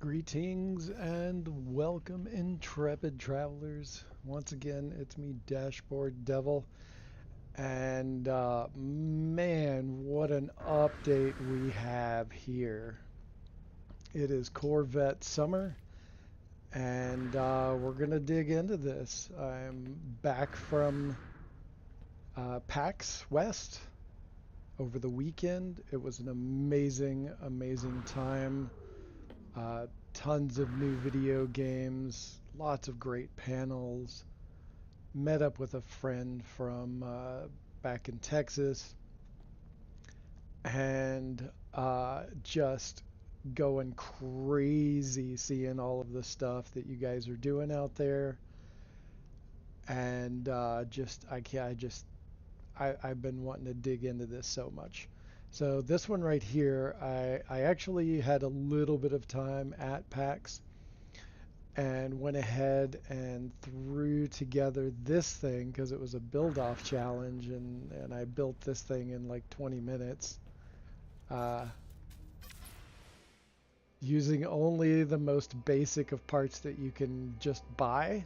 Greetings and welcome, intrepid travelers. Once again, it's me, Dashboard Devil, and man, what an update we have here. It is Corvette summer, and we're gonna dig into this. I'm back from PAX West over the weekend. It was an amazing, amazing time. Uh, Tons of new video games, lots of great panels. Met up with a friend from back in Texas and just going crazy seeing all of the stuff that you guys are doing out there. And I can't, I've been wanting to dig into this so much. So this one right here, I actually had a little bit of time at PAX and went ahead and threw together this thing because it was a build-off challenge, and I built this thing in like 20 minutes uh, using only the most basic of parts that you can just buy.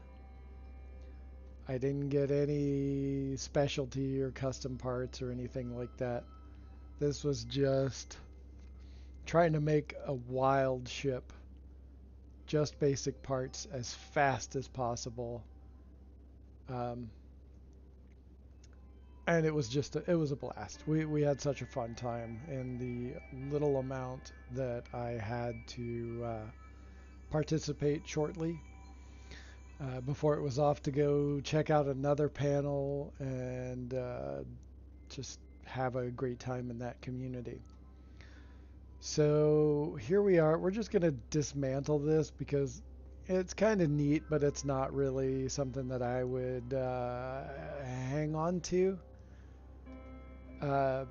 I didn't get any specialty or custom parts or anything like that. This was just trying to make a wild ship, just basic parts as fast as possible. Um, and it was a blast. We had such a fun time in the little amount that I had to participate shortly before it was off to go check out another panel and just have a great time in that community. So here we are. We're just going to dismantle this because it's kind of neat, but it's not really something that I would hang on to. Um,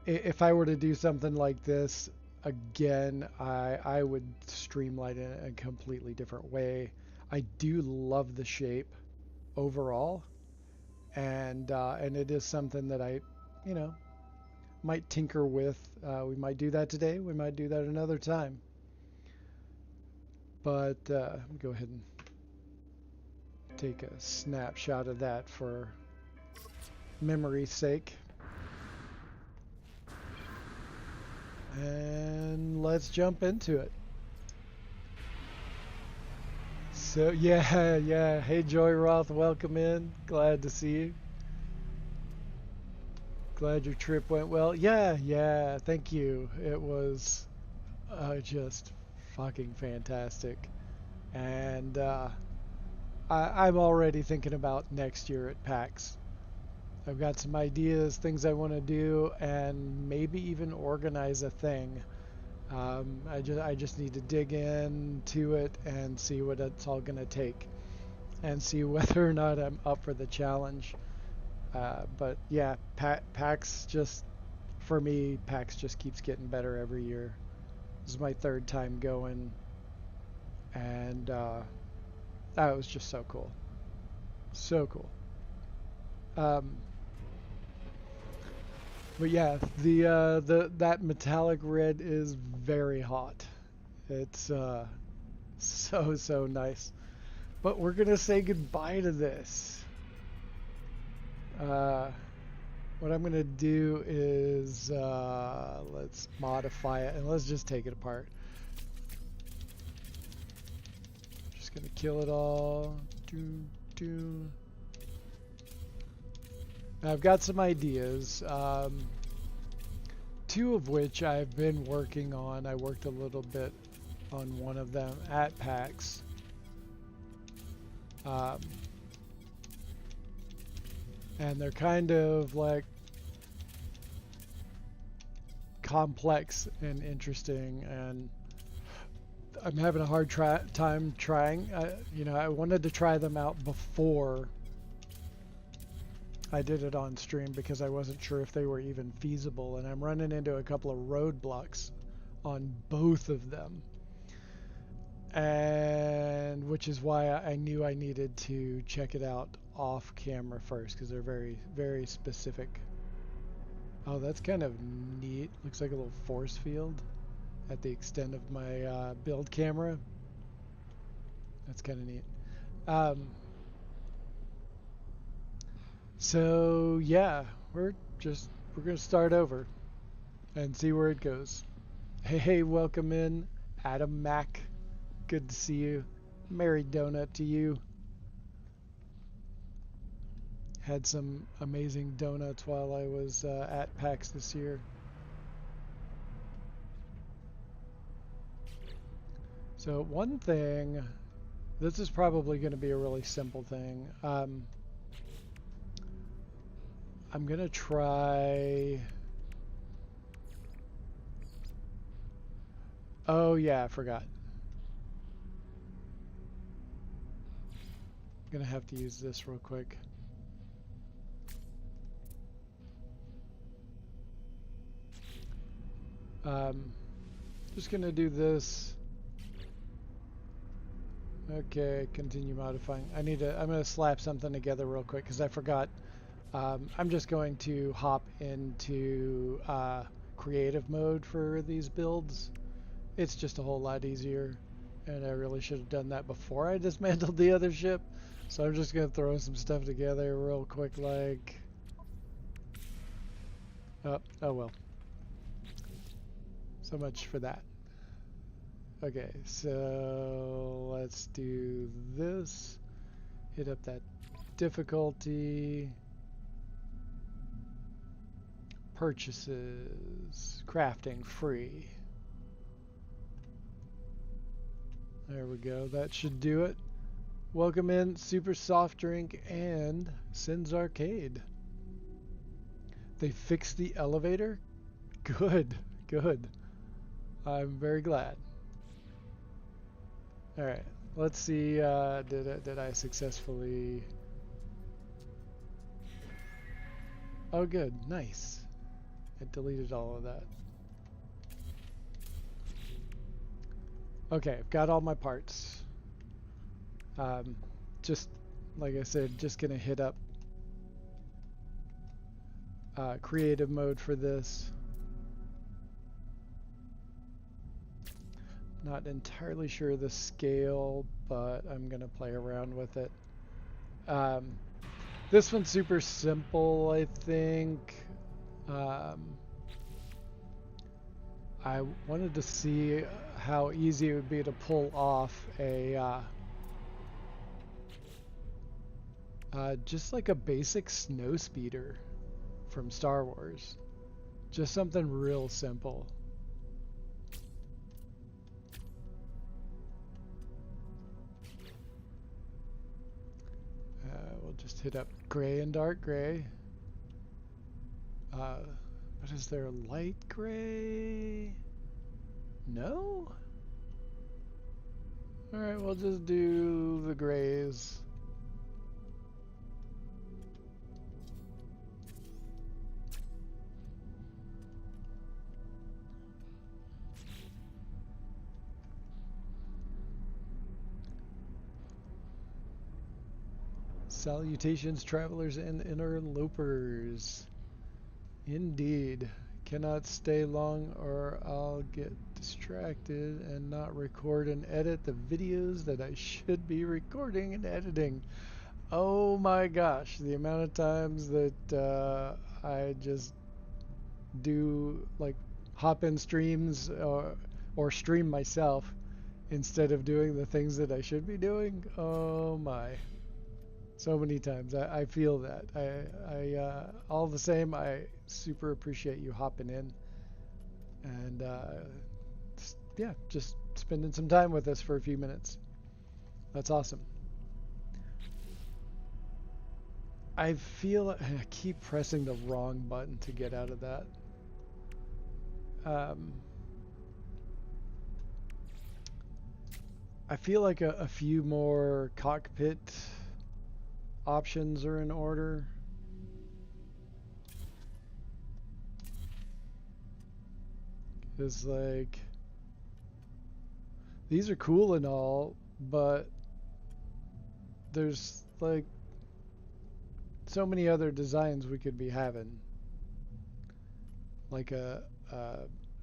if I were to do something like this again, I would streamline it in a completely different way. I do love the shape overall, and it is something that you know, might tinker with. We might do that today. We might do that another time. But let me go ahead and take a snapshot of that for memory's sake. And let's jump into it. So yeah, yeah. Hey Joy Roth, welcome in. Glad to see you. Glad your trip went well. Yeah, yeah. Thank you. It was just fucking fantastic. And I'm already thinking about next year at PAX. I've got some ideas, things I want to do, and maybe even organize a thing. I just need to dig into it and see what it's all going to take, and see whether or not I'm up for the challenge. But yeah, PAX just for me, PAX just keeps getting better every year. This is my third time going, and that was just so cool, so cool. Um, but yeah, the that metallic red is very hot. It's so nice. But we're gonna say goodbye to this. Uh, what I'm gonna do is let's modify it and let's just take it apart. Just gonna kill it all. Do do. I've got some ideas, two of which I've been working on. I worked a little bit on one of them at PAX. Um, and they're kind of like complex and interesting, and I'm having a hard time trying. I wanted to try them out before I did it on stream because I wasn't sure if they were even feasible, and I'm running into a couple of roadblocks on both of them, and which is why I knew I needed to check it out off camera first because they're very specific. Oh, that's kind of neat. Looks like a little force field. at the extent of my build camera. That's kind of neat. Um, so yeah, we're gonna start over and see where it goes. Hey, welcome in, Adam Mack. Good to see you. Merry donut to you. Had some amazing donuts while I was at PAX this year. So one thing, this is probably going to be a really simple thing. I'm going to try... Oh yeah, I forgot. I'm going to have to use this real quick. Just going to do this. Okay, continue modifying. I'm going to slap something together real quick because I forgot. I'm just going to hop into creative mode for these builds. It's just a whole lot easier, and I really should have done that before I dismantled the other ship. So I'm just going to throw some stuff together real quick like... Oh well. So much for that. Okay, so let's do this. Hit up that difficulty. Purchases. Crafting free. There we go. That should do it. Welcome in Super Soft Drink and Sins Arcade. They fixed the elevator? Good. Good. I'm very glad. Alright. Let's see. Did I successfully... Oh good. Nice. It deleted all of that. Okay, I've got all my parts. Just like I said, just gonna hit up creative mode for this. Not entirely sure the scale, but I'm gonna play around with it. This one's super simple, I think. I wanted to see how easy it would be to pull off a just like a basic snow speeder from Star Wars. Just something real simple. We'll just hit up gray and dark gray. But is there light gray? No? Alright, we'll just do the grays. Salutations, travelers and interlopers. Indeed. Cannot stay long or I'll get distracted and not record and edit the videos that I should be recording and editing. Oh my gosh, the amount of times that I just do like hop in streams or stream myself instead of doing the things that I should be doing. Oh my. So many times. I feel that. All the same, I super appreciate you hopping in and yeah, just spending some time with us for a few minutes. That's awesome. I feel I keep pressing the wrong button to get out of that. I feel like a few more cockpit options are in order. It's like these are cool and all, but there's like so many other designs we could be having. Like a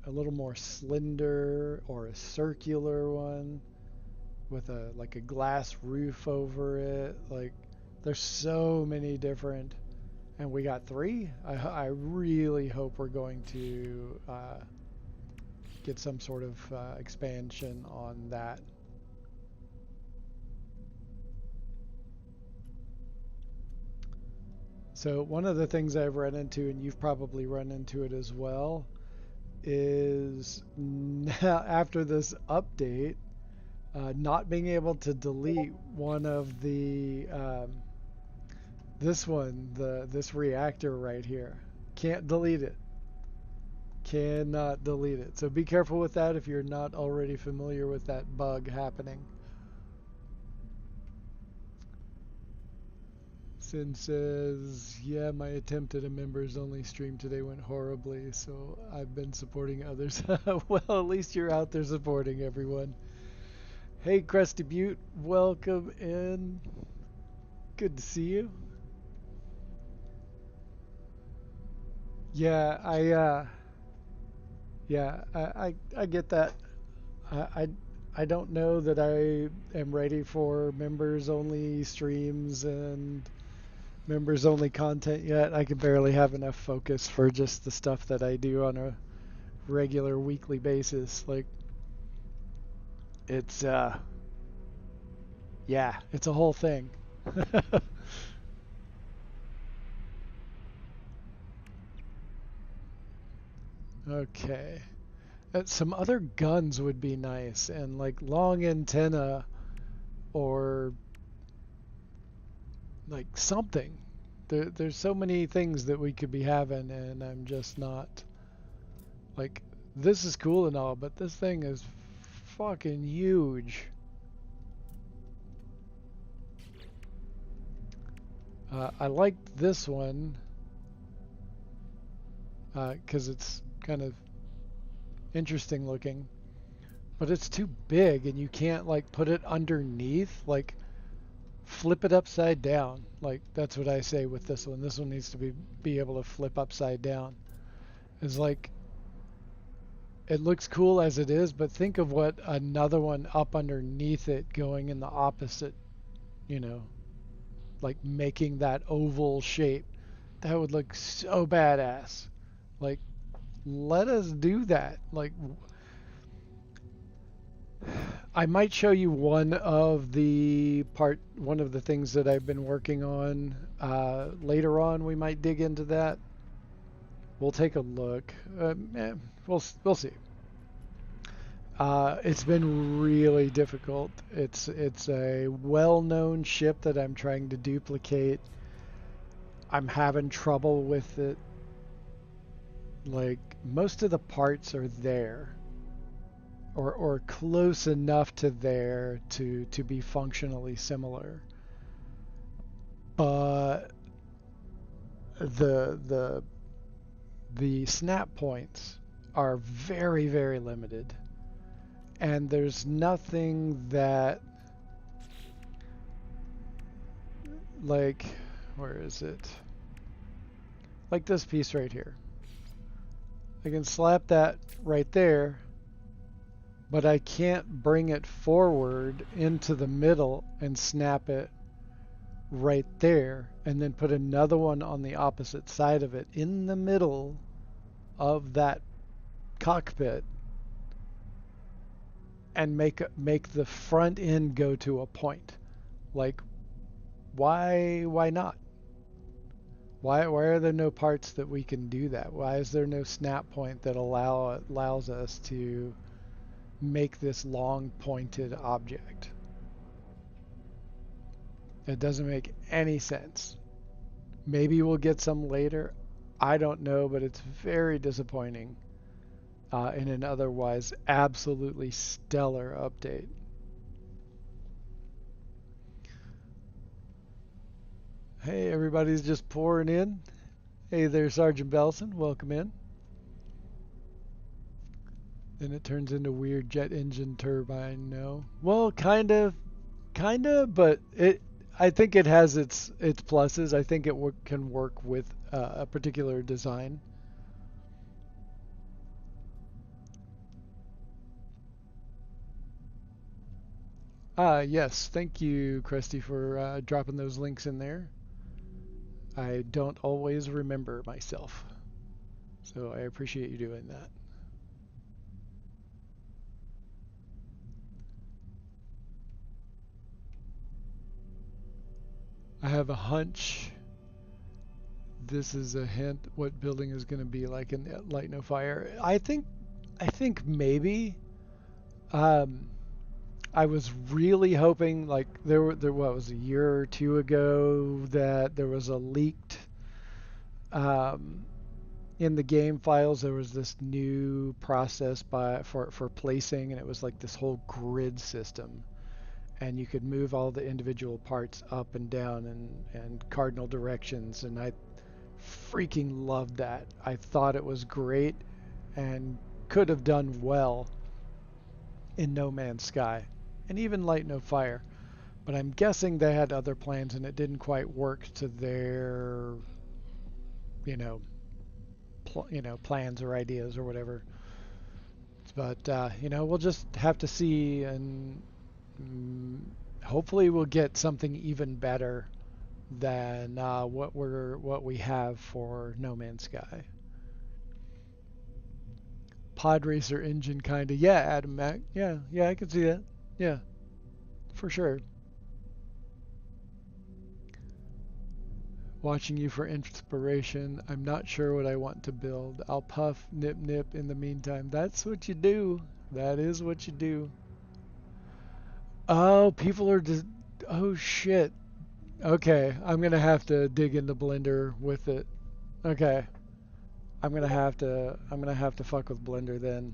a little more slender or a circular one with a like a glass roof over it. Like there's so many different, and we got three. I really hope we're going to get some sort of expansion on that. So one of the things I've run into, and you've probably run into it as well, is now after this update, not being able to delete one of the this reactor right here. Can't delete it. Cannot delete it. So be careful with that if you're not already familiar with that bug happening. Sin says, yeah, my attempt at a members only stream today went horribly, so I've been supporting others. Well, at least you're out there supporting everyone. Hey, Krusty Butte, welcome in. Good to see you. Yeah, I get that. I I don't know that I am ready for members only streams and members only content yet. I can barely have enough focus for just the stuff that I do on a regular weekly basis. Like it's yeah, it's a whole thing. Okay. Some other guns would be nice, and like long antenna or like something. There's so many things that we could be having, and I'm just not like, this is cool and all, but this thing is fucking huge. I liked this one because it's kind of interesting looking, but it's too big and you can't like put it underneath, like flip it upside down. Like that's what I say with this one. This one needs to be able to flip upside down. It's like, it looks cool as it is, but think of what another one up underneath it going in the opposite, you know, like making that oval shape. That would look so badass. Like, let us do that. Like, I might show you one of the things that I've been working on. Later on, we might dig into that. We'll take a look. We'll see. It's been really difficult. It's a well-known ship that I'm trying to duplicate. I'm having trouble with it. Like, most of the parts are there, or close enough to there to be functionally similar, but the snap points are very, very limited, and there's nothing that, like, where is it? Like this piece right here. I can slap that right there, but I can't bring it forward into the middle and snap it right there, and then put another one on the opposite side of it in the middle of that cockpit and make the front end go to a point. Like, why not? Why are there no parts that we can do that? Why is there no snap point that allows us to make this long pointed object? It doesn't make any sense. Maybe we'll get some later. I don't know, but it's very disappointing in an otherwise absolutely stellar update. Hey, everybody's just pouring in. Hey there, Sergeant Belson. Welcome in. Then it turns into weird jet engine turbine. No. Well, kind of, but I think it has its pluses. I think it can work with a particular design. Yes, thank you, Krusty, for dropping those links in there. I don't always remember myself, so I appreciate you doing that. I have a hunch this is a hint what building is going to be like in Light No Fire. I think maybe. Um, I was really hoping like there what was a year or two ago that there was a leaked um, in the game files there was this new process for placing, and it was like this whole grid system, and you could move all the individual parts up and down and cardinal directions, and I freaking loved that. I thought it was great and could have done well in No Man's Sky and even Light No Fire. But I'm guessing they had other plans and it didn't quite work to their, you know, plans or ideas or whatever. But we'll just have to see, and mm, hopefully we'll get something even better than what we have for No Man's Sky. Pod racer engine kind of, yeah, Adam Mac, yeah, yeah, I can see that, yeah, for sure. Watching you for inspiration. I'm not sure what I want to build. I'll puff, nip, nip in the meantime. That's what you do. That is what you do. Oh, people are just. Oh, shit. Okay, I'm gonna have to dig into Blender with it. Okay, I'm gonna have to fuck with Blender then.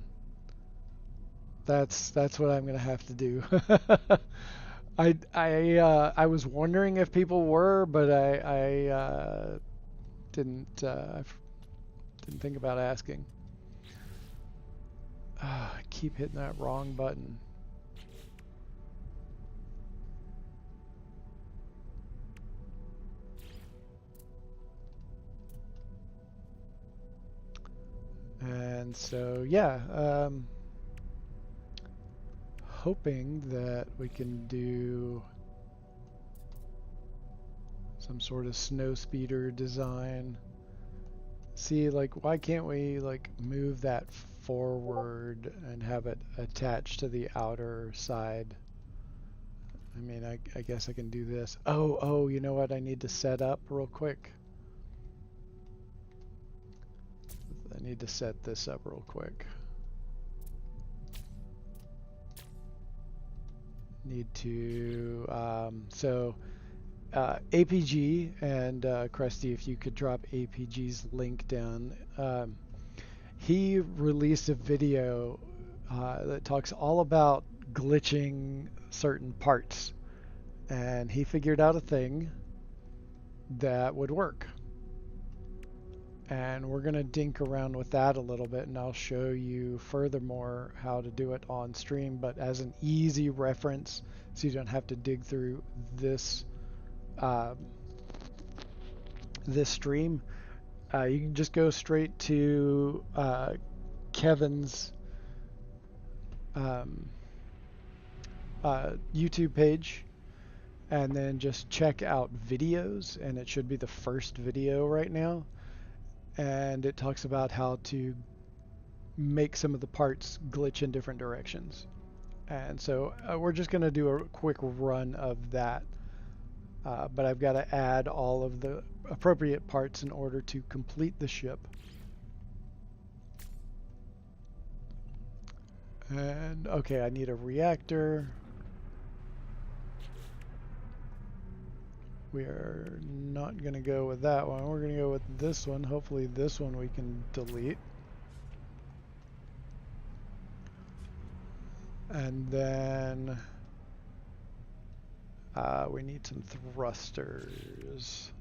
That's what I'm gonna have to do. I was wondering if people were, but I didn't think about asking. I keep hitting that wrong button. And so, yeah, hoping that we can do some sort of snow speeder design. See, like, why can't we, like, move that forward and have it attached to the outer side? I mean, I guess I can do this. Oh, you know what I need to set up real quick? I need to set this up real quick. Need to, APG and Krusty, if you could drop APG's link down. He released a video that talks all about glitching certain parts, and he figured out a thing that would work. And we're going to dink around with that a little bit, and I'll show you furthermore how to do it on stream, but as an easy reference so you don't have to dig through this this stream. You can just go straight to Kevin's YouTube page and then just check out videos, and it should be the first video right now, and it talks about how to make some of the parts glitch in different directions. And so we're just going to do a quick run of that, but I've got to add all of the appropriate parts in order to complete the ship. And okay, I need a reactor. We are not going to go with that one. We're going to go with this one. Hopefully this one we can delete. And then we need some thrusters.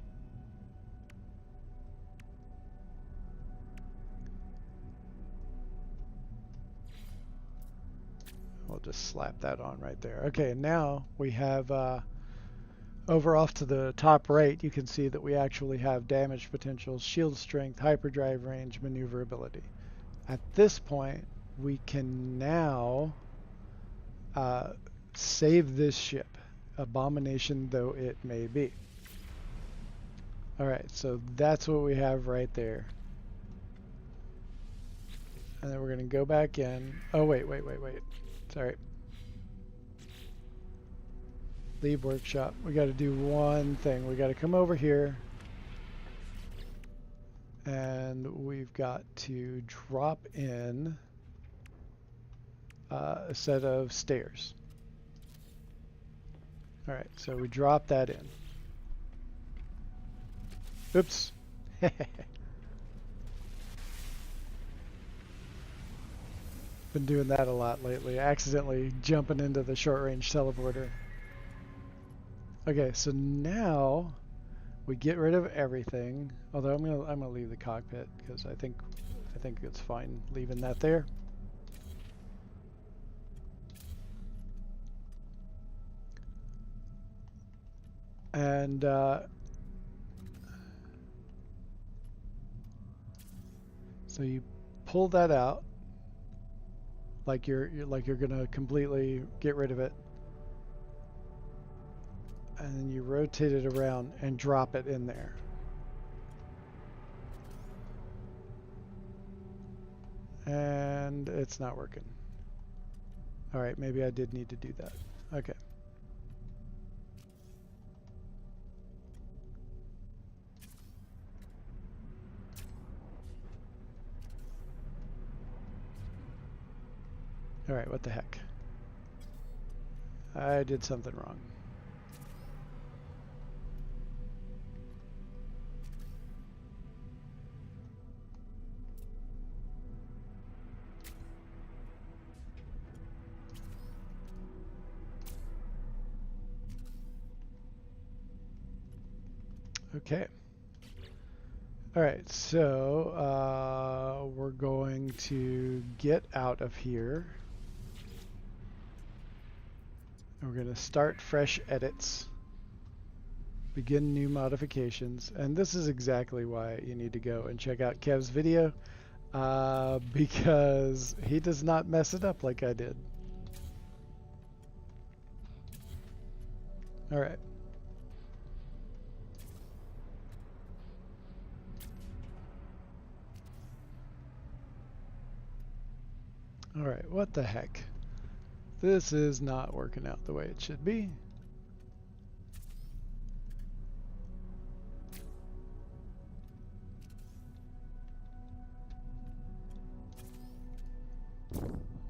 We'll just slap that on right there. Okay, and now we have over off to the top right, you can see that we actually have damage potential, shield strength, hyperdrive range, maneuverability. At this point, we can now Save this ship, abomination though it may be. Alright, so that's what we have right there. And then we're going to go back in. Oh, wait. Sorry. Leave workshop. We got to do one thing. We got to come over here. And we've got to drop in a set of stairs. Alright, so we drop that in. Oops. Been doing that a lot lately. Accidentally jumping into the short range teleporter. Okay, so now we get rid of everything. Although I'm gonna leave the cockpit because I think it's fine leaving that there. And so you pull that out like you're gonna completely get rid of it, and then you rotate it around and drop it in there. And it's not working. All right, maybe I did need to do that. Okay. All right, what the heck? I did something wrong. Okay. All right, so we're going to get out of here. We're going to start fresh edits, begin new modifications, and this is exactly why you need to go and check out Kev's video, because he does not mess it up like I did. All right. All right, what the heck? This is not working out the way it should be.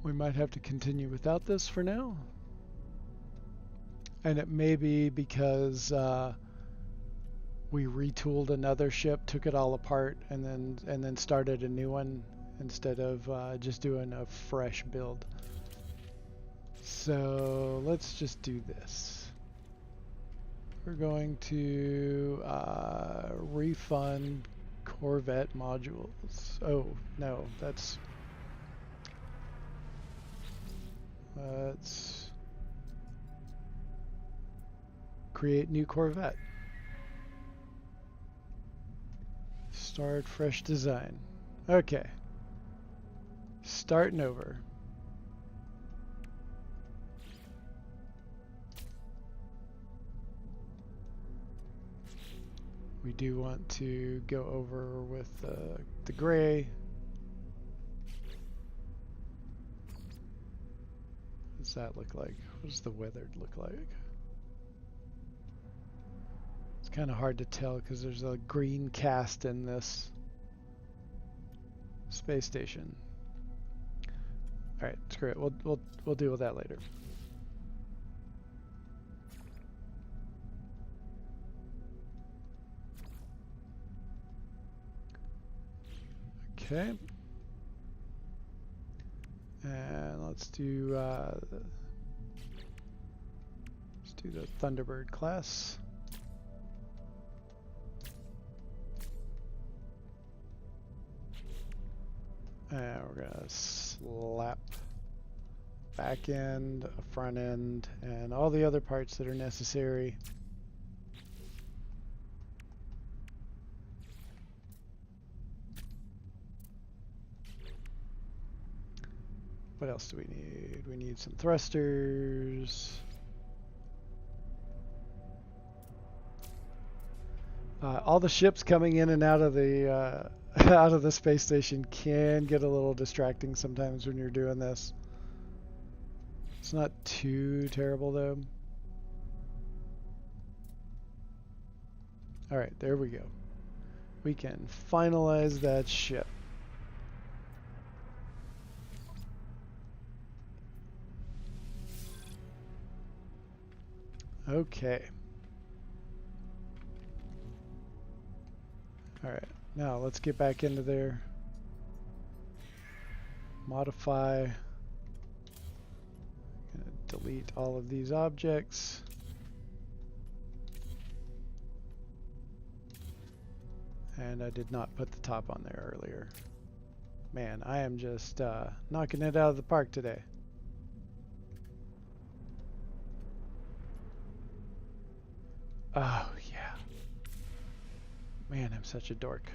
We might have to continue without this for now. And it may be because we retooled another ship, took it all apart, and then started a new one instead of just doing a fresh build. So let's just do this. We're going to refund Corvette modules. Oh, no, let's create new Corvette. Start fresh design. Okay. Starting over. We do want to go over with the gray. What does that look like? What does the weathered look like? It's kind of hard to tell because there's a green cast in this space station. All right, screw it. We'll deal with that later. Okay. And let's do the Thunderbird class. And we're gonna slap back end, a front end, and all the other parts that are necessary. What else do we need? We need some thrusters. All the ships coming in and out of the out of the space station can get a little distracting sometimes when you're doing this. It's not too terrible though. All right, there we go. We can finalize that ship. Okay. All right, now let's get back into there. Modify. Gonna delete all of these objects. And I did not put the top on there earlier. Man, I am just knocking it out of the park today. Oh, yeah. Man, I'm such a dork.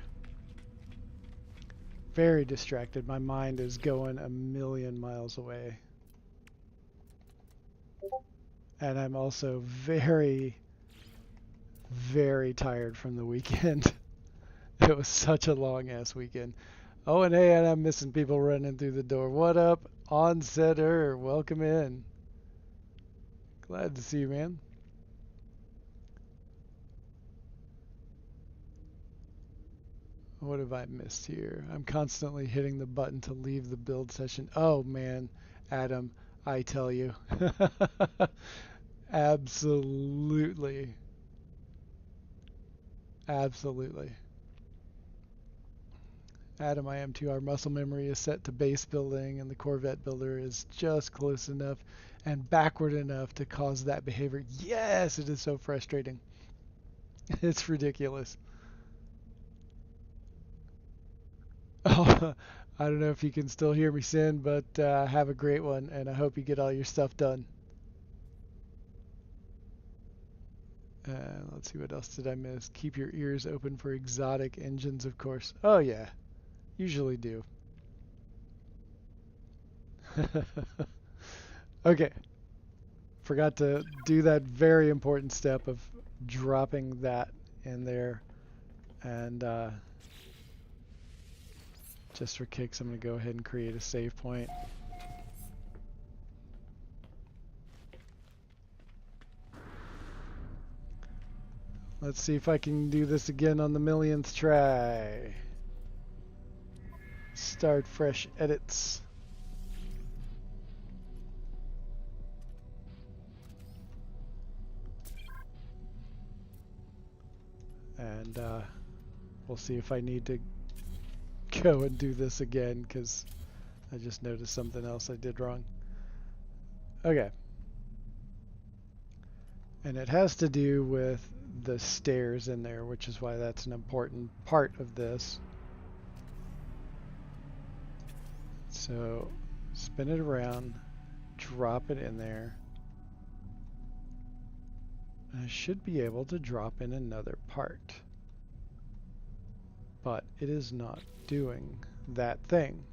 Very distracted. My mind is going a million miles away. And I'm also very, very tired from the weekend. It was such a long-ass weekend. Oh, and hey, and I'm missing people running through the door. What up, Onsetter? Welcome in. Glad to see you, man. What have I missed here? I'm constantly hitting the button to leave the build session. Oh, man, Adam, I tell you. Absolutely. Absolutely. Adam, I am too. Our muscle memory is set to base building, and the Corvette builder is just close enough and backward enough to cause that behavior. Yes, it is so frustrating. It's ridiculous. Oh, I don't know if you can still hear me, Sin, but have a great one, and I hope you get all your stuff done. Let's see, what else did I miss? Keep your ears open for exotic engines, of course. Oh, yeah. Usually do. Okay. Forgot to do that very important step of dropping that in there. And just for kicks, I'm going to go ahead and create a save point. Let's see if I can do this again on the millionth try. Start fresh edits. And we'll see if I need to go and do this again, because I just noticed something else I did wrong. Okay. And it has to do with the stairs in there, which is why that's an important part of this. So spin it around, drop it in there. And I should be able to drop in another part. But it is not doing that thing.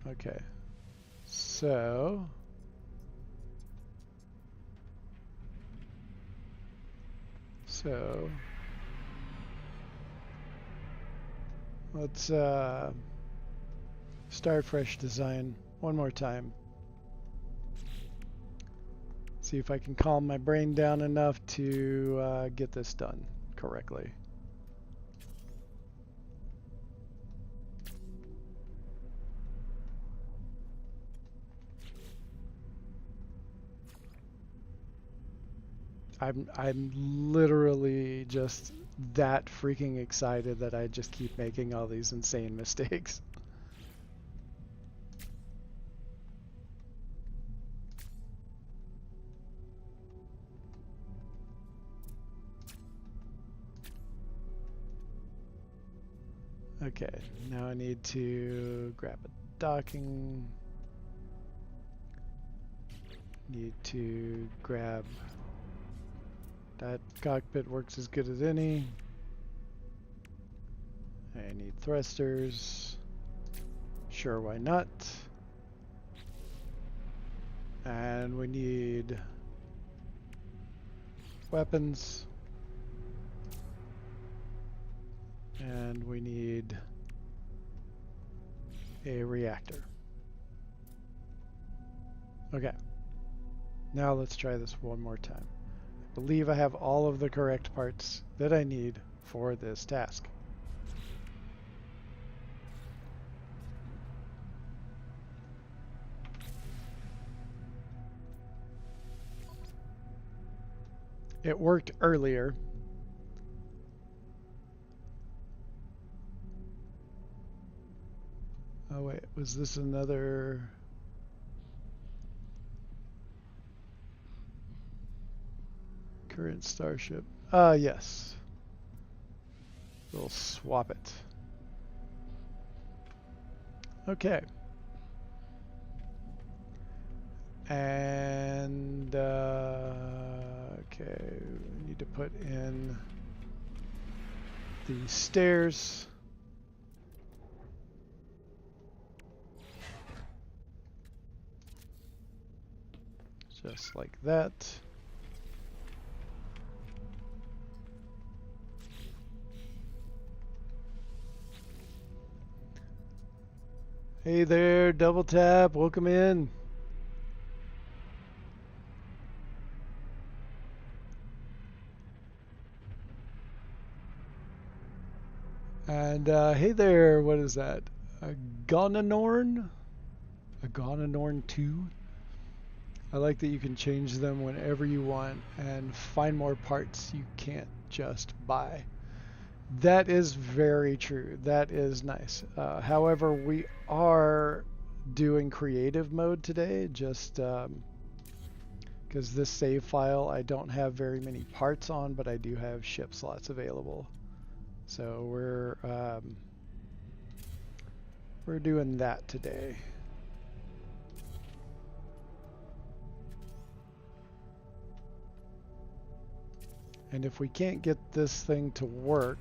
Okay. So let's start fresh design one more time. See if I can calm my brain down enough to get this done correctly. I'm literally just that freaking excited that I just keep making all these insane mistakes. Okay, now I need to grab a docking. Need to grab that cockpit, works as good as any. I need thrusters. Sure, why not? And we need weapons. And we need a reactor. Okay. Now let's try this one more time. I believe I have all of the correct parts that I need for this task. It worked earlier. Oh wait, was this another... current starship? Yes. We'll swap it. Okay. And, okay, we need to put in the stairs. Just like that. Hey there, double tap, welcome in. And hey there, what is that? A Gonanorn? A Gonanorn 2? I like that you can change them whenever you want and find more parts you can't just buy. That is very true. That is nice. However, we are doing creative mode today, just because this save file I don't have very many parts on, but I do have ship slots available. So we're doing that today. And if we can't get this thing to work,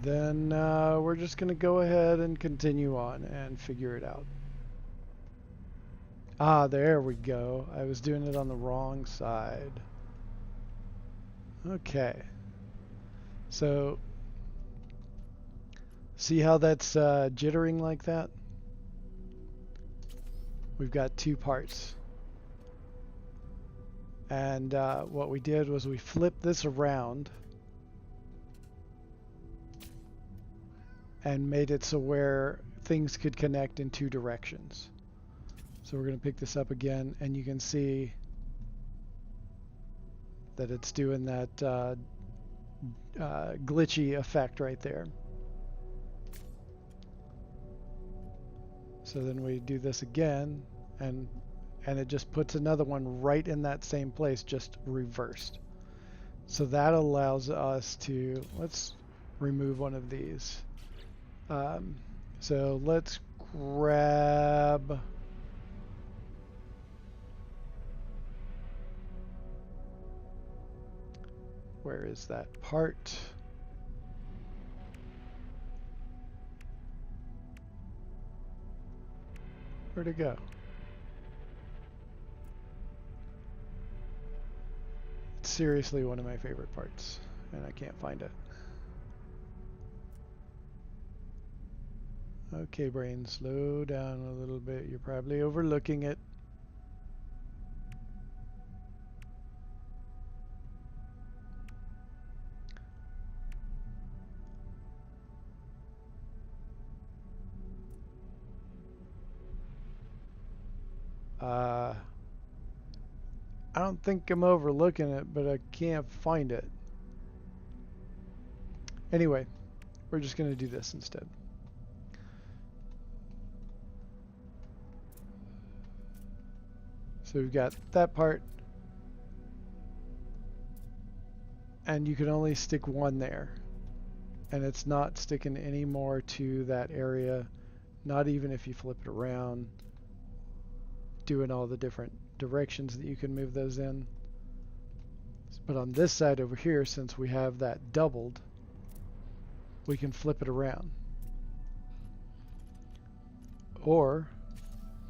then we're just going to go ahead and continue on and figure it out. Ah, there we go. I was doing it on the wrong side. Okay. So, see how that's jittering like that? We've got two parts. And what we did was we flipped this around and made it so where things could connect in two directions. So we're going to pick this up again, and you can see that it's doing that glitchy effect right there. So then we do this again, and it just puts another one right in that same place, just reversed. So that allows us to, let's remove one of these. So let's grab, where is that part? Where'd it go? It's seriously one of my favorite parts, and I can't find it. Okay, brain, slow down a little bit. You're probably overlooking it. I don't think I'm overlooking it, but I can't find it. Anyway, we're just going to do this instead. So we've got that part, and you can only stick one there, and it's not sticking any more to that area, not even if you flip it around, doing all the different directions that you can move those in. But on this side over here, since we have that doubled, we can flip it around. Or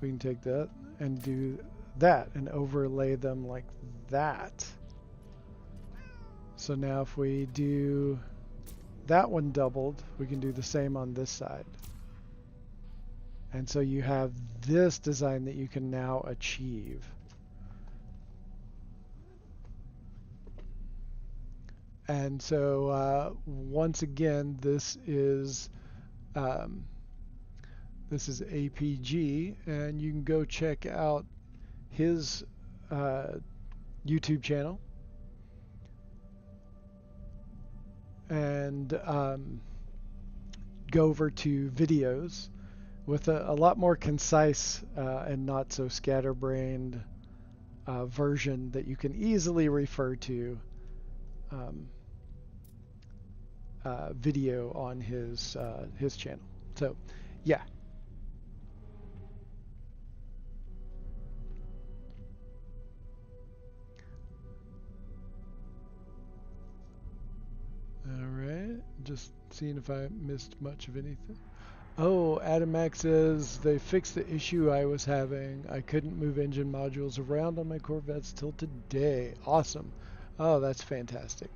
we can take that and do that and overlay them like that. So now if we do that one doubled, we can do the same on this side. And so you have this design that you can now achieve. And so once again, this is APG, and you can go check out his YouTube channel and go over to videos with a lot more concise and not so scatterbrained version that you can easily refer to video on his channel. So yeah. Alright, just seeing if I missed much of anything. Oh, Adamax says they fixed the issue I was having. I couldn't move engine modules around on my Corvettes till today. Awesome. Oh, that's fantastic.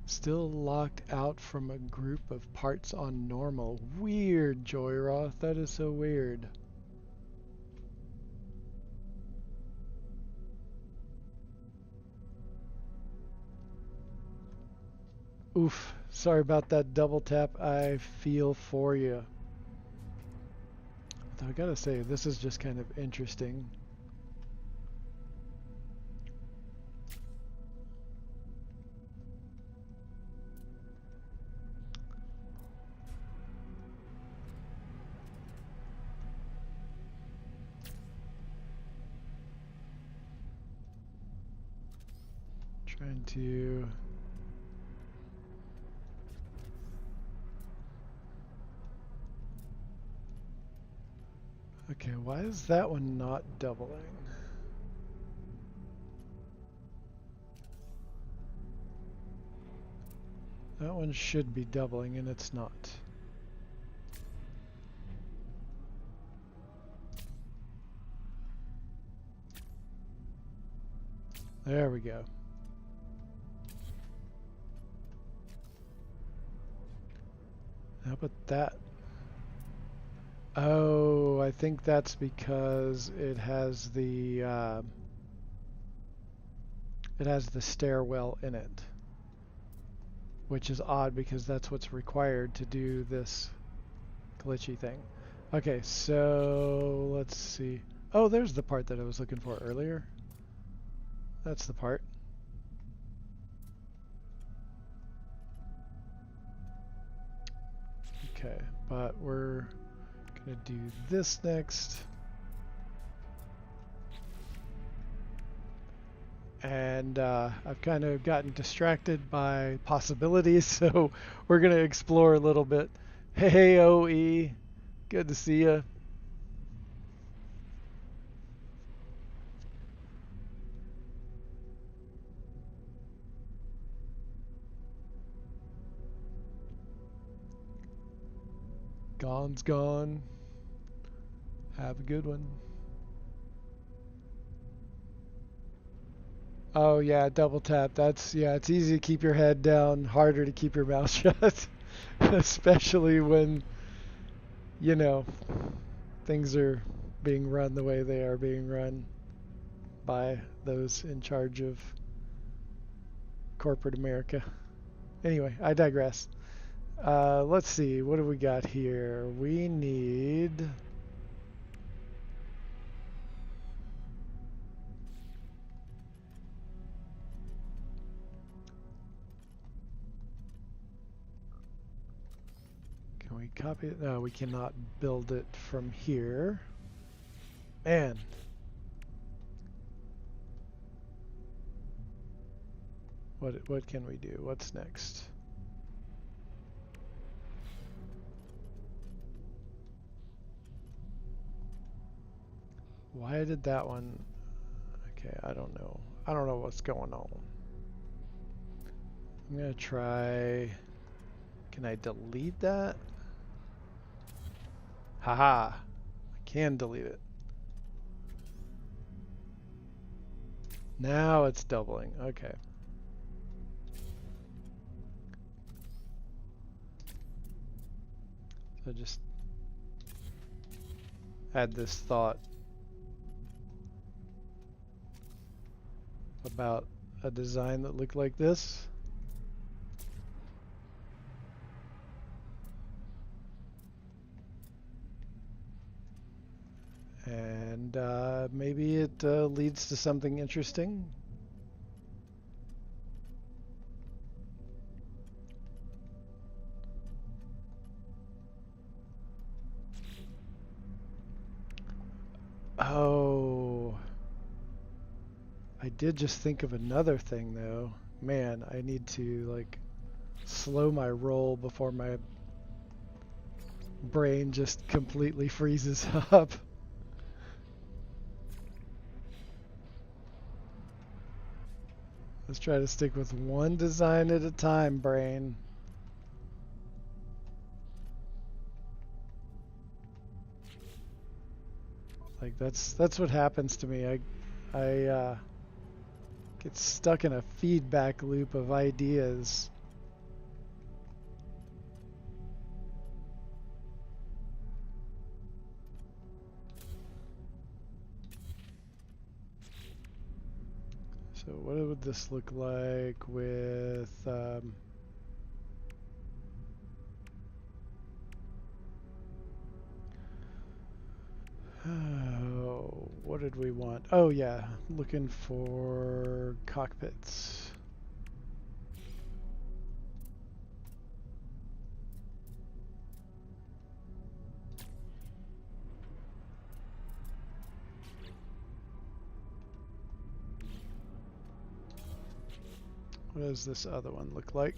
Still locked out from a group of parts on normal. Weird, Joyroth. That is so weird. Oof. Sorry about that double tap. I feel for you. Although I gotta say, this is just kind of interesting. Trying to... Okay, why is that one not doubling? That one should be doubling and it's not. There we go. How about that? Oh, I think that's because it has the stairwell in it, which is odd because that's what's required to do this glitchy thing. Okay, so let's see. Oh, there's the part that I was looking for earlier. That's the part. Okay, but we're gonna do this next. And I've kind of gotten distracted by possibilities, so we're gonna explore a little bit. Hey, OE, good to see you. Gone's gone. Have a good one. Oh yeah, double tap. That's, yeah, it's easy to keep your head down, harder to keep your mouth shut. Especially when, you know, things are being run the way they are being run by those in charge of corporate America. Anyway, I digress. Let's see, what do we got here? We need... Can we copy it? No, we cannot build it from here. Man. What can we do? What's next? Why did that one... Okay, I don't know. I don't know what's going on. I'm gonna try... Can I delete that? Haha. I can delete it. Now it's doubling. Okay. So just had this thought about a design that looked like this. And maybe it leads to something interesting. Oh, I did just think of another thing though. Man, I need to like slow my roll before my brain just completely freezes up. Let's try to stick with one design at a time, brain. Like that's what happens to me. I get stuck in a feedback loop of ideas. So what would this look like with oh, what did we want? Oh yeah, looking for cockpits. What does this other one look like?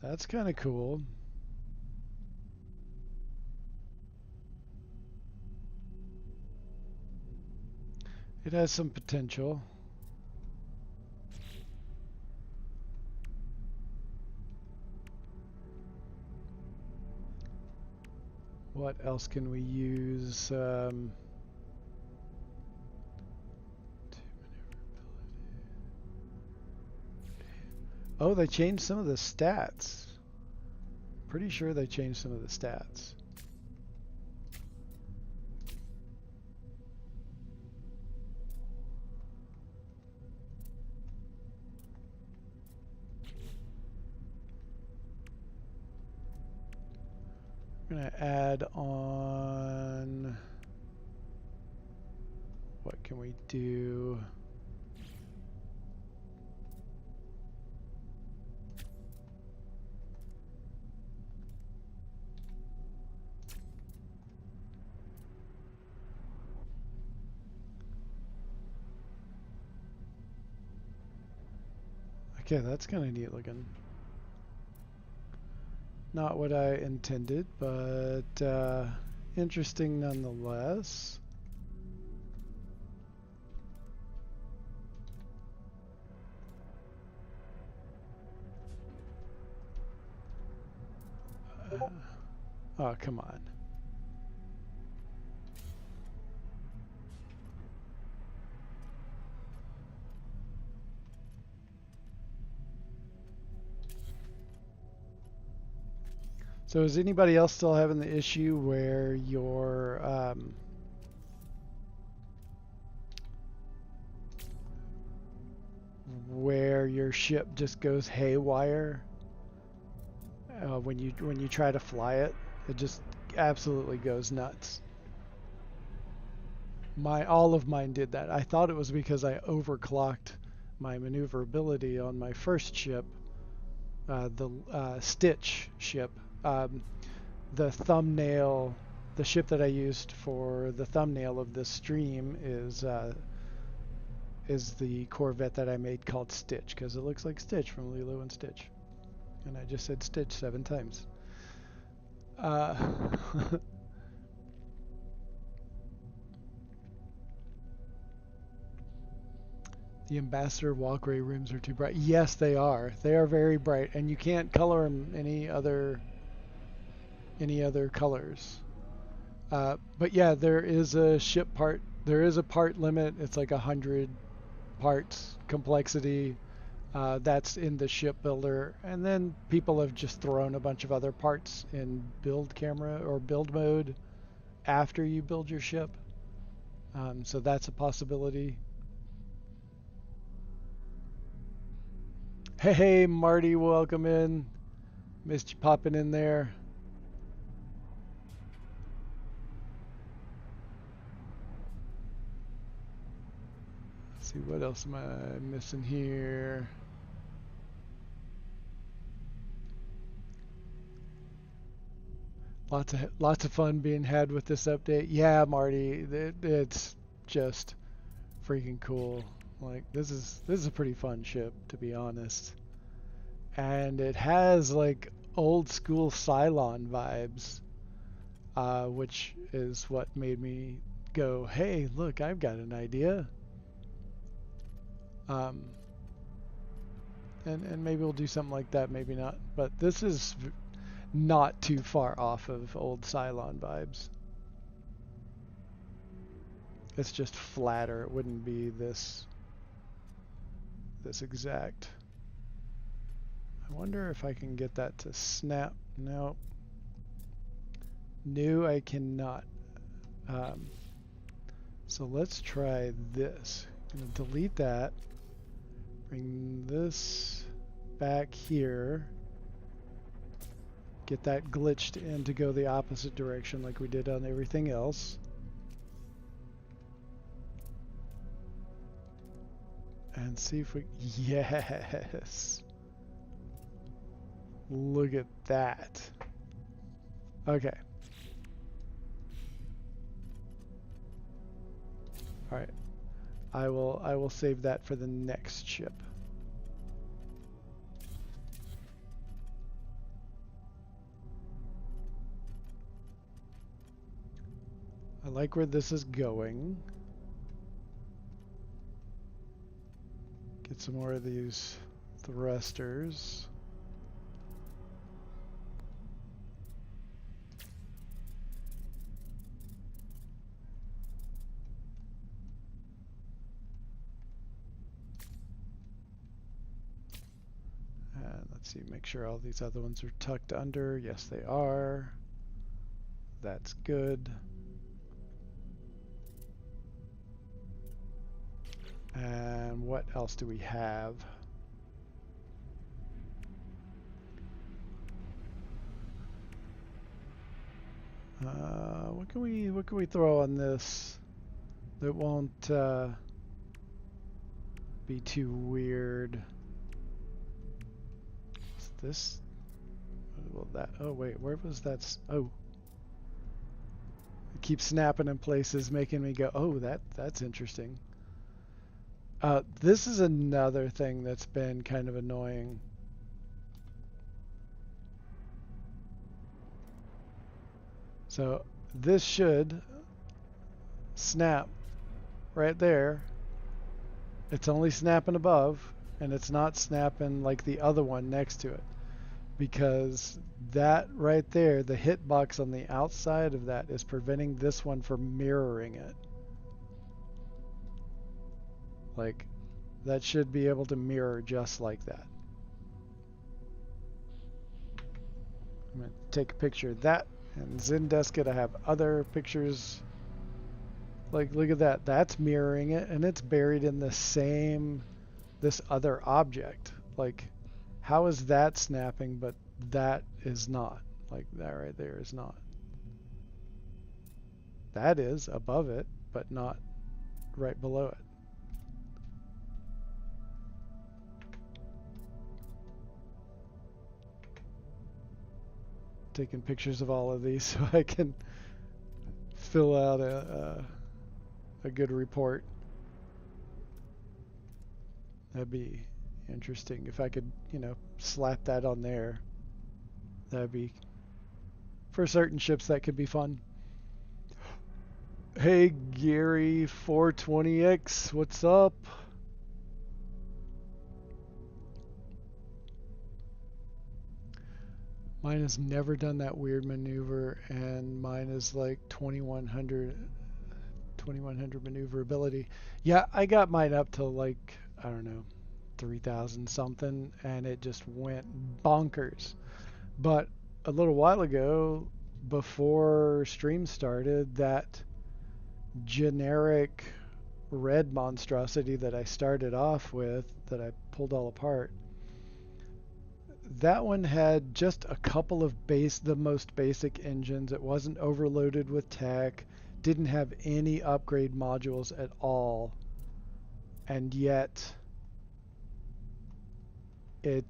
That's kind of cool. It has some potential. What else can we use? Oh, they changed some of the stats. Pretty sure they changed some of the stats. I'm gonna add on. What can we do? Okay, that's kind of neat looking. Not what I intended, but interesting nonetheless. Oh, come on. So is anybody else still having the issue where your ship just goes haywire when you try to fly it? It just absolutely goes nuts. All of mine did that. I thought it was because I overclocked my maneuverability on my first ship, the Stitch ship. The ship that I used for the thumbnail of this stream is the Corvette that I made called Stitch, because it looks like Stitch from Lilo and Stitch. And I just said Stitch 7 times. The ambassador walkway rooms are too bright. Yes, they are. They are very bright, and you can't color them any other colors. But yeah, there is a ship part. There is a part limit. It's like 100 parts complexity. That's in the ship builder, and then people have just thrown a bunch of other parts in build camera or build mode after you build your ship. So that's a possibility. Hey, Marty, welcome in. Missed you popping in there. Let's see, what else am I missing here? Lots of fun being had with this update. Yeah, Marty, it's just freaking cool. Like this is a pretty fun ship, to be honest. And it has like old school Cylon vibes, which is what made me go, hey, look, I've got an idea. And maybe we'll do something like that, maybe not. But this is not too far off of old Cylon vibes. It's just flatter. It wouldn't be this exact. I wonder if I can get that to snap. No. No, I cannot. So let's try this. I'm going to delete that. Bring this back here. Get that glitched in to go the opposite direction like we did on everything else. And see if we... Yes! Look at that. Okay. Alright. I will save that for the next ship. I like where this is going. Get some more of these thrusters. And let's see, make sure all these other ones are tucked under. Yes, they are. That's good. And what else do we have? What can we throw on this that won't be too weird? Is this? Well, that. Oh wait, where was that? Oh, it keeps snapping in places, making me go, oh, that's interesting. This is another thing that's been kind of annoying. So this should snap right there. It's only snapping above, and it's not snapping like the other one next to it. Because that right there, the hitbox on the outside of that is preventing this one from mirroring it. Like, that should be able to mirror just like that. I'm going to take a picture of that, and Zendesk to have other pictures. Like, look at that. That's mirroring it, and it's buried in the same, this other object. Like, how is that snapping, but that is not? Like, that right there is not. That is above it, but not right below it. Taking pictures of all of these so I can fill out a good report. That'd be interesting if I could, you know, slap that on there. That'd be, for certain ships, that could be fun. Hey Gary 420X, what's up? Mine has never done that weird maneuver, and mine is like 2100 maneuverability. Yeah, I got mine up to like, I don't know, 3000 something, and it just went bonkers. But a little while ago, before stream started, that generic red monstrosity that I started off with, that I pulled all apart, that one had just a couple of the most basic engines. It wasn't overloaded with tech, didn't have any upgrade modules at all, and yet it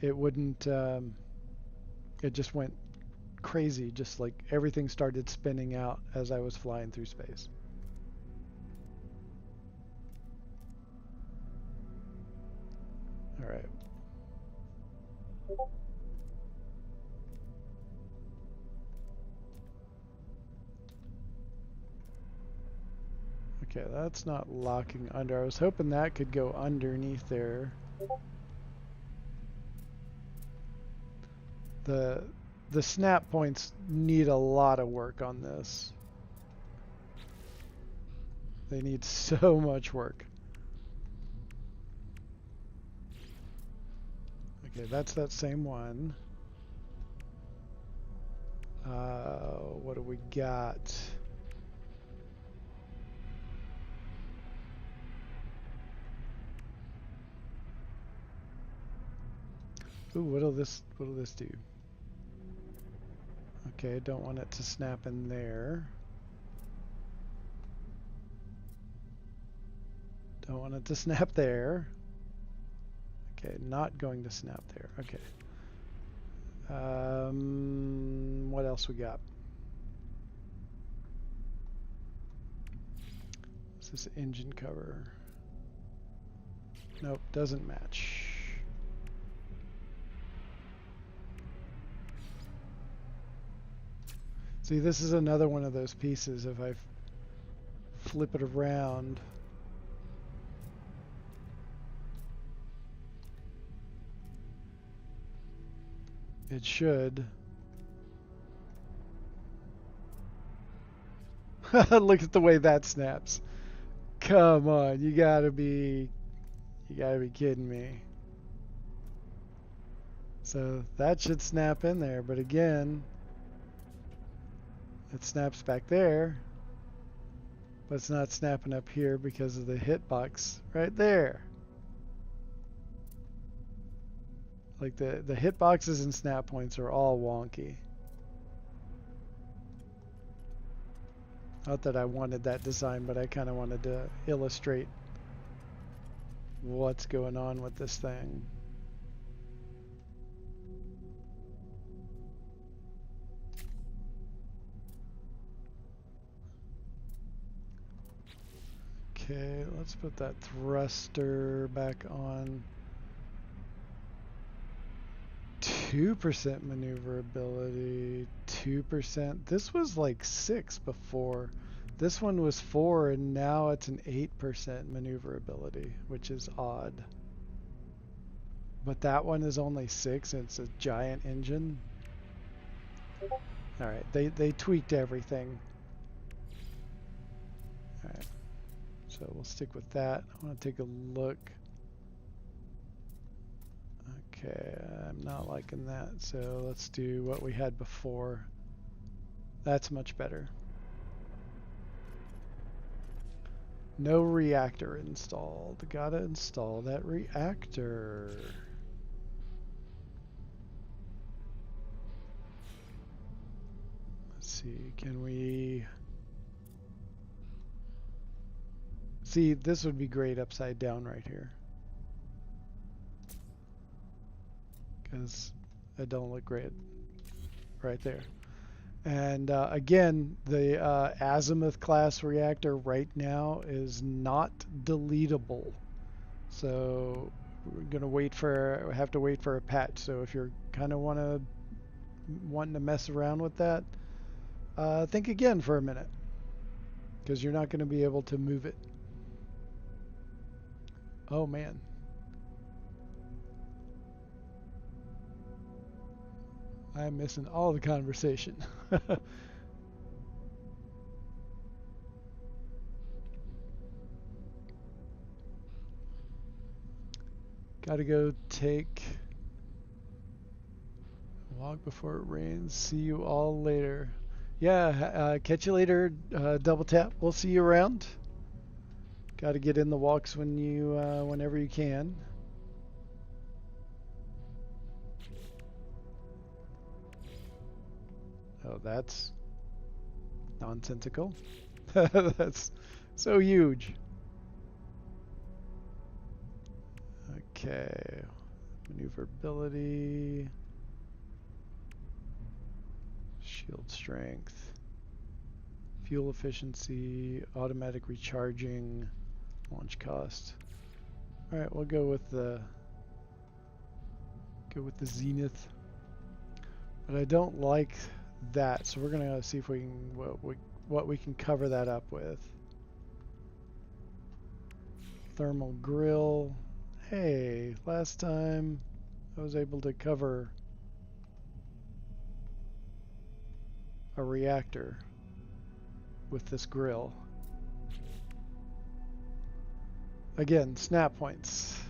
it wouldn't it just went crazy, just like everything started spinning out as I was flying through space. All right. Okay, that's not locking under. I was hoping that could go underneath there. The snap points need a lot of work on this. They need so much work. Okay, that's that same one. What do we got? Ooh, what'll this do? Okay, don't want it to snap in there. Don't want it to snap there. Okay, not going to snap there. Okay. What else we got? What's this engine cover? Nope, doesn't match. See, this is another one of those pieces. If I flip it around, it should. Look at the way that snaps. Come on, you gotta be kidding me. So that should snap in there, but again, it snaps back there, but it's not snapping up here because of the hitbox right there. Like the hitboxes and snap points are all wonky. Not that I wanted that design, but I kind of wanted to illustrate what's going on with this thing. Okay, let's put that thruster back on. 2% maneuverability, 2%. This was like 6 before. This one was 4 and now it's an 8% maneuverability, which is odd. But that one is only 6 and it's a giant engine. Alright, they tweaked everything. Alright, so we'll stick with that. I want to take a look. Okay, I'm not liking that, so let's do what we had before. That's much better. No reactor installed. Gotta install that reactor. Let's see, can we... See, this would be great upside down right here. Because it don't look great right there. And again, the azimuth class reactor right now is not deletable. So we're gonna have to wait for a patch. So if you're kind of wanting to mess around with that, think again for a minute, because you're not going to be able to move it. Oh man. I'm missing all the conversation. Gotta go take a walk before it rains. See you all later. Yeah, catch you later. Double tap. We'll see you around. Gotta get in the walks whenever you can. Oh, that's nonsensical. That's so huge. Okay. Maneuverability. Shield strength. Fuel efficiency. Automatic recharging. Launch cost. Alright, we'll go with the Zenith. But I don't like that, so we're gonna see if we can what we can cover that up with. Thermal grill. Hey, last time I was able to cover a reactor with this grill. Again, snap points.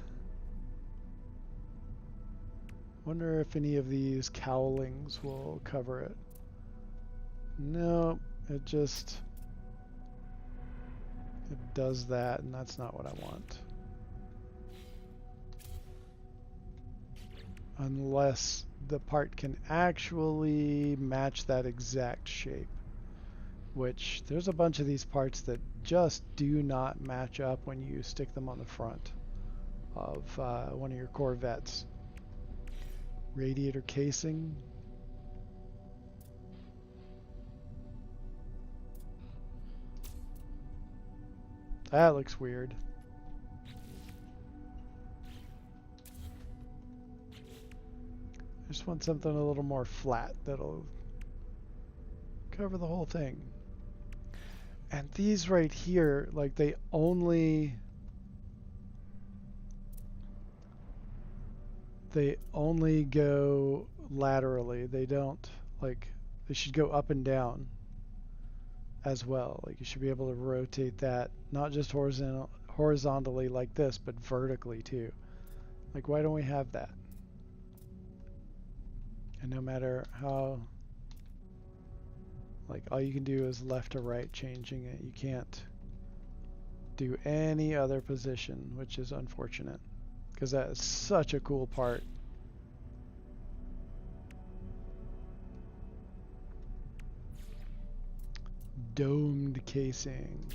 Wonder if any of these cowlings will cover it. No, it does that, and that's not what I want. Unless the part can actually match that exact shape. Which, there's a bunch of these parts that just do not match up when you stick them on the front of one of your Corvettes. Radiator casing. That looks weird. I just want something a little more flat that'll cover the whole thing. And these right here, like they only go laterally. They don't, like, they should go up and down as well. Like you should be able to rotate that, not just horizontally like this, but vertically too. Like, why don't we have that? And no matter how, like, all you can do is left to right changing it. You can't do any other position, which is unfortunate, because that is such a cool part. Domed casing.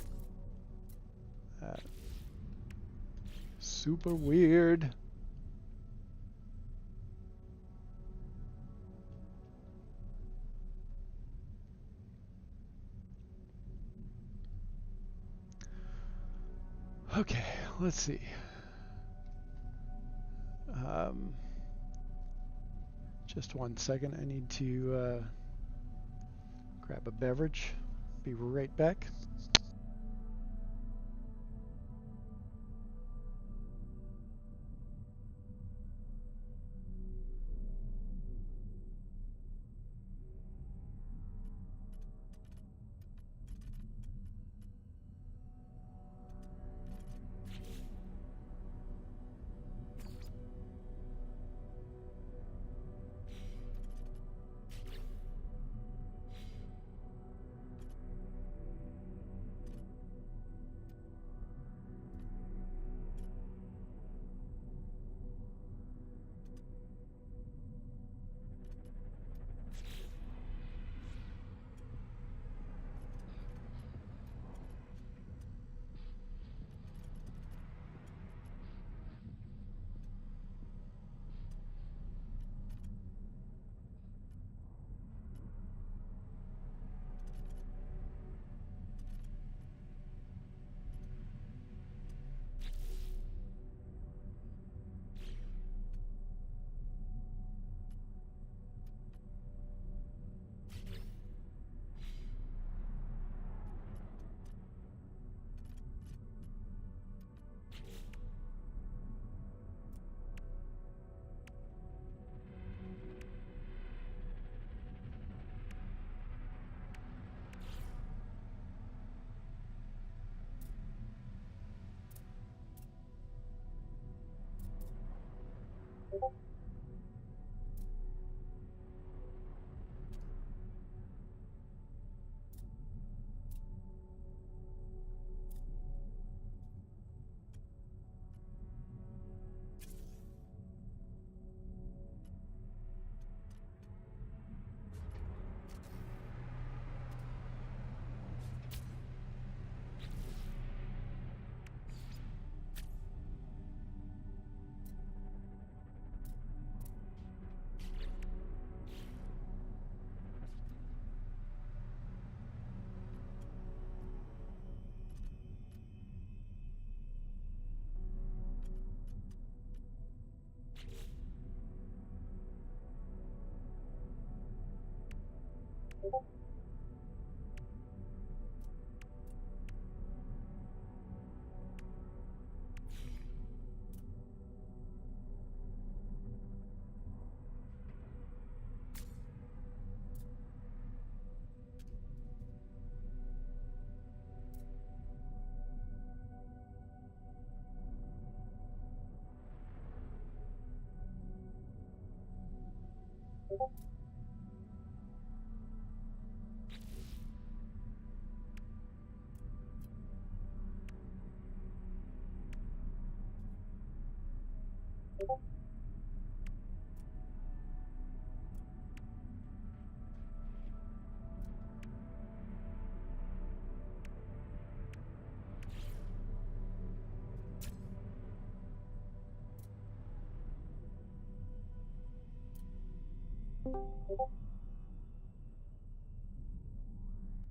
Super weird. Okay, let's see. Just 1 second. I need to grab a beverage. Be right back.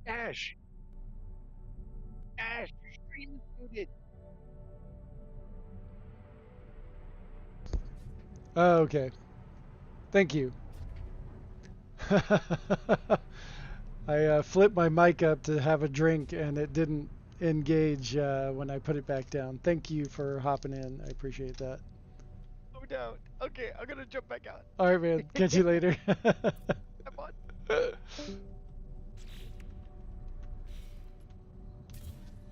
Ash, Ash, your stream is muted. Oh, okay. Thank you. I flipped my mic up to have a drink and it didn't engage when I put it back down. Thank you for hopping in. I appreciate that. Oh no. Okay, I'm gonna jump back out. All right, man. Catch you later. I'm on.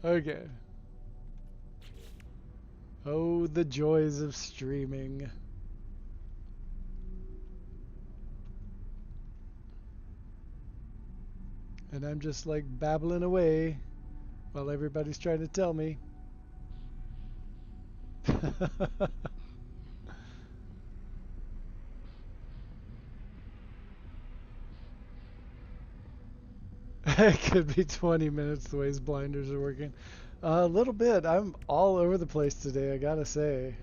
Okay. Oh, the joys of streaming. And I'm just like babbling away while everybody's trying to tell me. It could be 20 minutes the way his blinders are working. A little bit. I'm all over the place today, I gotta say.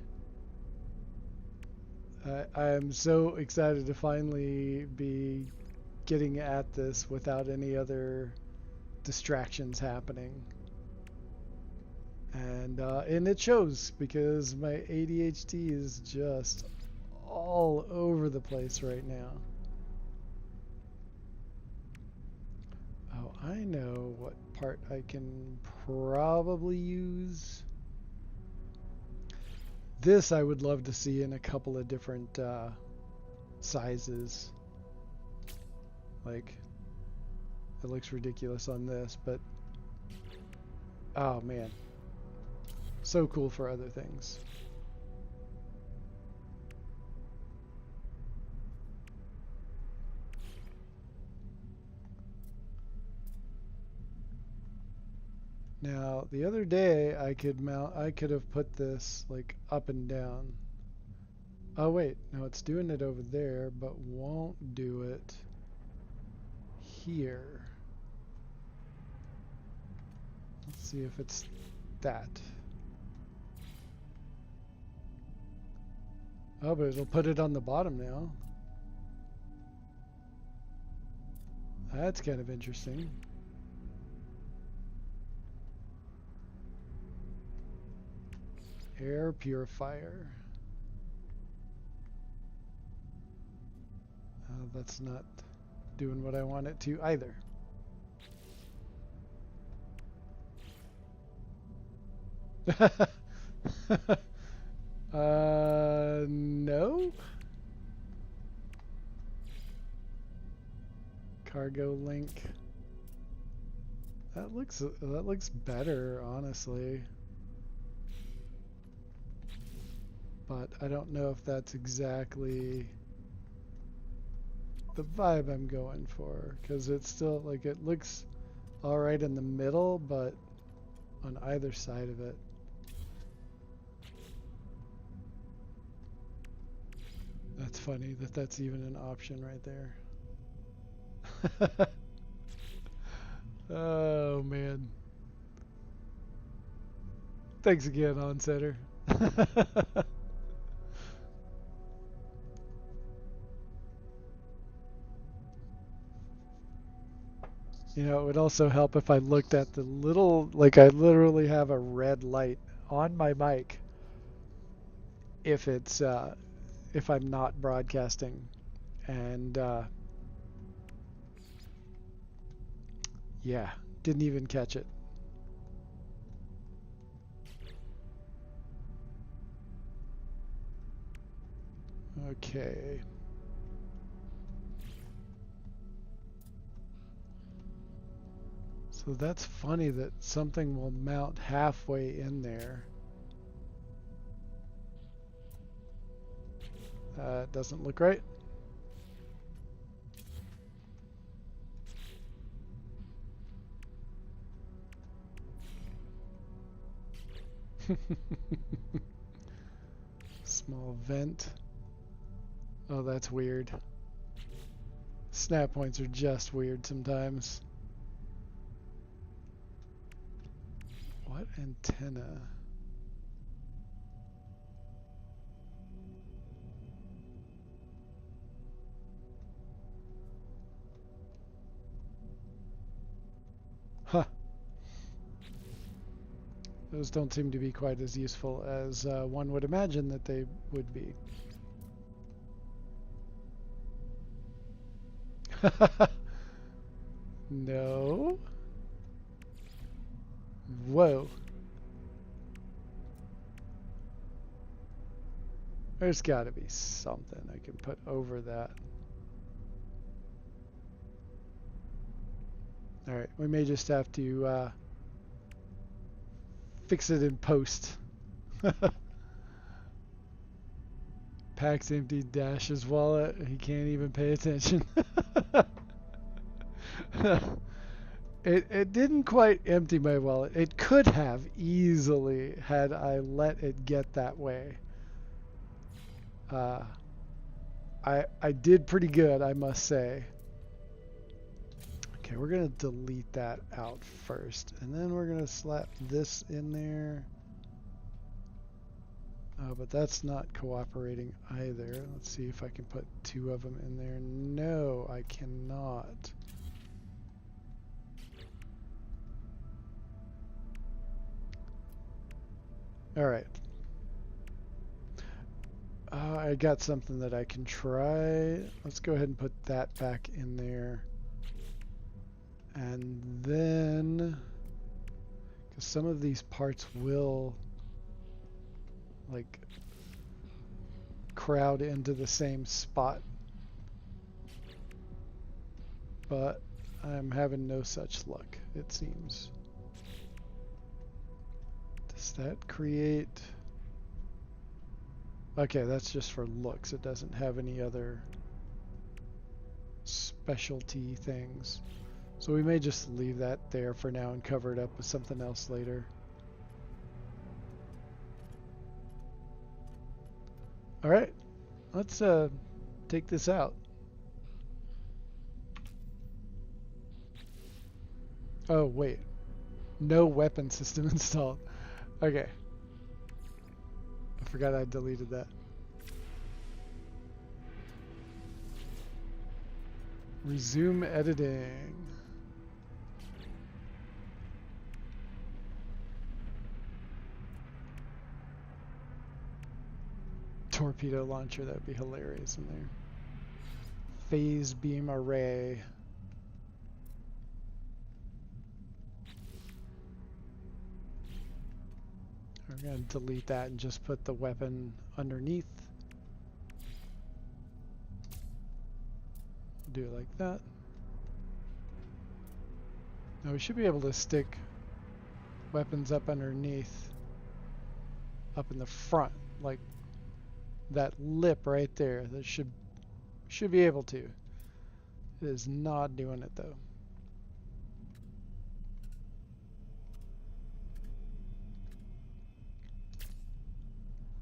I'm so excited to finally be getting at this without any other distractions happening. And it shows because my ADHD is just all over the place right now. Oh, I know what part I can probably use. This I would love to see in a couple of different sizes. Like, it looks ridiculous on this, but oh man, so cool for other things. Now, the other day I could have put this like up and down. Oh wait, no, it's doing it over there, but won't do it here. Let's see if it's that. Oh, but it'll put it on the bottom now. That's kind of interesting. Air purifier. That's not doing what I want it to either. No. Cargo link. That looks better, honestly. But I don't know if that's exactly the vibe I'm going for, because it's still like it looks all right in the middle, but on either side of it. That's funny that that's even an option right there. Oh man. Thanks again, Onsetter. You know, it would also help if I looked at the little, like I literally have a red light on my mic if it's if I'm not broadcasting, and Yeah, didn't even catch it. Okay. So that's funny that something will mount halfway in there. Doesn't look right. Small vent. Oh, that's weird. Snap points are just weird sometimes. What antenna? Huh. Those don't seem to be quite as useful as one would imagine that they would be. No. Whoa. There's got to be something I can put over that. Alright, we may just have to fix it in post. PAX emptied Dash's wallet. He can't even pay attention. It didn't quite empty my wallet. It could have easily had I let it get that way. I did pretty good, I must say. Okay, we're gonna delete that out first, and then we're gonna slap this in there. But that's not cooperating either. Let's see if I can put two of them in there. No, I cannot. All right. I got something that I can try. Let's go ahead and put that back in there. And then, because some of these parts will like crowd into the same spot, but I'm having no such luck, it seems. Does that create... Okay, that's just for looks. It doesn't have any other specialty things. So we may just leave that there for now and cover it up with something else later. Alright, let's take this out. Oh, wait. No weapon system installed. Okay. I forgot I deleted that. Resume editing. Torpedo launcher, that'd be hilarious in there. Phase beam array. We're going to delete that and just put the weapon underneath. Do it like that. Now we should be able to stick weapons up underneath, up in the front, like that lip right there. That should be able to. It is not doing it though.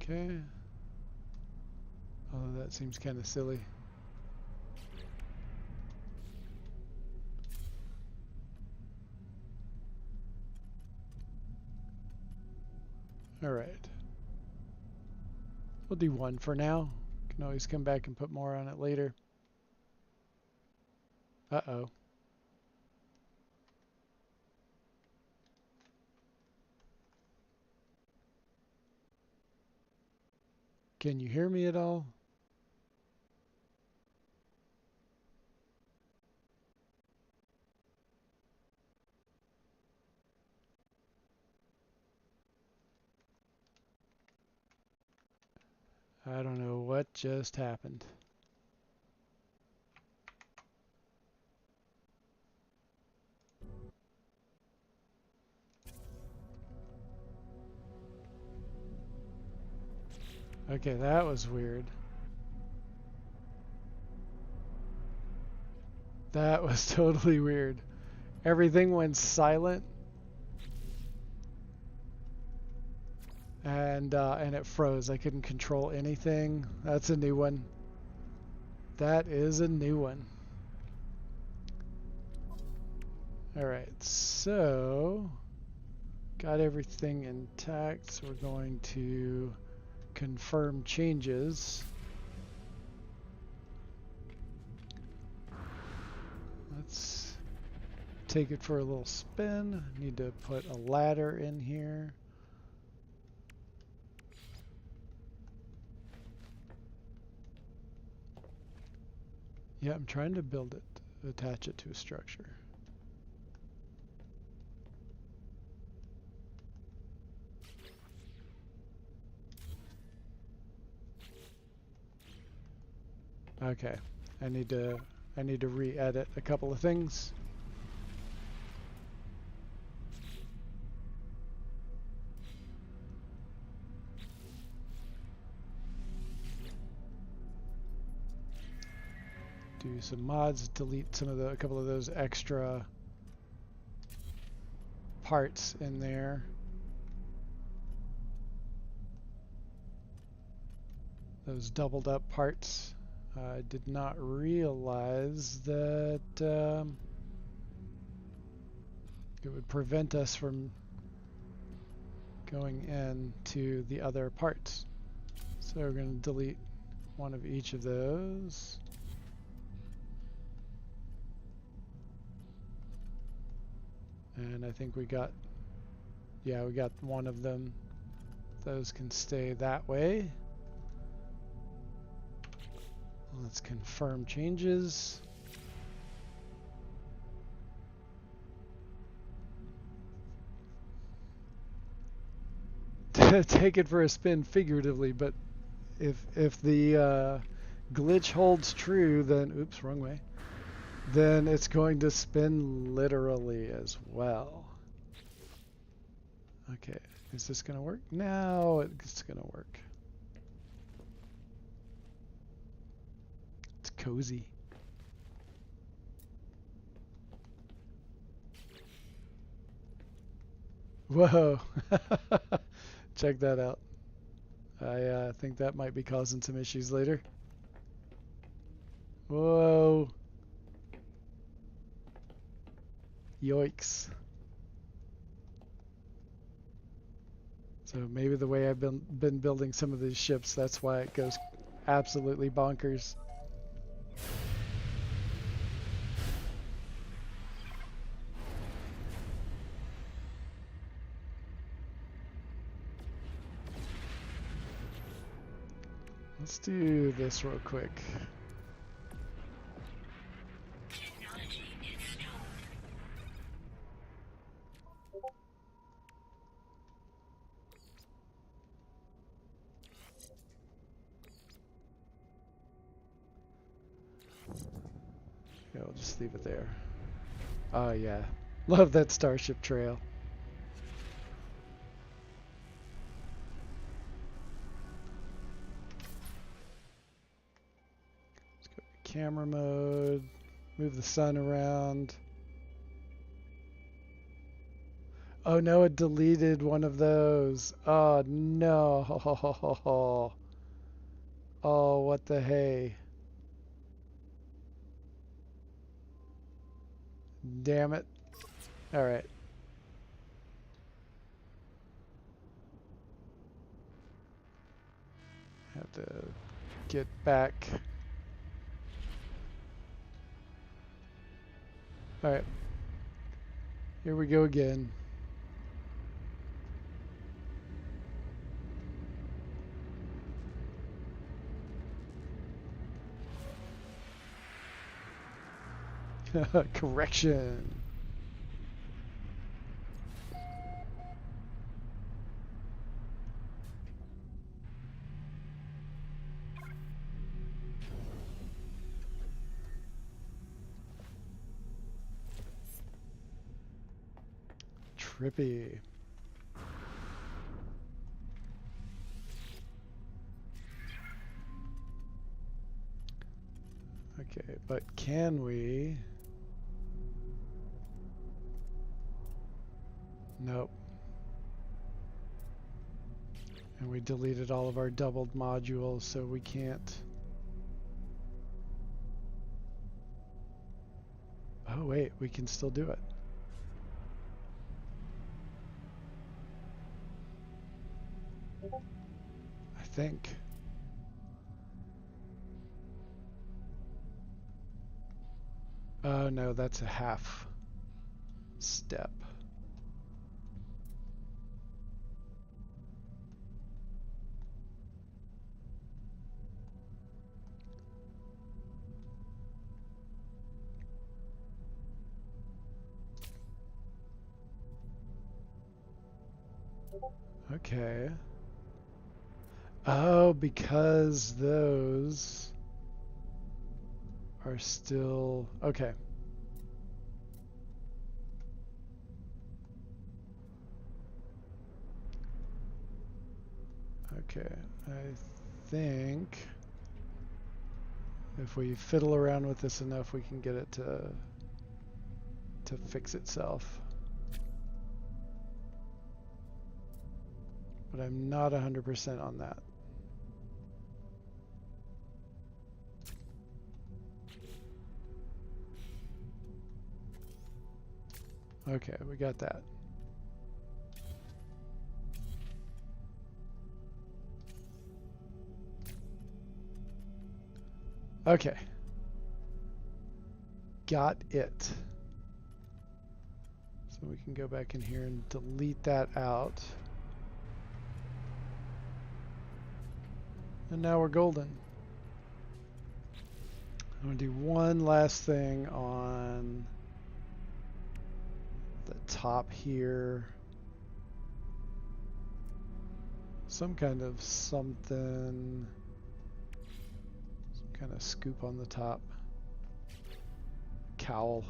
Okay. Oh, that seems kind of silly. All right. We'll do one for now. Can always come back and put more on it later. Uh-oh. Can you hear me at all? I don't know what just happened. Okay, that was weird. That was totally weird. Everything went silent, and it froze. I couldn't control anything. That's a new one. That is a new one. All right, so got everything intact. So we're going to confirm changes. Let's take it for a little spin. Need to put a ladder in here. Yeah, I'm trying to build it, attach it to a structure. Okay, I need to re-edit a couple of things. Do some mods, delete a couple of those extra parts in there. Those doubled up parts. I did not realize that it would prevent us from going into the other parts. So we're going to delete one of each of those. And I think we got one of them. Those can stay that way. Let's confirm changes. Take it for a spin figuratively, but if the glitch holds true, then oops, wrong way. Then it's going to spin literally as well. Okay, is this going to work? No, it's going to work. It's cozy. Whoa. Check that out. I think that might be causing some issues later. Whoa. Yoicks. So maybe the way I've been building some of these ships, that's why it goes absolutely bonkers. Let's do this real quick. Yeah, we'll just leave it there. Oh yeah, love that starship trail. Let's go to camera mode, move the sun around. Oh no, it deleted one of those. Oh no. Oh, what the hey. Damn it. All right. Have to get back. All right. Here we go again. Correction. Trippy. Okay, but can we? Nope. And we deleted all of our doubled modules, so we can't. Oh wait, we can still do it. I think. Oh no, that's a half step. Okay. Oh, because those are still... Okay. Okay, I think if we fiddle around with this enough, we can get it to fix itself. But I'm not 100% on that. Okay, we got that. Okay. Got it. So we can go back in here and delete that out. And now we're golden. I'm going to do one last thing on the top here. Some kind of something. Some kind of scoop on the top. Cowl.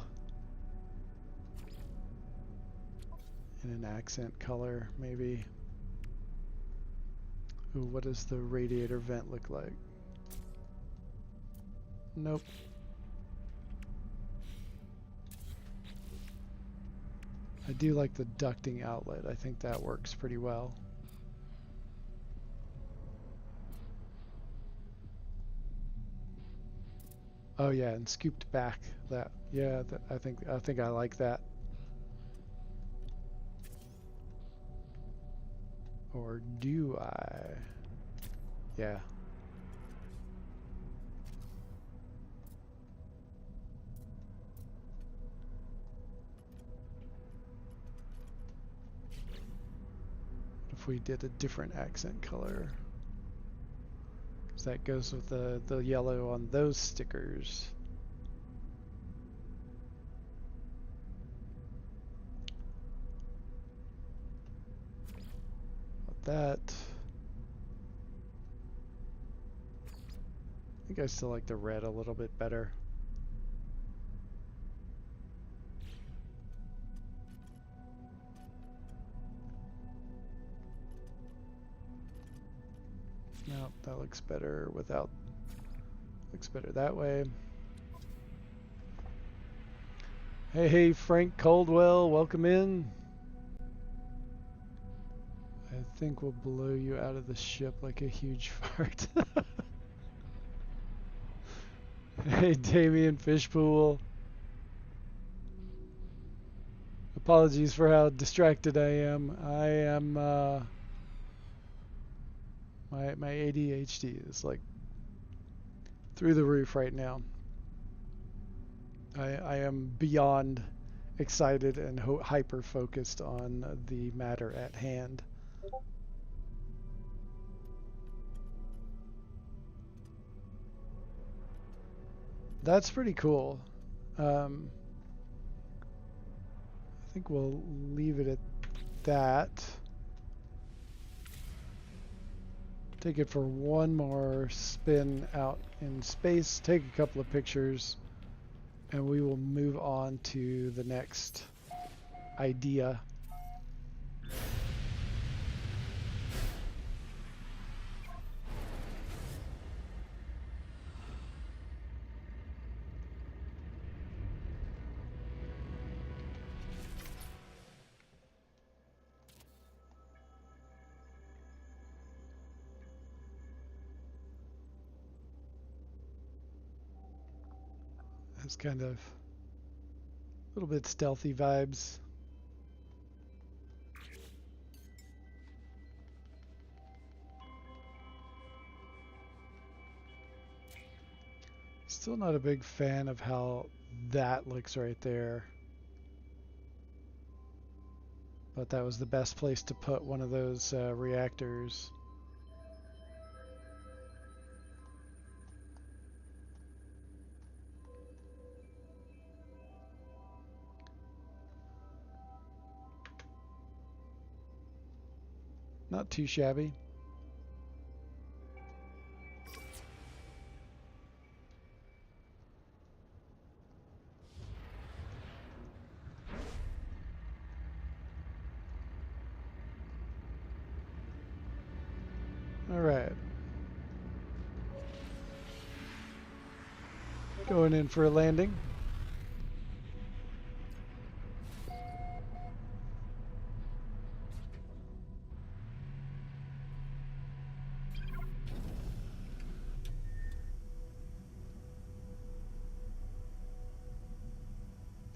In an accent color, maybe. Ooh, what does the radiator vent look like? Nope. I do like the ducting outlet. I think that works pretty well. Oh yeah, and scooped back. That, yeah, I think I like that. Or do I? Yeah. If we did a different accent color. Because that goes with the yellow on those stickers. That. I think I still like the red a little bit better. No, that looks better without. Looks better that way. Hey, Frank Coldwell, welcome in. I think we'll blow you out of the ship like a huge fart. Hey, Damien Fishpool. Apologies for how distracted I am. I am, my ADHD is like through the roof right now. I am beyond excited and hyper focused on the matter at hand. That's pretty cool. I think we'll leave it at that. Take it for one more spin out in space, take a couple of pictures, and we will move on to the next idea. Has kind of a little bit stealthy vibes. Still not a big fan of how that looks right there. But that was the best place to put one of those reactors. Not too shabby. All right. Going in for a landing.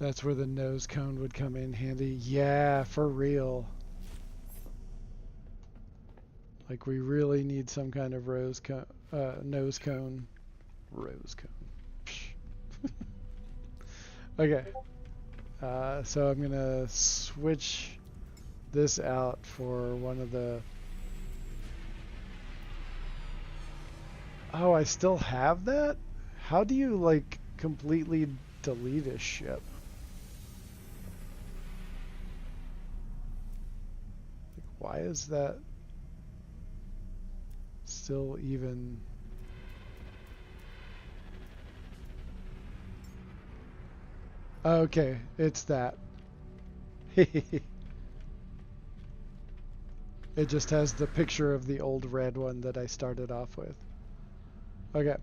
That's where the nose cone would come in handy. Yeah, for real. Like we really need some kind of nose cone. Rose cone. Okay. So I'm gonna switch this out for one of the... Oh, I still have that? How do you like completely delete a ship? Like, why is that still even... Okay, it's that. It just has the picture of the old red one that I started off with. Okay.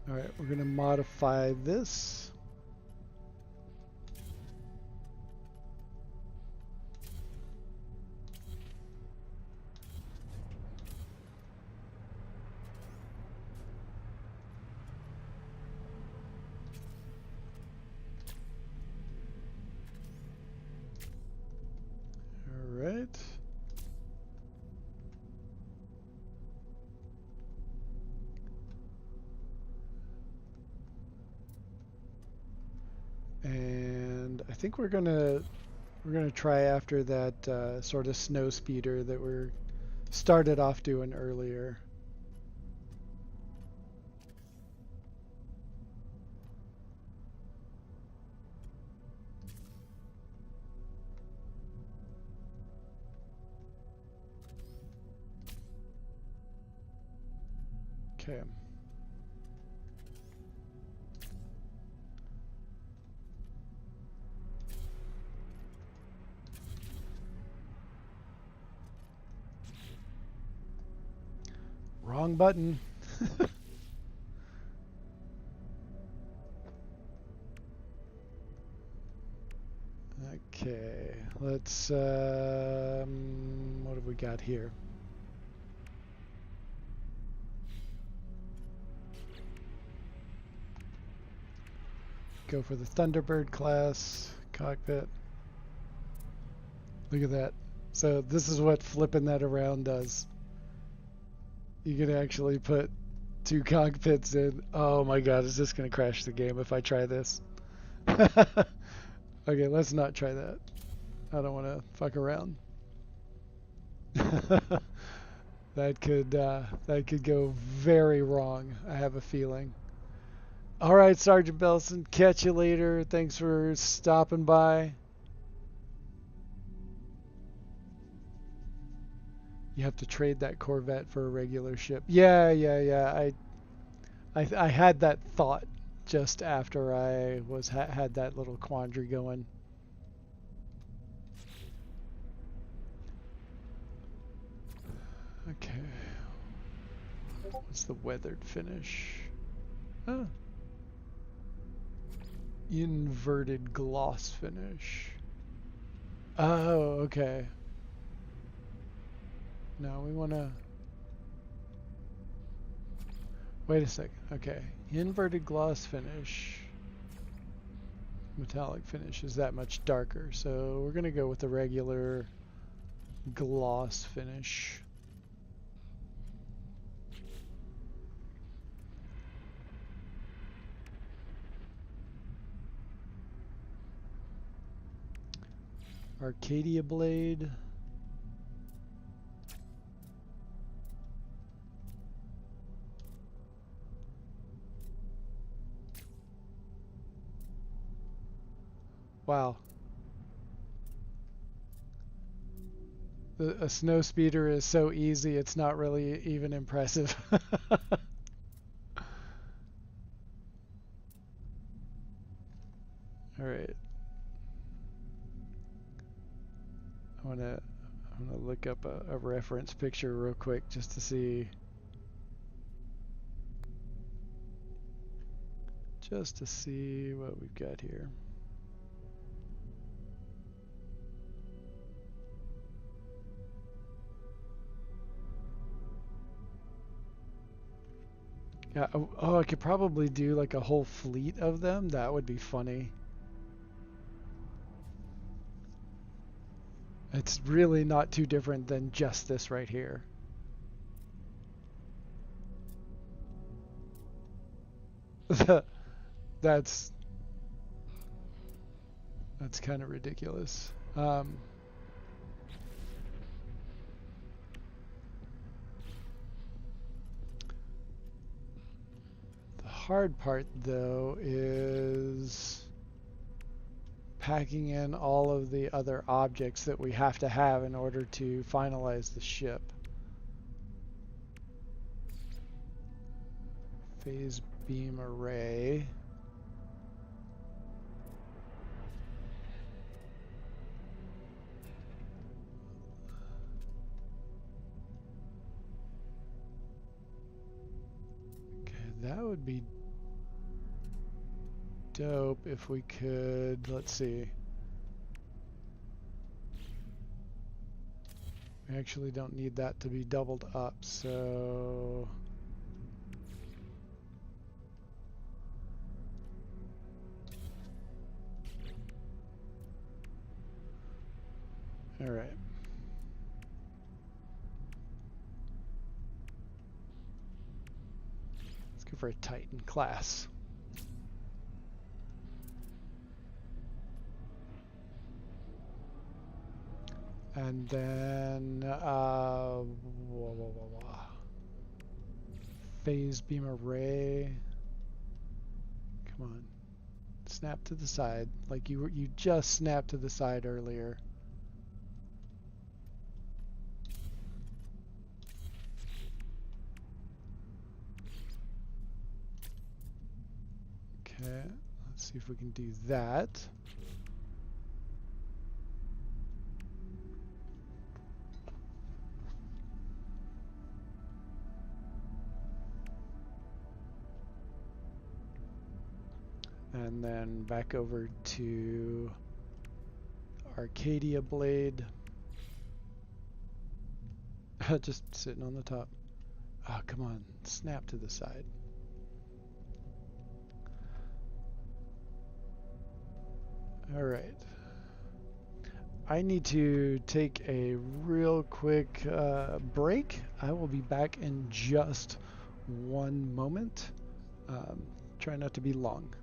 Alright, we're going to modify this. Alright. And I think we're gonna try after that sort of snow speeder that we started off doing earlier. Okay. Wrong button. Okay, let's, what have we got here? Go for the Thunderbird class cockpit. Look at that. So this is what flipping that around does. You can actually put two cockpits in. Oh my god, is this going to crash the game if I try this? Okay, let's not try that. I don't want to fuck around. That could go very wrong, I have a feeling. All right, Sergeant Belson, catch you later. Thanks for stopping by. You have to trade that Corvette for a regular ship. Yeah. I had that thought just after I had that little quandary going. Okay. What's the weathered finish? Oh. Inverted gloss finish. Oh, okay. No, we want to... Wait a second. Okay. Inverted gloss finish. Metallic finish is that much darker. So we're going to go with the regular gloss finish. Arcadia blade. Wow. A snow speeder is so easy, it's not really even impressive. All right. I'm gonna look up a reference picture real quick just to see what we've got here. Yeah, oh, I could probably do like a whole fleet of them. That would be funny. It's really not too different than just this right here. That's kind of ridiculous. The hard part though is packing in all of the other objects that we have to have in order to finalize the ship. Phase beam array. Okay, that would be dope if we could, let's see. We actually don't need that to be doubled up, so all right. Let's go for a Titan class. And then phase beam array. Come on, snap to the side like you just snapped to the side earlier. Okay, let's see if we can do that. And then back over to Arcadia blade. Just sitting on the top. Oh, come on, snap to the side. All right. I need to take a real quick break. I will be back in just one moment. Try not to be long.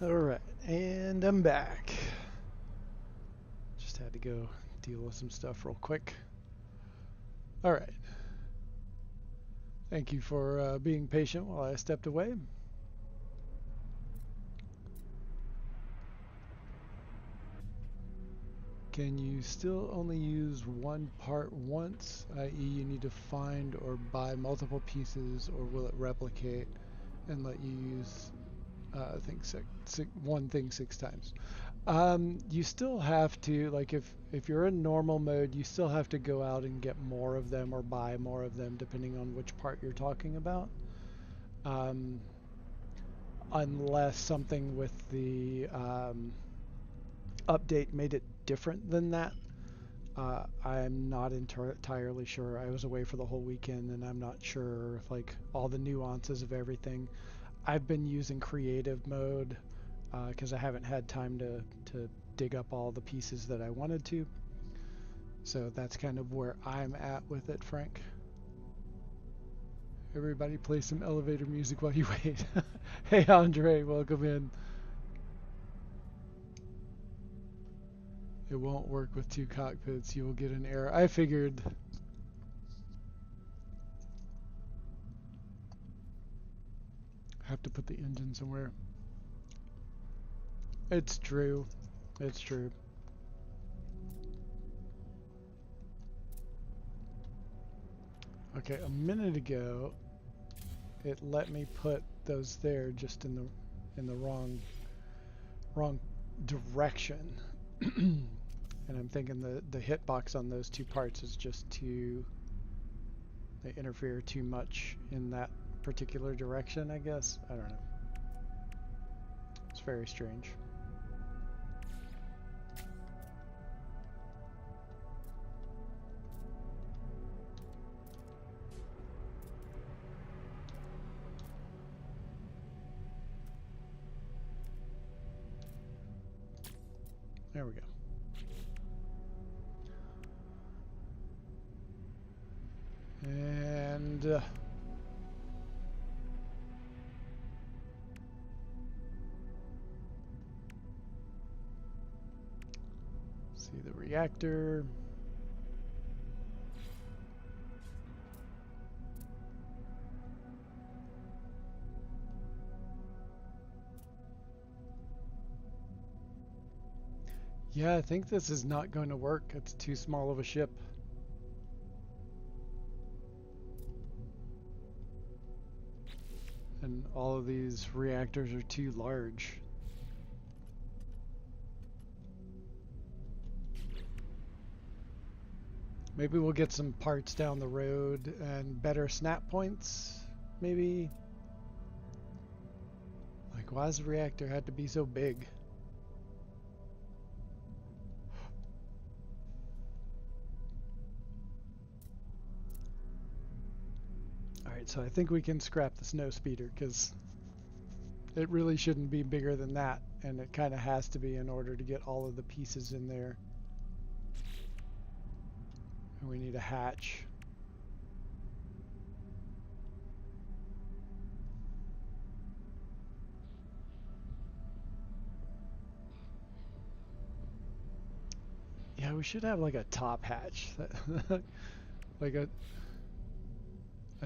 Alright, and I'm back. Just had to go deal with some stuff real quick. Alright. Thank you for being patient while I stepped away. Can you still only use one part once, i.e. you need to find or buy multiple pieces, or will it replicate and let you use one thing 6 times? You still have to, like if you're in normal mode, you still have to go out and get more of them or buy more of them depending on which part you're talking about. Unless something with the update made it different than that. I'm not entirely sure. I was away for the whole weekend and I'm not sure if like all the nuances of everything. I've been using creative mode because I haven't had time to dig up all the pieces that I wanted to. So that's kind of where I'm at with it, Frank. Everybody play some elevator music while you wait. Hey Andre, welcome in. It won't work with 2 cockpits. You will get an error. I figured. Have to put the engine somewhere. It's true. It's true. Okay, a minute ago it let me put those there just in the wrong direction. And I'm thinking the hitbox on those 2 parts is just they interfere too much in that particular direction, I guess. I don't know. It's very strange. There we go. And see the reactor. Yeah, I think this is not going to work. It's too small of a ship. And all of these reactors are too large. Maybe we'll get some parts down the road and better snap points, maybe. Like, why does the reactor have to be so big? Alright, so I think we can scrap the snow speeder because it really shouldn't be bigger than that, and it kind of has to be in order to get all of the pieces in there. And we need a hatch. Yeah, we should have like a top hatch. Like a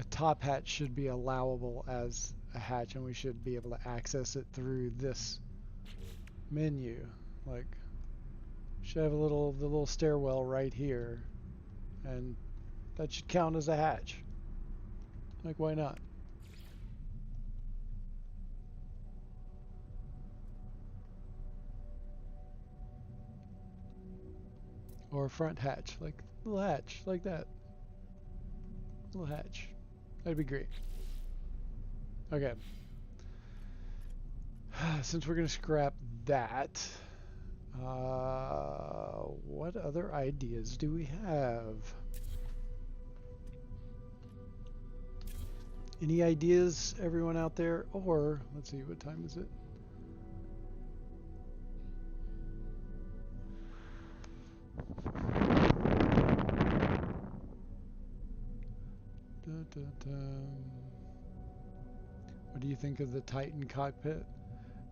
top hatch should be allowable as a hatch, and we should be able to access it through this menu. Like, should have the little stairwell right here, and that should count as a hatch. Like, why not? Or a front hatch, like little hatch, like that. Little hatch. That'd be great. Okay. Since we're gonna scrap that, what other ideas do we have? Any ideas, everyone out there? Or, let's see, what time is it? What do you think of the Titan cockpit?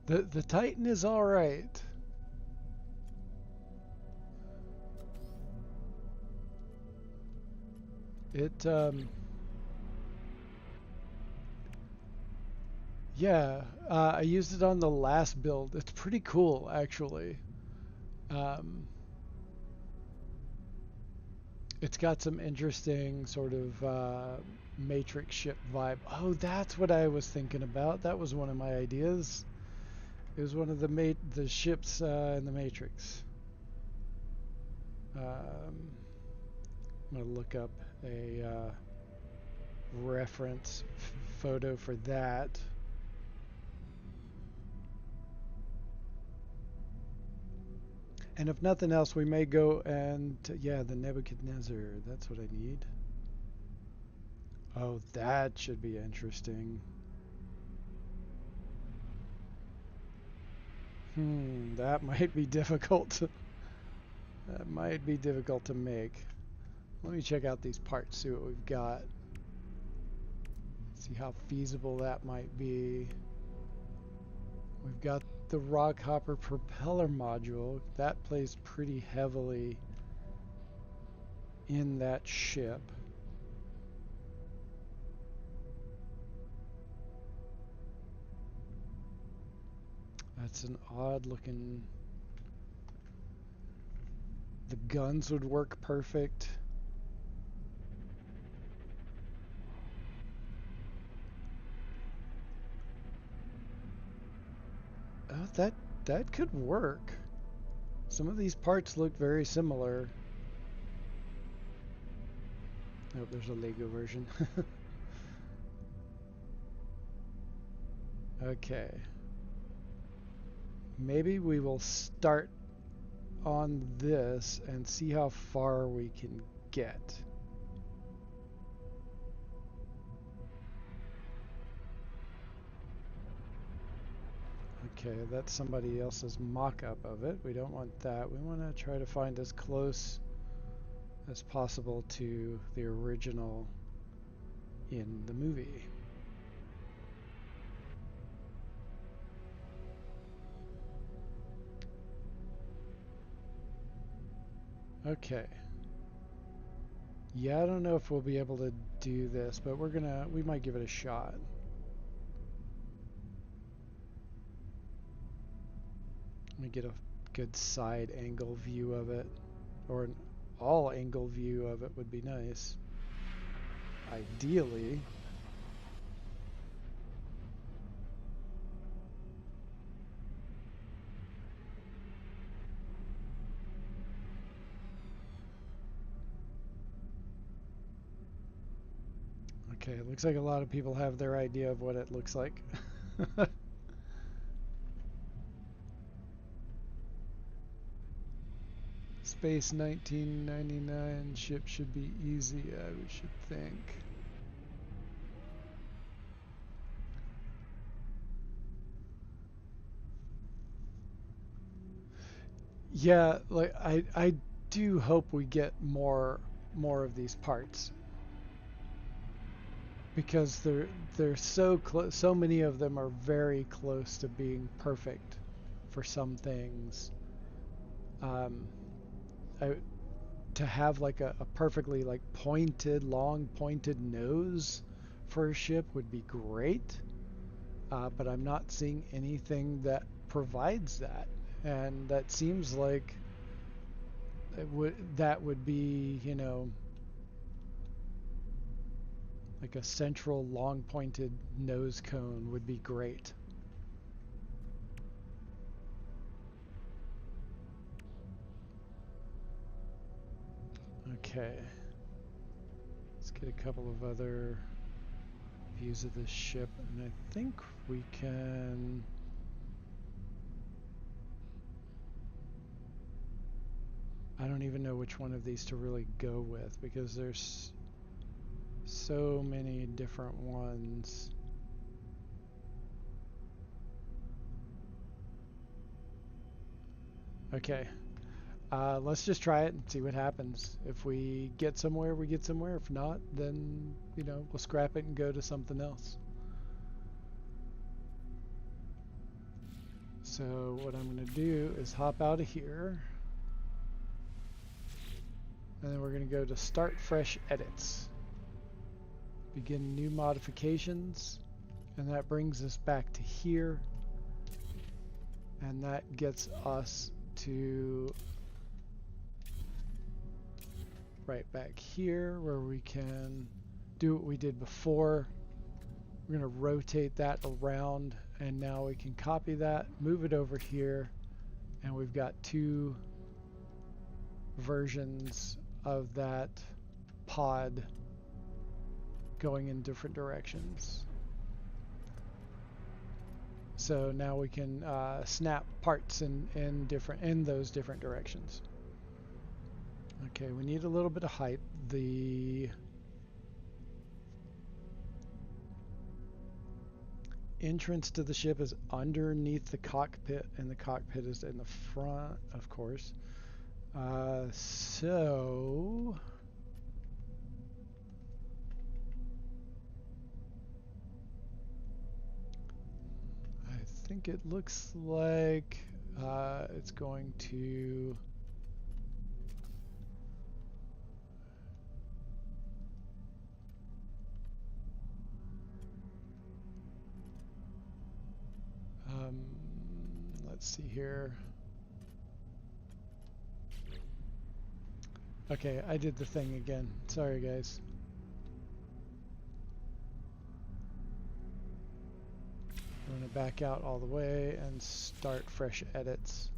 The Titan is all right. It yeah, I used it on the last build. It's pretty cool actually. Um, it's got some interesting sort of Matrix ship vibe. Oh, that's what I was thinking about. That was one of my ideas. It was one of the ships in the Matrix. I'm gonna look up a reference photo for that. And if nothing else, we may go and yeah, the Nebuchadnezzar. That's what I need. Oh, that should be interesting. That might be difficult. That might be difficult to make. Let me check out these parts, see what we've got. See how feasible that might be. We've got the Rockhopper propeller module. That plays pretty heavily in that ship. That's an odd looking... The guns would work perfect. Oh, that could work. Some of these parts look very similar. Oh, there's a Lego version. Okay. Maybe we will start on this and see how far we can get. Okay, that's somebody else's mock-up of it. We don't want that. We want to try to find as close as possible to the original in the movie. Okay. Yeah, I don't know if we'll be able to do this, but we might give it a shot. Let me get a good side angle view of it, or an all angle view of it would be nice. Ideally. Okay, it looks like a lot of people have their idea of what it looks like. Space 1999 ship should be easy, I should think. Yeah, like I do hope we get more of these parts, because they're so close. So many of them are very close to being perfect for some things. Um, I, to have like a perfectly like pointed, long pointed nose for a ship would be great. But I'm not seeing anything that provides that, and that seems like that would be, you know, like a central long pointed nose cone would be great. Okay, let's get a couple of other views of this ship, and I think we can... I don't even know which one of these to really go with, because there's so many different ones. Okay, let's just try it and see what happens. If we get somewhere, we get somewhere. If not, then, you know, we'll scrap it and go to something else. So what I'm going to do is hop out of here. And then we're going to go to Start Fresh Edits. Begin new modifications. And that brings us back to here. And that gets us to right back here where we can do what we did before. We're going to rotate that around, and now we can copy that, move it over here, and we've got two versions of that pod going in different directions. So now we can snap parts in those different directions. Okay, we need a little bit of height. The entrance to the ship is underneath the cockpit, and the cockpit is in the front, of course. So I think it looks like it's going to let's see here. Okay, I did the thing again. Sorry, guys. I'm going to back out all the way and start fresh edits.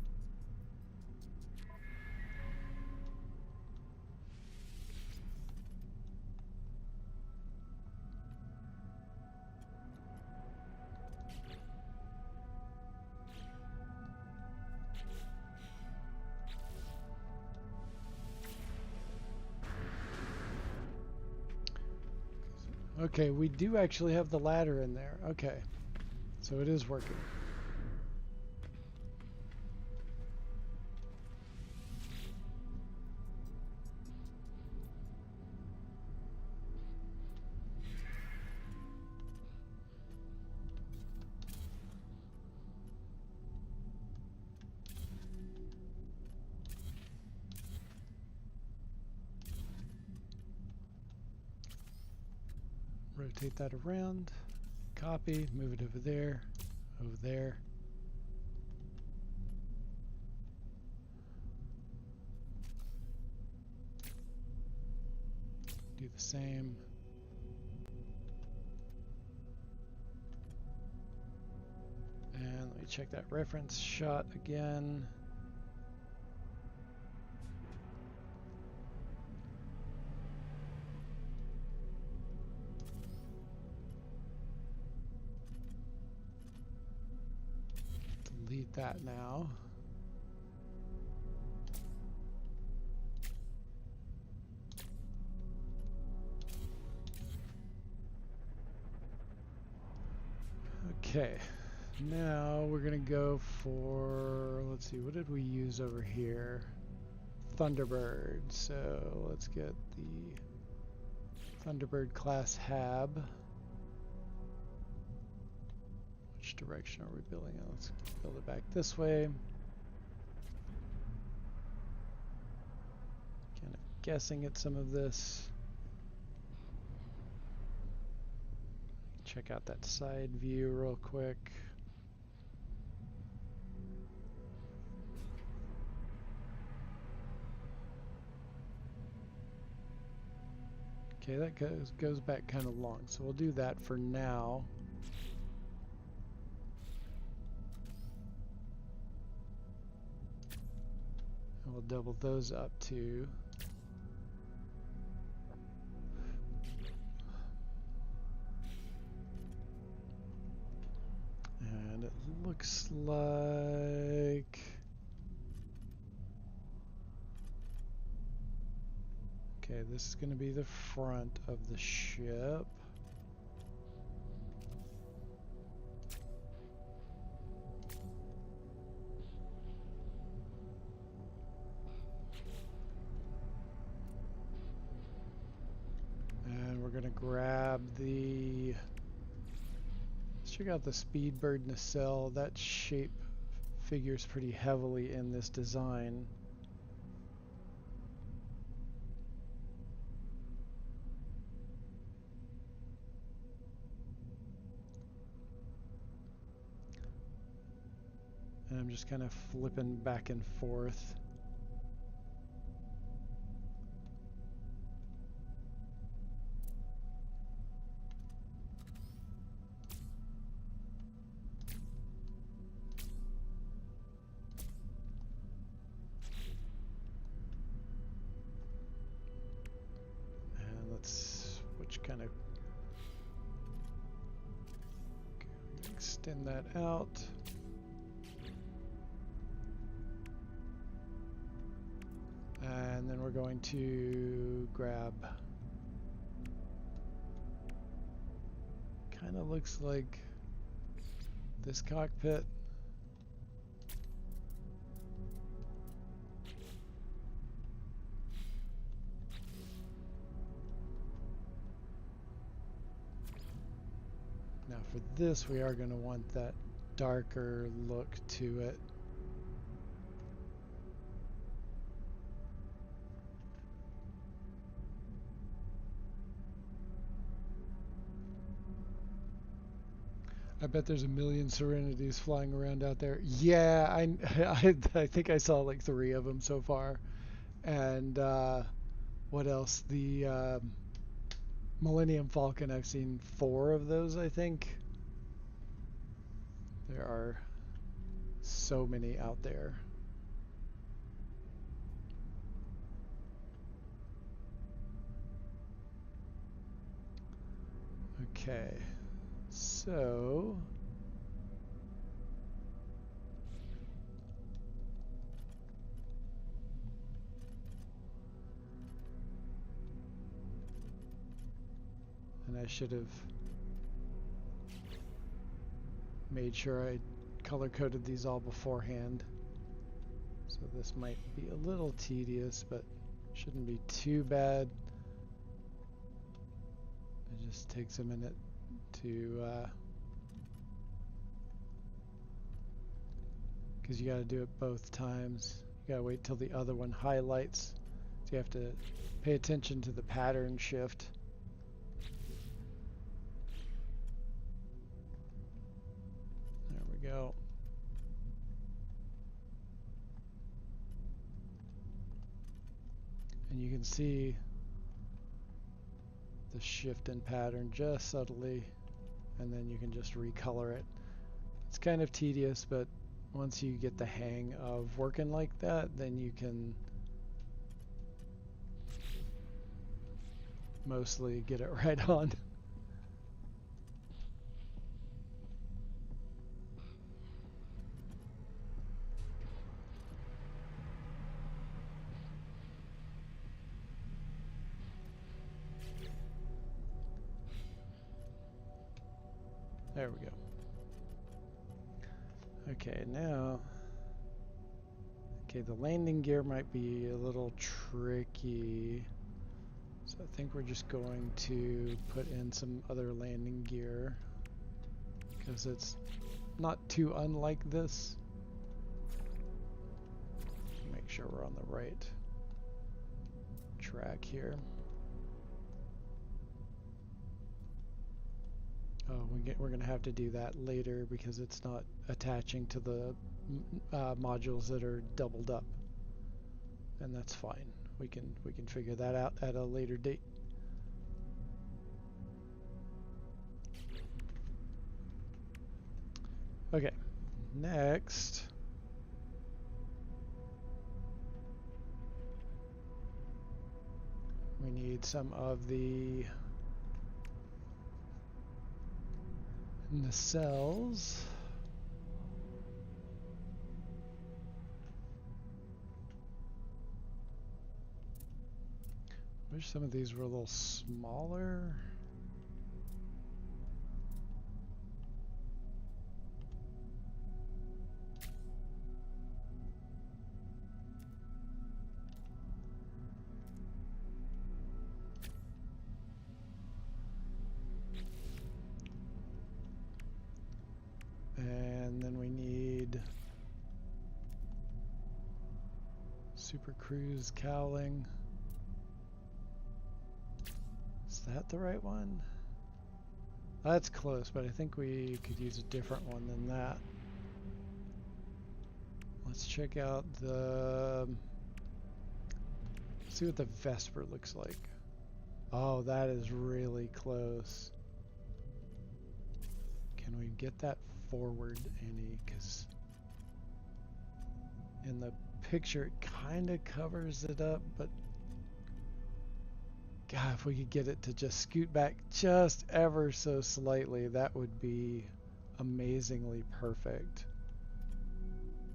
Okay, we do actually have the ladder in there. Okay, so it is working. Rotate that around, copy, move it over there, over there. Do the same. And let me check that reference shot again. Delete that now. Okay, now we're gonna go for, let's see, what did we use over here? Thunderbird. So let's get the Thunderbird class hab. Which direction are we building it? Let's build it back this way. Kind of guessing at some of this. Check out that side view real quick. Okay, that goes back kind of long, so we'll do that for now. And we'll double those up too. And it looks like okay, this is going to be the front of the ship. And we're going to grab the, let's check out the Speedbird nacelle. That shape figures pretty heavily in this design. And I'm just kind of flipping back and forth. And let's switch kind of extend that out. And then we're going to grab, kind of looks like this cockpit. Now for this, we are going to want that darker look to it. I bet there's a million Serenities flying around out there. Yeah, I think I saw like 3 of them so far. And what else? The Millennium Falcon, I've seen 4 of those, I think. There are so many out there. Okay, so and I should have made sure I color coded these all beforehand. So this might be a little tedious, but shouldn't be too bad. It just takes a minute to because you got to do it both times. You got to wait till the other one highlights. So you have to pay attention to the pattern shift. There we go. And you can see the shift in pattern just subtly, and then you can just recolor it. It's kind of tedious, but once you get the hang of working like that, then you can mostly get it right on. There we go. Okay, now, okay, the landing gear might be a little tricky. So I think we're just going to put in some other landing gear because it's not too unlike this. Make sure we're on the right track here. Oh, we're going to have to do that later because it's not attaching to the modules that are doubled up, and that's fine. We can figure that out at a later date. Okay, next. We need some of the nacelles. Wish some of these were a little smaller. And then we need Super Cruise cowling. Is that the right one? That's close, but I think we could use a different one than that. Let's check out the... see what the Vesper looks like. Oh, that is really close. Can we get that forward any? Because in the picture it kind of covers it up, but God, if we could get it to just scoot back just ever so slightly, that would be amazingly perfect.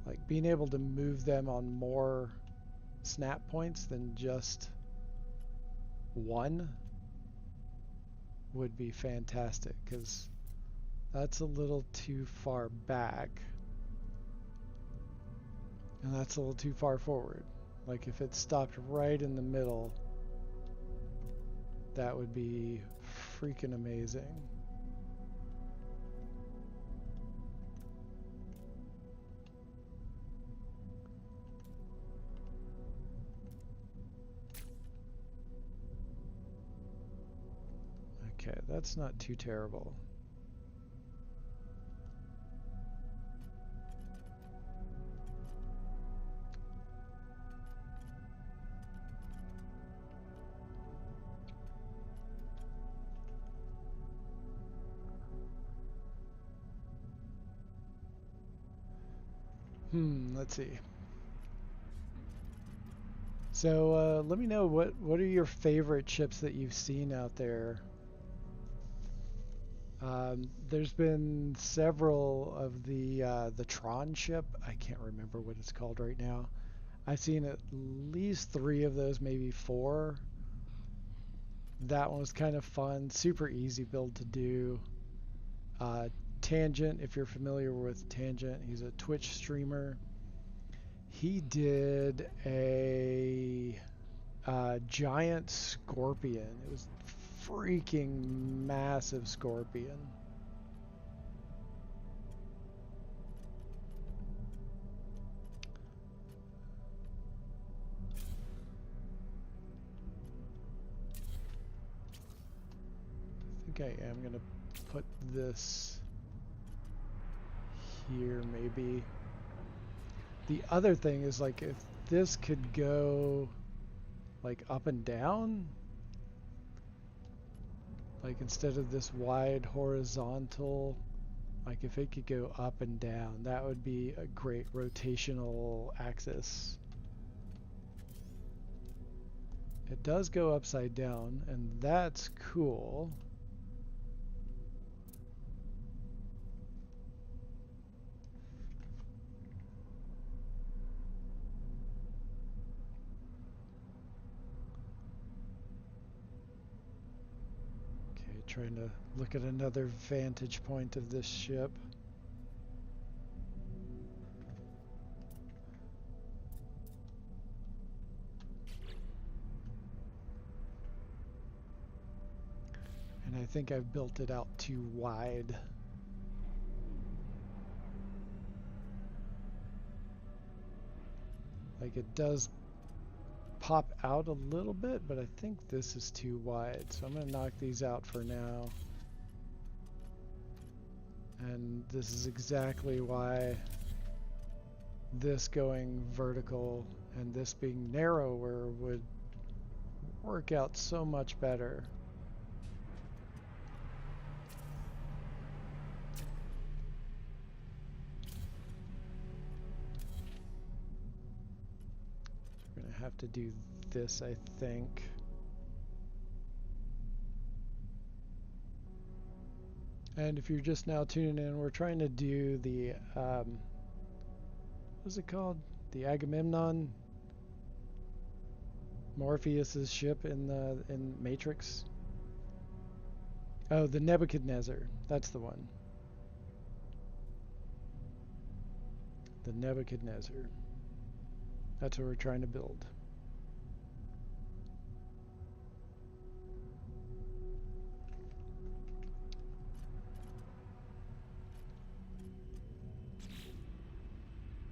Like being able to move them on more snap points than just one would be fantastic, because that's a little too far back and that's a little too far forward. Like if it stopped right in the middle, that would be freaking amazing. Okay, that's not too terrible. Let's see. So let me know what are your favorite ships that you've seen out there. There's been several of the Tron ship. I can't remember what it's called right now. I've seen at least 3 of those, maybe 4. That one was kind of fun, super easy build to do. Tangent, if you're familiar with Tangent, he's a Twitch streamer. He did a giant scorpion. It was freaking massive scorpion. I think I am gonna put this here maybe. The other thing is, like, if this could go like up and down, like instead of this wide horizontal, like if it could go up and down, that would be a great rotational axis. It does go upside down, and that's cool. Trying to look at another vantage point of this ship. And I think I've built it out too wide. Like it does pop out a little bit, but I think this is too wide, so I'm going to knock these out for now. And this is exactly why this going vertical and this being narrower would work out so much better. We're going to have to do this, I think. And if you're just now tuning in, we're trying to do the, what's it called? The Agamemnon, Morpheus's ship in Matrix. Oh, the Nebuchadnezzar. That's the one. The Nebuchadnezzar. That's what we're trying to build.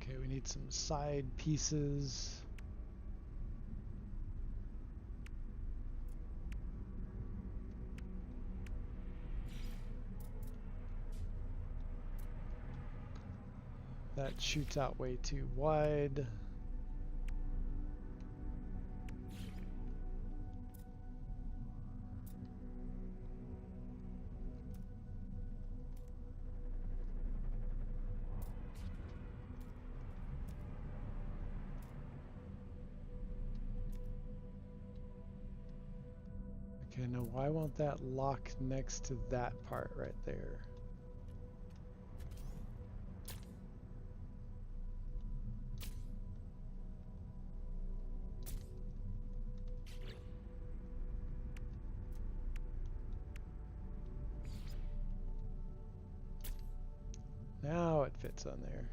Okay, we need some side pieces. That shoots out way too wide. Okay, now why won't that lock next to that part right there? Now it fits on there.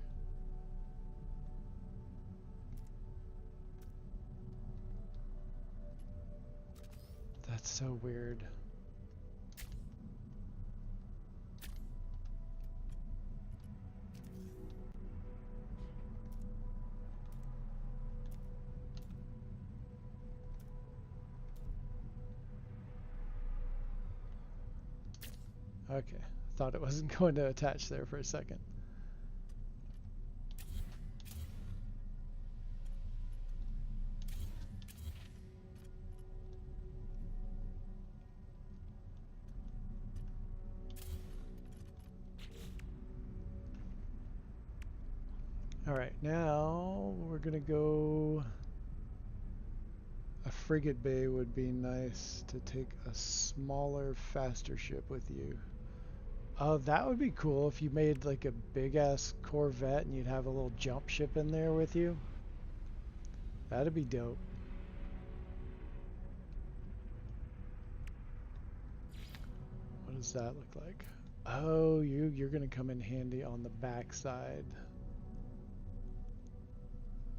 That's so weird. Okay, thought it wasn't going to attach there for a second. Alright, now we're gonna go... A frigate bay would be nice to take a smaller, faster ship with you. Oh, that would be cool if you made like a big-ass Corvette and you'd have a little jump ship in there with you. That'd be dope. What does that look like? Oh, you're gonna come in handy on the backside.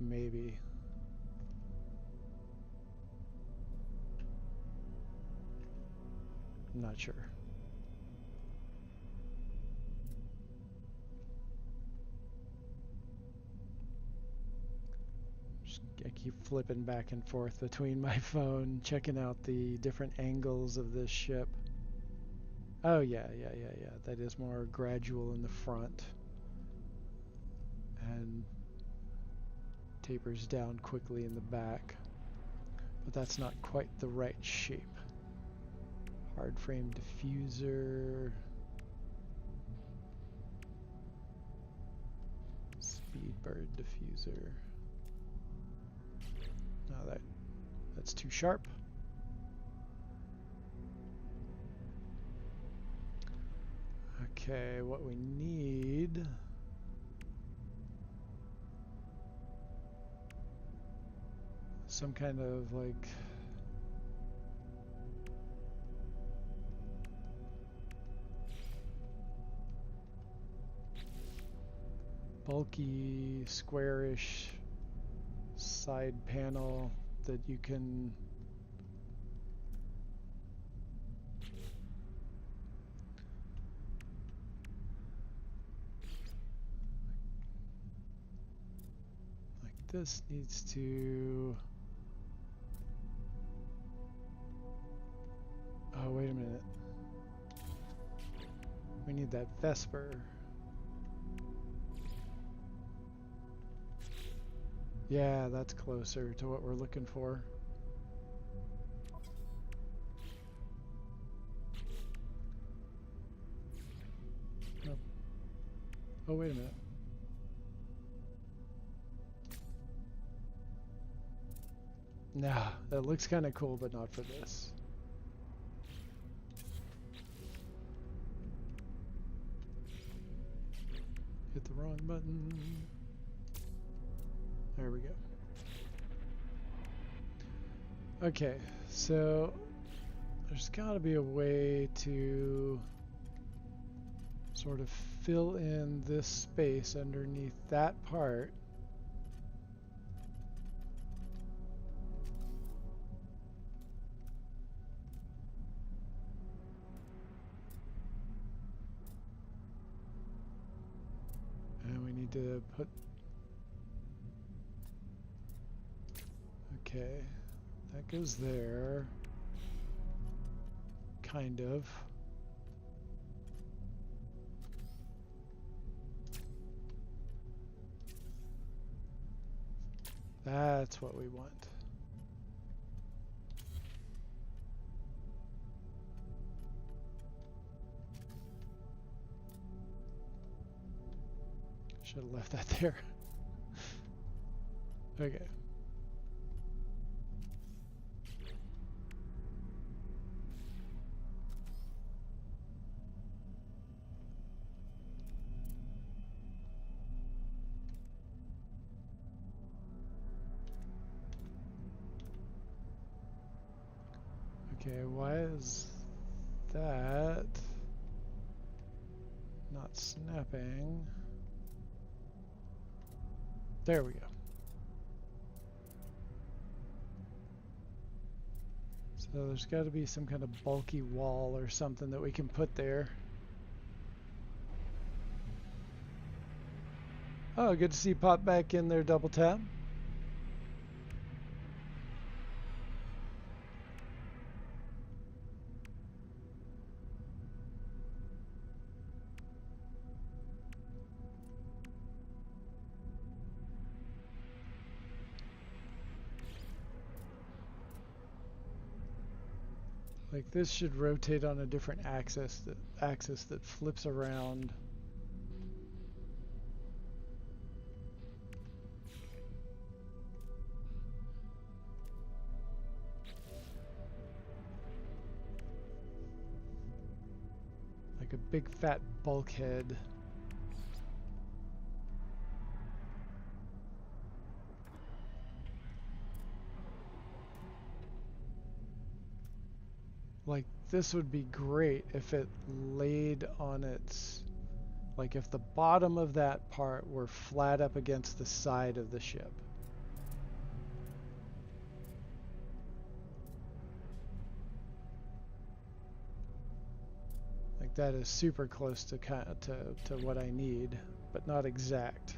Maybe. I'm not sure. I keep flipping back and forth between my phone, checking out the different angles of this ship. Oh yeah. That is more gradual in the front and tapers down quickly in the back. But that's not quite the right shape. Hard frame diffuser. Speedbird diffuser. No, that's too sharp. Okay, what we need... some kind of like... bulky, squarish side panel that you can like this needs to... Oh, wait a minute. We need that Vesper. Yeah, that's closer to what we're looking for. Nope. Oh, wait a minute. Nah, that looks kind of cool, but not for this. Hit the wrong button. There we go. Okay, so there's got to be a way to sort of fill in this space underneath that part. And we need to put... Okay, that goes there. Kind of. That's what we want. Should have left that there. Okay. Okay, why is that not snapping? There we go. So there's got to be some kind of bulky wall or something that we can put there. Oh, good to see you pop back in there, double tap. Like this should rotate on a different axis that flips around. Like a big fat bulkhead. Like this would be great if it laid on its, like if the bottom of that part were flat up against the side of the ship. Like that is super close to to what I need, but not exact.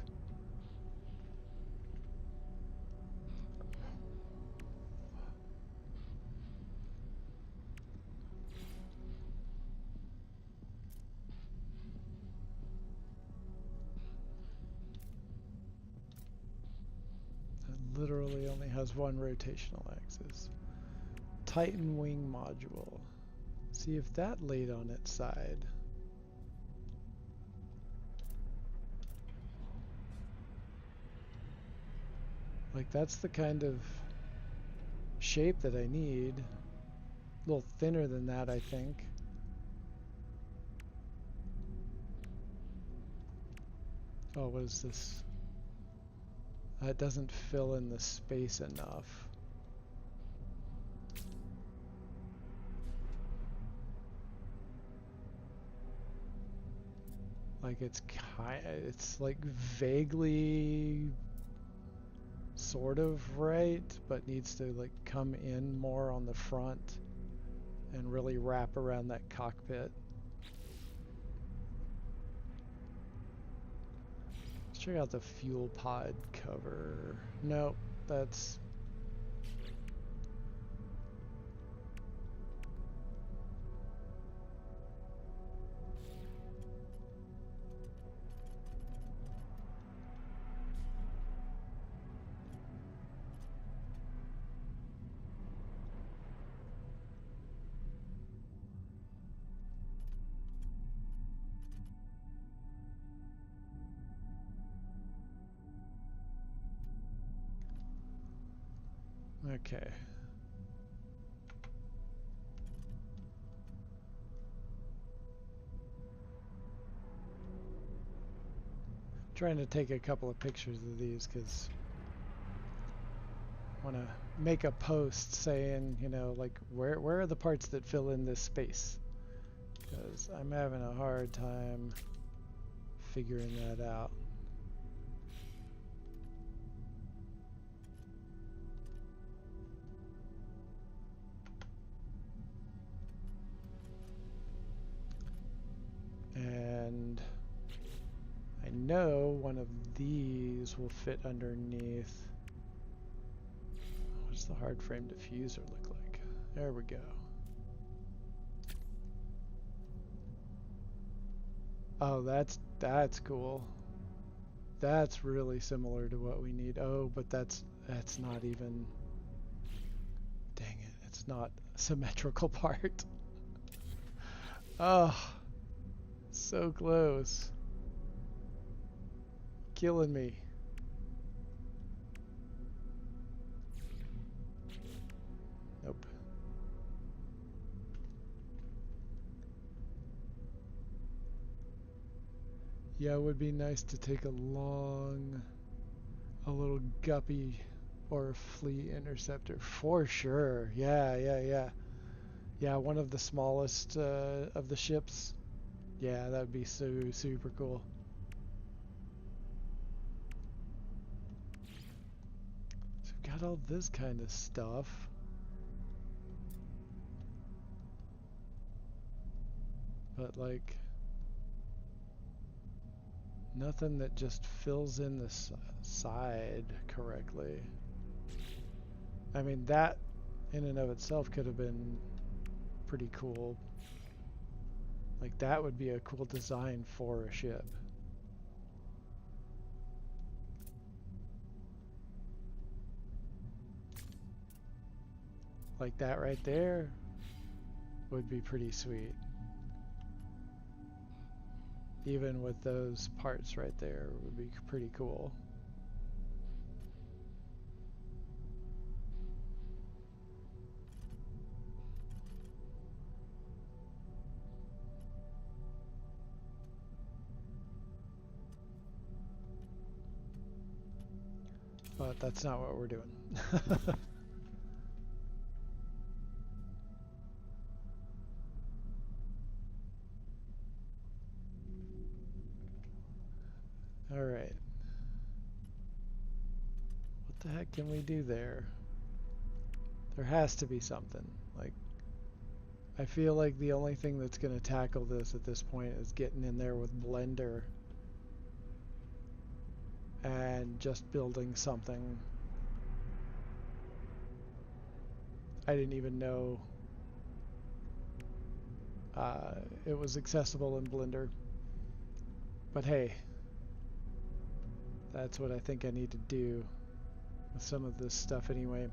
That literally only has one rotational axis. Titan wing module. See if that laid on its side. Like that's the kind of shape that I need. A little thinner than that, I think. Oh, what is this? That doesn't fill in the space enough. Like it's like vaguely sort of right, but needs to like come in more on the front and really wrap around that cockpit. Let's check out the fuel pod cover. Nope, that's... Okay. Trying to take a couple of pictures of these because I want to make a post saying, you know, like where are the parts that fill in this space? Because I'm having a hard time figuring that out. And I know one of these will fit underneath. What's the hard frame diffuser look like? There we go. Oh, that's cool. That's really similar to what we need. Oh, but that's That's not even... Dang it, it's not a symmetrical part. Oh, so close. Killing me. Nope. Yeah, it would be nice to take a little guppy or a fleet interceptor for sure. Yeah. Yeah, one of the smallest of the ships. Yeah, that would be so super cool. So we've got all this kind of stuff. But like nothing that just fills in the side correctly. I mean, that in and of itself could have been pretty cool. Like that would be a cool design for a ship. Like that right there would be pretty sweet. Even with those parts right there would be pretty cool. But that's not what we're doing. Alright. What the heck can we do there? There has to be something. Like, I feel like the only thing that's going to tackle this at this point is getting in there with Blender and just building something. I didn't even know it was accessible in Blender. But hey, that's what I think I need to do with some of this stuff anyway.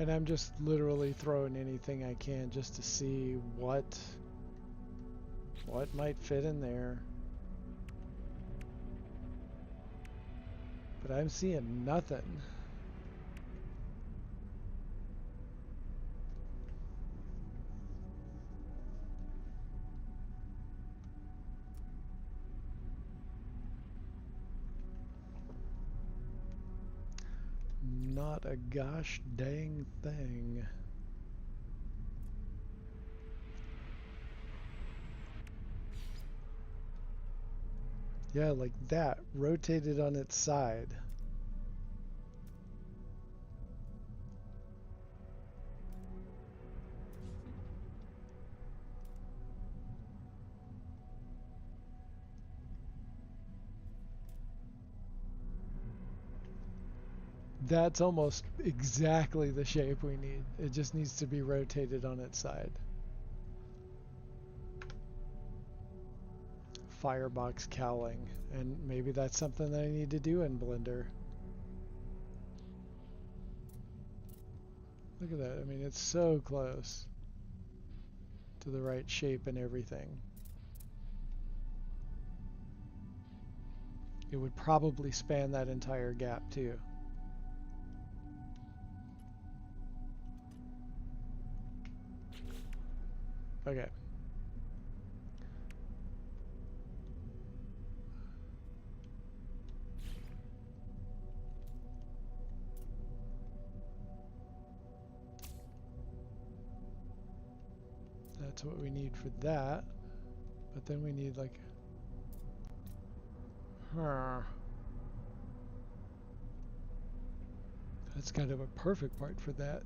And I'm just literally throwing anything I can just to see what might fit in there. But I'm seeing nothing. Not a gosh dang thing. Yeah, like that, rotated on its side. That's almost exactly the shape we need. It just needs to be rotated on its side. Firebox cowling, and maybe that's something that I need to do in Blender. Look at that. I mean, it's so close to the right shape and everything. It would probably span that entire gap too. Okay. That's what we need for that. But then we need like... That's kind of a perfect part for that.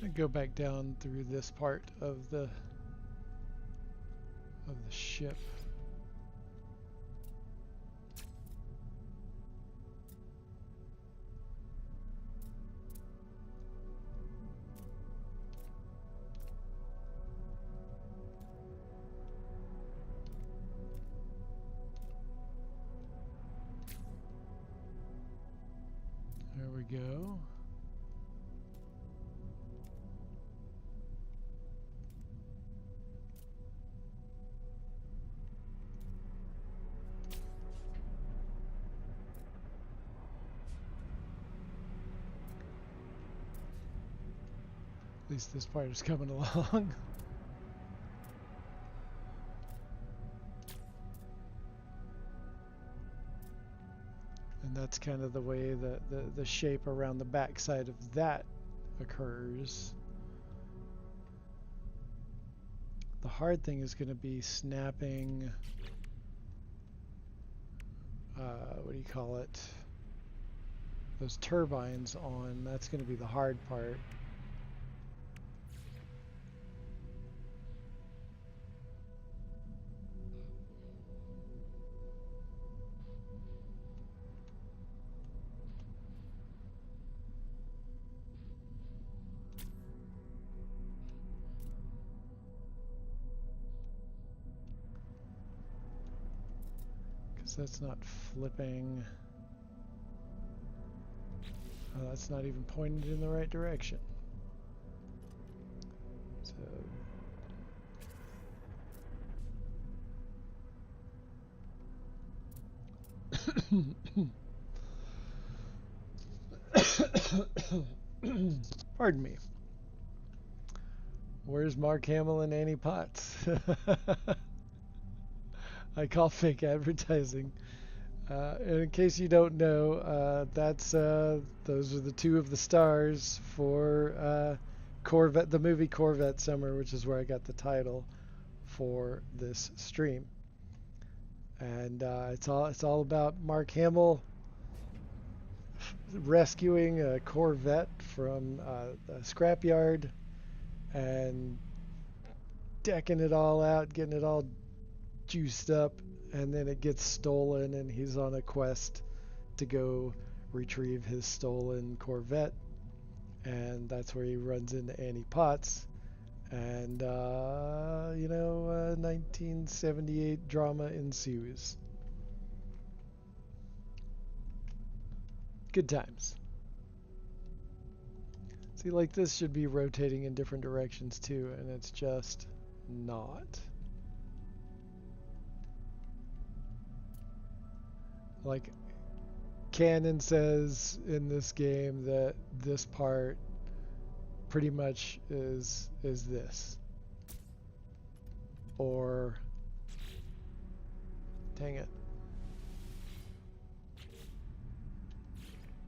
I go back down through this part of the ship. go. At least this part is coming along. And that's kind of the way that the shape around the backside of that occurs. The hard thing is going to be snapping, what do you call it? Those turbines on. That's going to be the hard part. That's not flipping. Oh, that's not even pointed in the right direction. So pardon me. Where's Mark Hamill and Annie Potts? I call fake advertising. And in case you don't know, those are the two of the stars for Corvette, the movie Corvette Summer, which is where I got the title for this stream. And it's all about Mark Hamill rescuing a Corvette from a scrapyard and decking it all out, getting it all juiced up, and then it gets stolen, and he's on a quest to go retrieve his stolen Corvette, and that's where he runs into Annie Potts, and 1978 drama ensues. Good times. See, like this should be rotating in different directions too, and it's just not. Like, canon says in this game that this part pretty much is this. Or, dang it.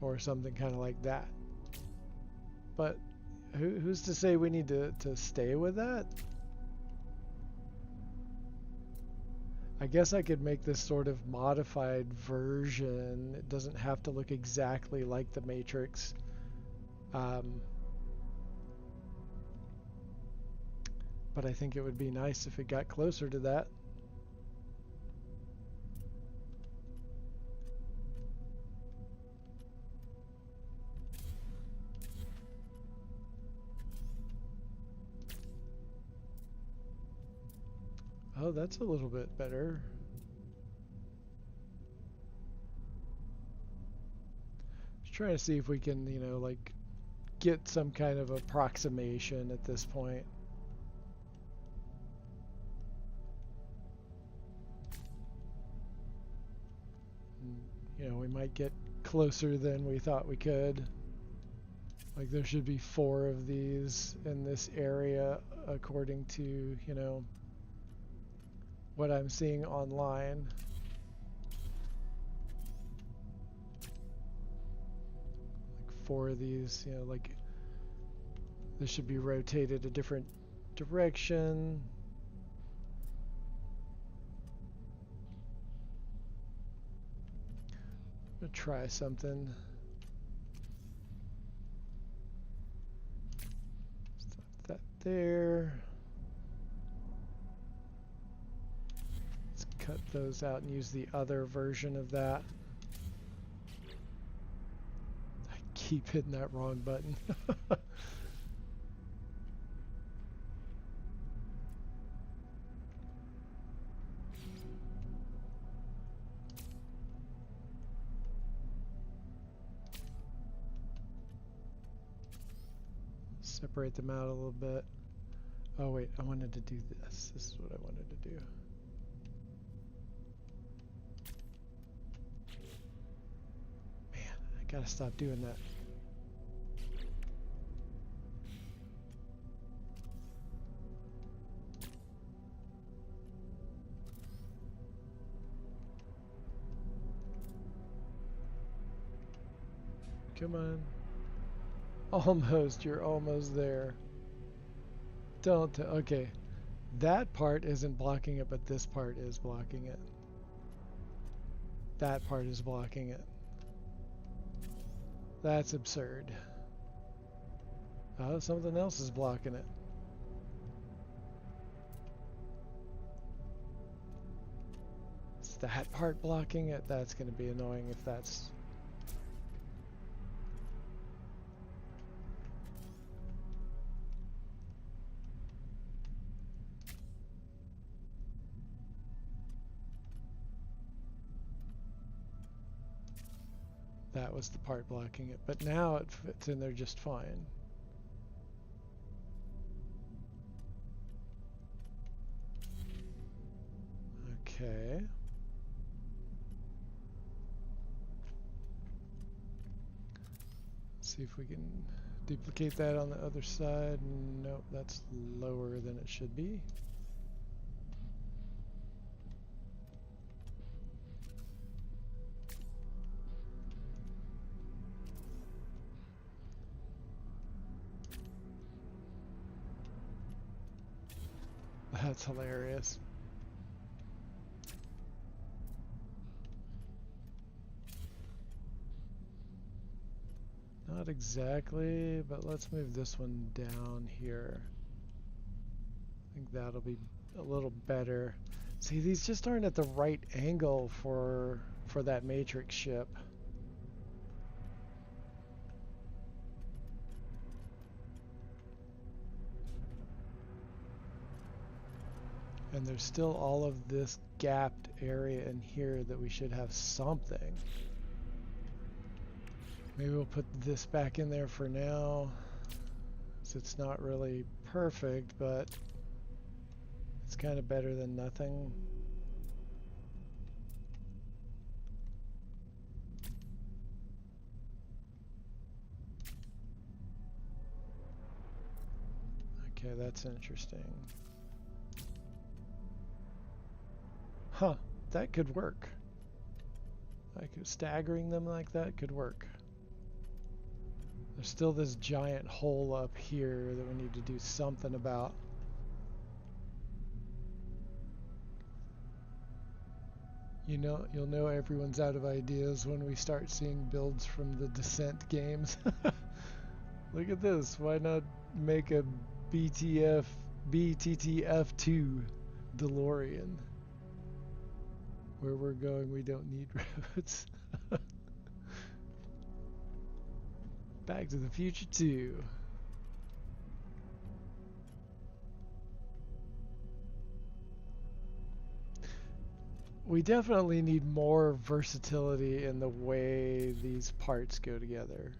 Or something kind of like that. But who's to say we need to stay with that? I guess I could make this sort of modified version. It doesn't have to look exactly like the Matrix. But I think it would be nice if it got closer to that. Oh, that's a little bit better. Just trying to see if we can, like get some kind of approximation at this point. We might get closer than we thought we could. Like there should be 4 of these in this area according to, what I'm seeing online. Like 4 of these, like this should be rotated a different direction. I'm gonna try something. Stop that there. Let's cut those out and use the other version of that. I keep hitting that wrong button. Separate them out a little bit. Oh wait, I wanted to do this. This is what I wanted to do. Man, I gotta stop doing that. Come on. Almost, you're almost there. Don't, okay. That part isn't blocking it, but this part is blocking it. That part is blocking it. That's absurd. Oh, something else is blocking it. Is that part blocking it? That's going to be annoying if that's... That was the part blocking it, but now it fits in there just fine. Okay. See if we can duplicate that on the other side. Nope, that's lower than it should be. That's hilarious. Not exactly, but let's move this one down here. I think that'll be a little better. See, these just aren't at the right angle for that matrix ship. And there's still all of this gapped area in here that we should have something. Maybe we'll put this back in there for now. So it's not really perfect, but it's kind of better than nothing. Okay, that's interesting. Huh, that could work. Staggering them like that could work. There's still this giant hole up here that we need to do something about. You know, you'll know everyone's out of ideas when we start seeing builds from the Descent games. Look at this. Why not make a BTTF2 DeLorean? Where we're going, we don't need roads. Back to the Future 2. We definitely need more versatility in the way these parts go together.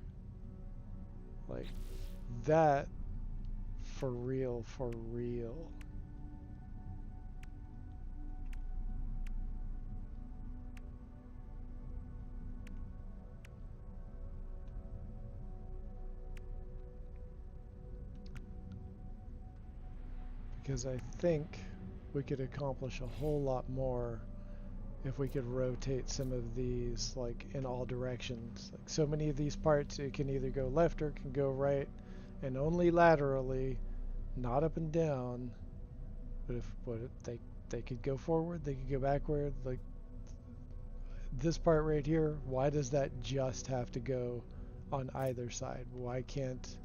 Like, that for real, for real. Because I think we could accomplish a whole lot more if we could rotate some of these like in all directions. Like so many of these parts, it can either go left or it can go right, and only laterally, not up and down. But if they could go forward, they could go backward. Like this part right here, why does that just have to go on either side? Why can't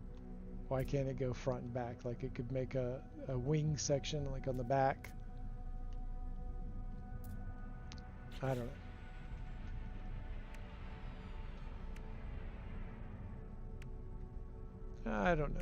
it go front and back? Like it could make a wing section like on the back. I don't know. I don't know.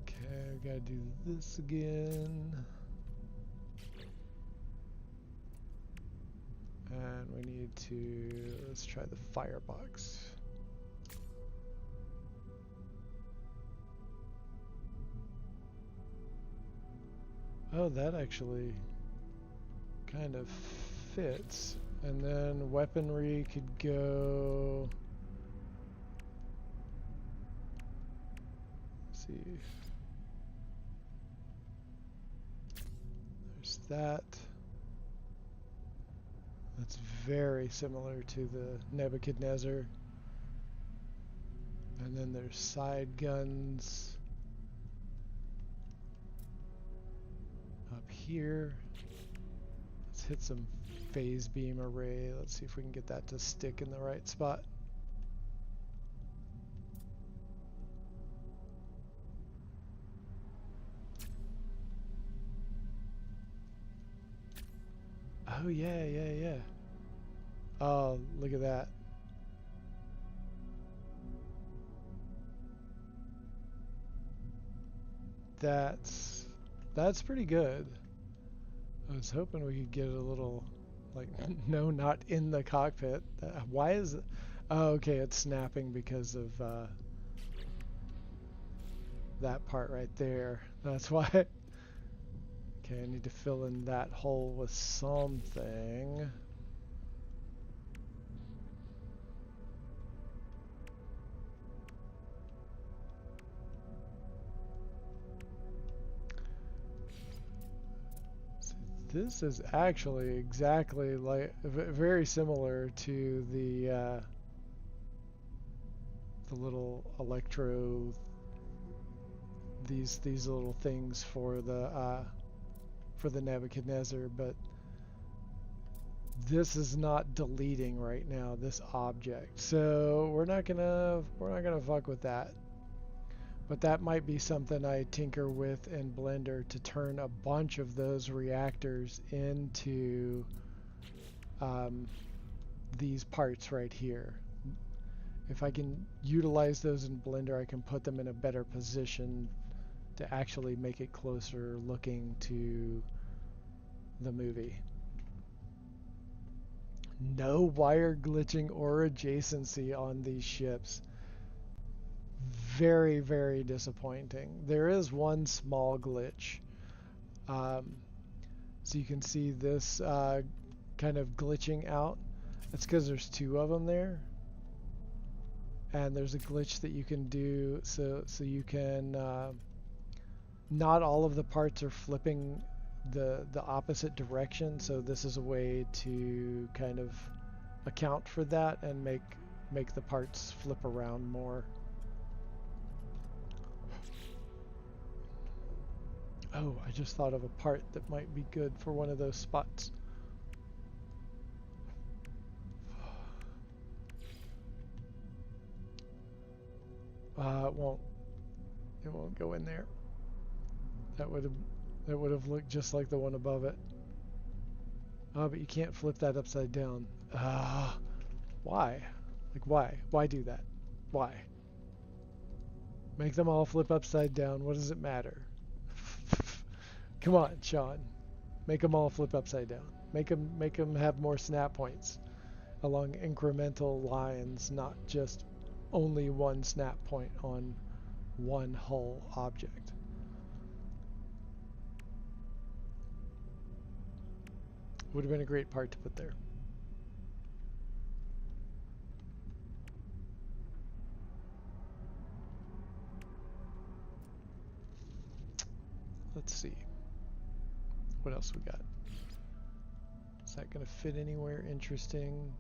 Okay, gotta do this again. And we need to, let's try the firebox. Oh, that actually kind of fits. And then weaponry could go, let's see. There's that. That's very similar to the Nebuchadnezzar. And then there's side guns up here. Let's hit some phase beam array. Let's see if we can get that to stick in the right spot. Oh yeah, yeah, yeah. Oh, look at that. That's pretty good. I was hoping we could get a little, like, no, not in the cockpit. Why is it? Oh, okay, it's snapping because of that part right there. That's why. Okay, I need to fill in that hole with something. This is actually exactly like very similar to the little electro these little things for the Nebuchadnezzar, but this is not deleting right now, this object. So we're not gonna fuck with that. But that might be something I tinker with in Blender to turn a bunch of those reactors into these parts right here. If I can utilize those in Blender, I can put them in a better position to actually make it closer looking to the movie. No wire glitching or adjacency on these ships. Very, very disappointing. There is one small glitch. So you can see this kind of glitching out. That's because there's two of them there. And there's a glitch that you can do so you can not all of the parts are flipping the opposite direction, so this is a way to kind of account for that and make the parts flip around more. Oh, I just thought of a part that might be good for one of those spots. It won't go in there. That would have looked just like the one above it. Oh, but you can't flip that upside down. Why? Like, why? Why do that? Why? Make them all flip upside down. What does it matter? Come on, Sean. Make them all flip upside down. Make them have more snap points along incremental lines, not just only one snap point on one hull object. Would have been a great part to put there. Let's see. What else we got? Is that going to fit anywhere interesting?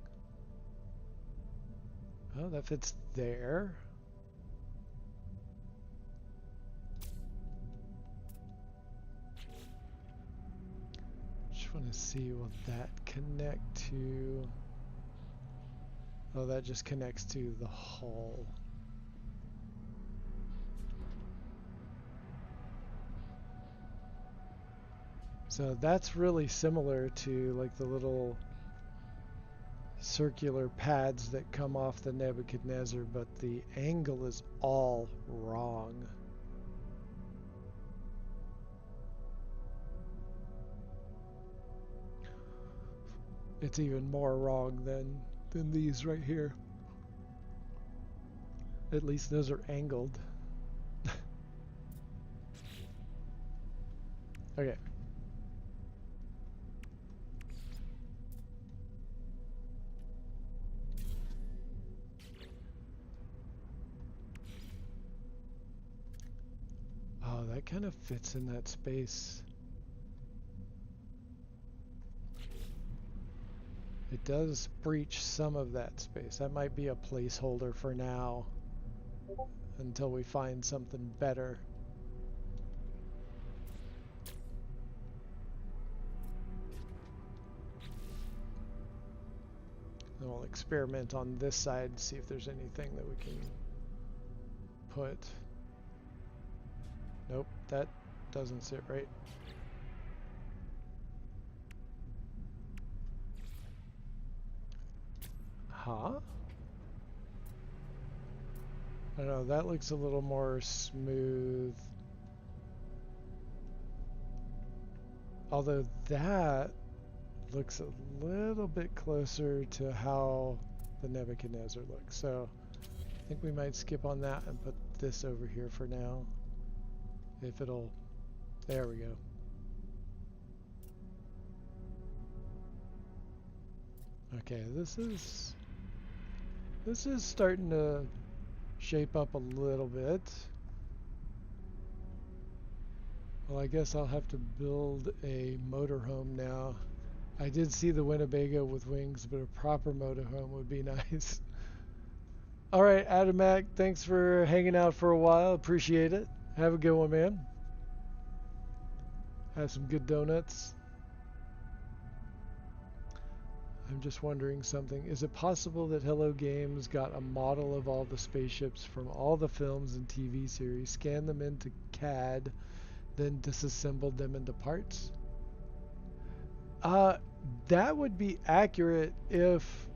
Oh, that fits there. Just want to see, will that connect to... Oh, that just connects to the hull. So that's really similar to like the little circular pads that come off the Nebuchadnezzar, but the angle is all wrong. it's even more wrong than these right here. At least those are angled. Okay. Oh, that kind of fits in that space. It does breach some of that space. That might be a placeholder for now until we find something better. And we'll experiment on this side and see if there's anything that we can put. Nope, that doesn't sit right. Huh? I don't know, that looks a little more smooth. Although that looks a little bit closer to how the Nebuchadnezzar looks. So I think we might skip on that and put this over here for now. If it'll, there we go. Okay, this is starting to shape up a little bit. Well, I guess I'll have to build a motorhome now. I did see the Winnebago with wings, but a proper motorhome would be nice. All right, Adamak, thanks for hanging out for a while. Appreciate it. Have a good one, man. Have some good donuts. I'm just wondering something. Is it possible that Hello Games got a model of all the spaceships from all the films and TV series, scanned them into CAD, then disassembled them into parts? That would be accurate if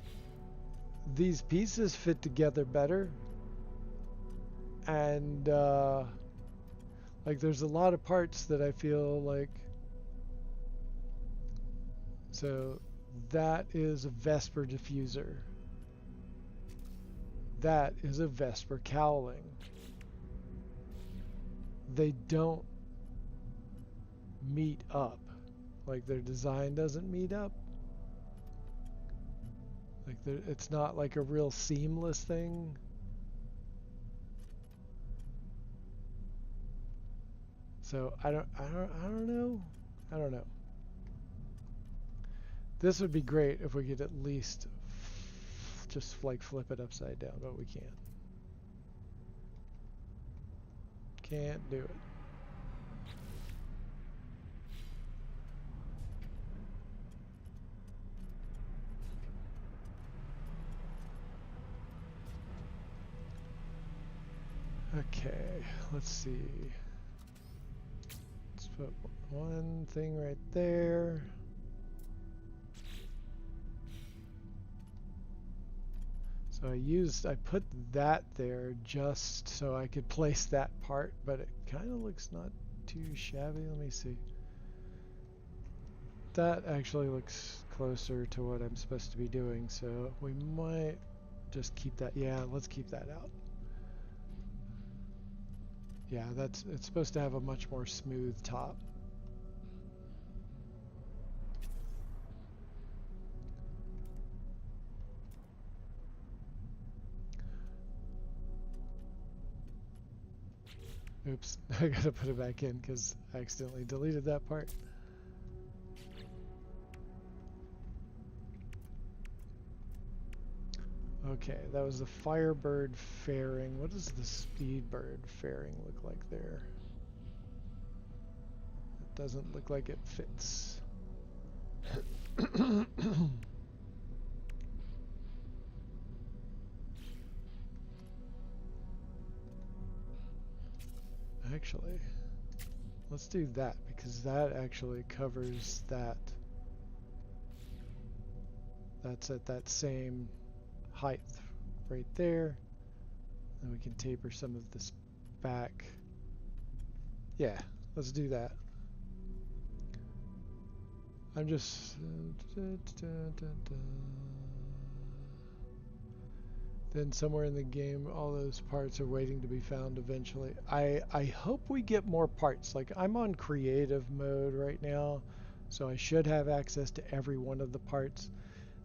these pieces fit together better. And like there's a lot of parts that I feel like. So that is a Vesper diffuser. That is a Vesper cowling. They don't meet up. Like their design doesn't meet up. Like it's not like a real seamless thing. So I don't know. I don't know. This would be great if we could at least just like flip it upside down, but we can't. Can't do it. Okay, let's see. Let's put one thing right there. So I put that there just so I could place that part, but it kind of looks not too shabby. Let me see. That actually looks closer to what I'm supposed to be doing, so we might just keep that. Yeah, let's keep that out. Yeah, it's supposed to have a much more smooth top. Oops, I gotta put it back in because I accidentally deleted that part. Okay, that was the Firebird fairing. What does the Speedbird fairing look like there? It doesn't look like it fits. Actually, let's do that because that actually covers that. That's at that same height right there. And we can taper some of this back. Yeah, let's do that. I'm just... Then somewhere in the game, all those parts are waiting to be found eventually. I hope we get more parts. Like, I'm on creative mode right now, so I should have access to every one of the parts.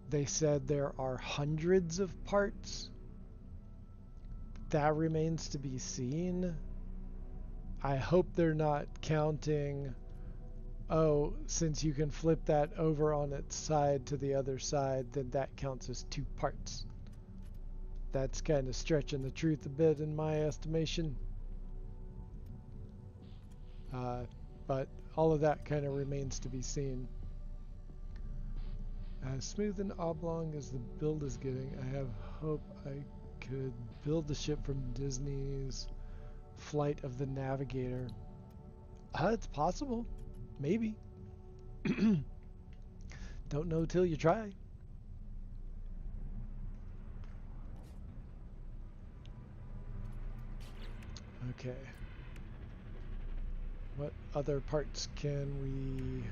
They said there are hundreds of parts. That remains to be seen. I hope they're not counting, oh, since you can flip that over on its side to the other side, then that counts as 2 parts. That's kind of stretching the truth a bit in my estimation. But all of that kind of remains to be seen. As smooth and oblong as the build is getting, I have hope I could build the ship from Disney's Flight of the Navigator. It's possible. Maybe. Don't know till you try. Okay. What other parts can we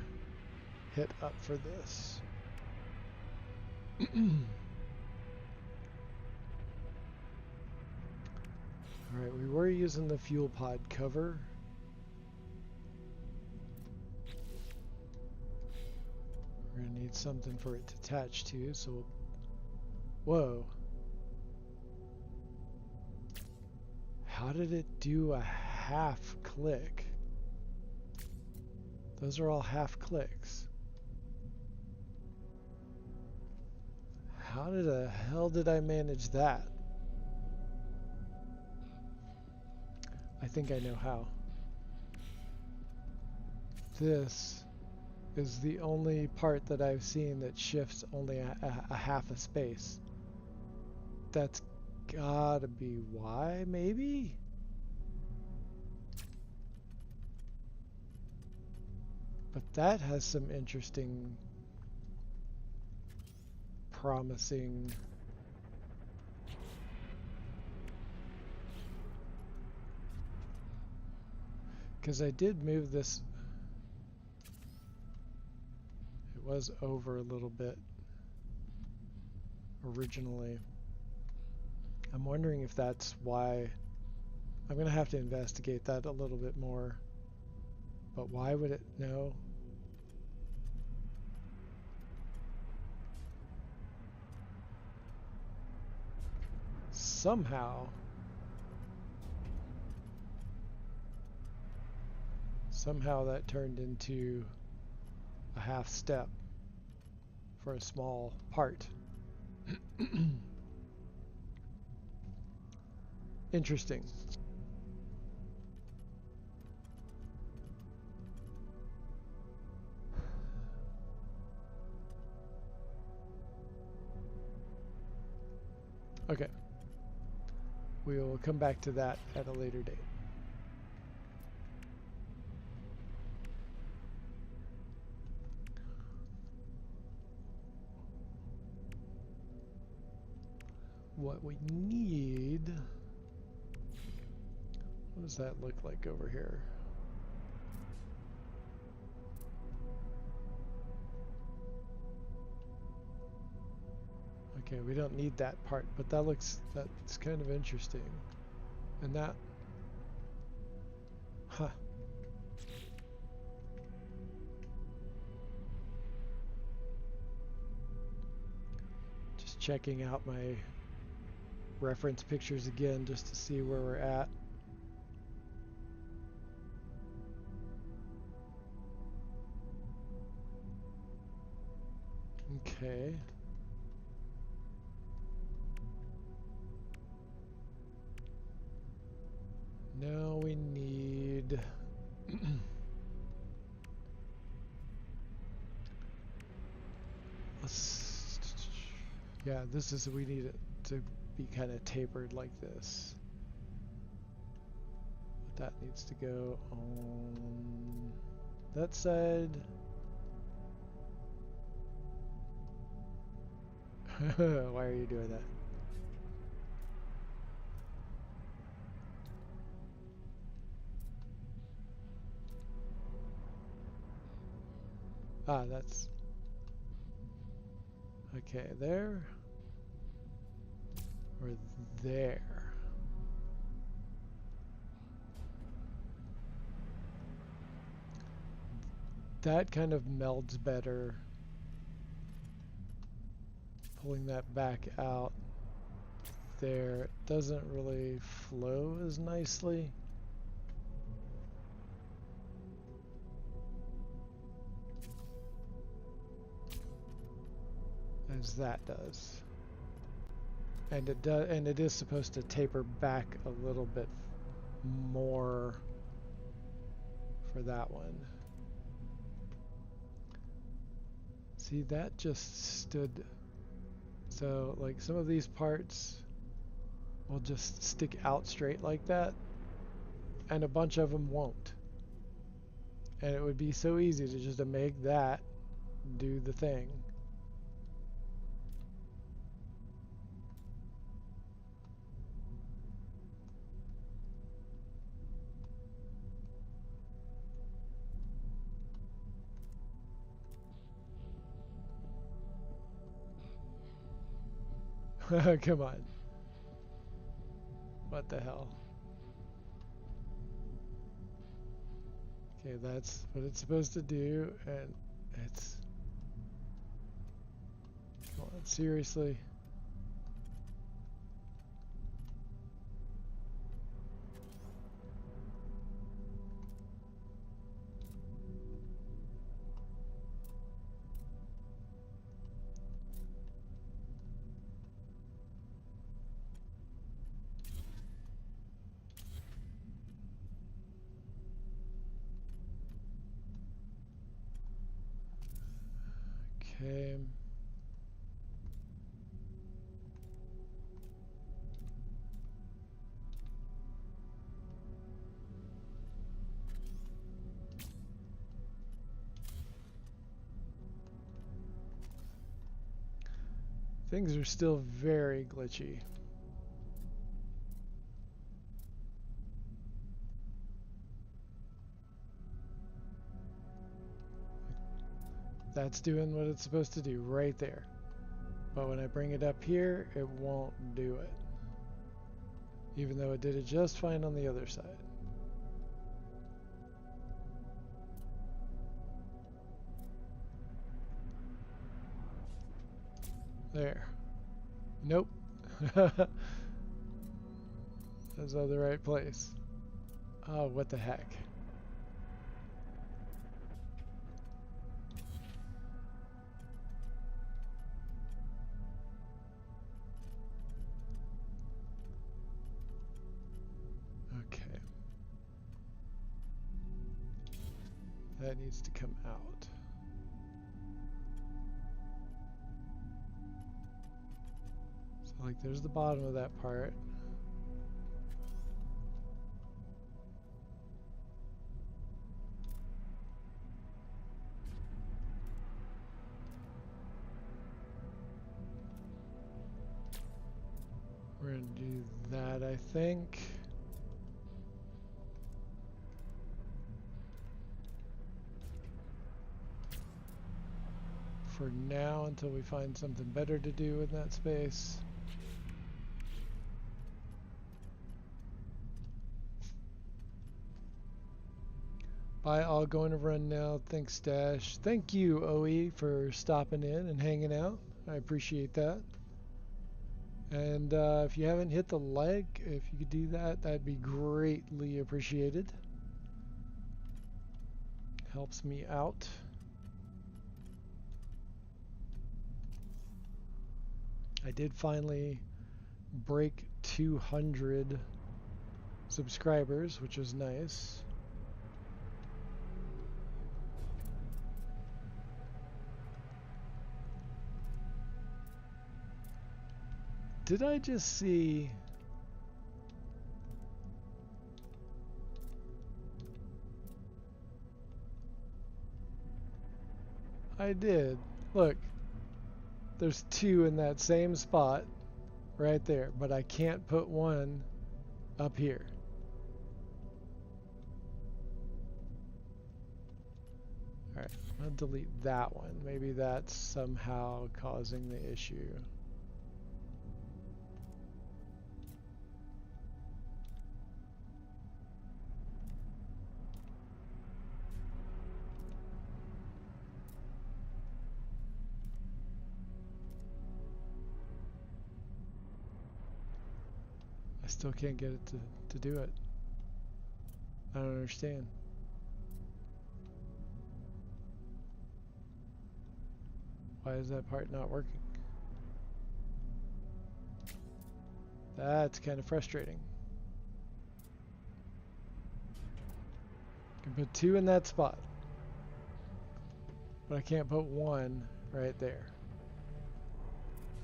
hit up for this? Alright, we were using the fuel pod cover. We're going to need something for it to attach to, so... Whoa. How did it do a half click? Those are all half clicks. How the hell did I manage that? I think I know how. This is the only part that I've seen that shifts only a half a space. That's gotta be why, maybe? But that has some interesting, promising... Because I did move this... It was over a little bit originally. I'm wondering if that's why. I'm going to have to investigate that a little bit more. But why would it know? Somehow that turned into a half step for a small part. Interesting. Okay. We will come back to that at a later date. What we need... What does that look like over here? Okay, we don't need that part, but that's kind of interesting. And that... Huh. Just checking out my reference pictures again just to see where we're at. Okay. Now we need... Yeah, this is... We need it to be kind of tapered like this. But that needs to go on that side. Why are you doing that? Ah, that's... Okay, there. Or there. That kind of melds better. Pulling that back out there. It doesn't really flow as nicely. As that does. And it is supposed to taper back a little bit more for that one. See, that just stood. So like some of these parts will just stick out straight like that, and a bunch of them won't. And it would be so easy to just make that do the thing. Come on. What the hell? Okay, that's what it's supposed to do, and it's... Come on, seriously? Okay. Things are still very glitchy. That's doing what it's supposed to do right there. But when I bring it up here, it won't do it. Even though it did it just fine on the other side. There. Nope. That's not the right place. Oh, what the heck. Okay. That needs to come out. So like there's the bottom of that part. We're gonna do that, I think. For now, until we find something better to do in that space. Bye, I'll go on a run now. Thanks, Dash. Thank you, OE, for stopping in and hanging out. I appreciate that. And if you haven't hit the like, if you could do that, that'd be greatly appreciated. Helps me out. I did finally break 200 subscribers, which was nice. Did I just see... I did. Look. There's two in that same spot right there, but I can't put one up here. Alright, I'll delete that one. Maybe that's somehow causing the issue. I still can't get it to do it. I don't understand. Why is that part not working? That's kind of frustrating. I can put 2 in that spot, but I can't put 1 right there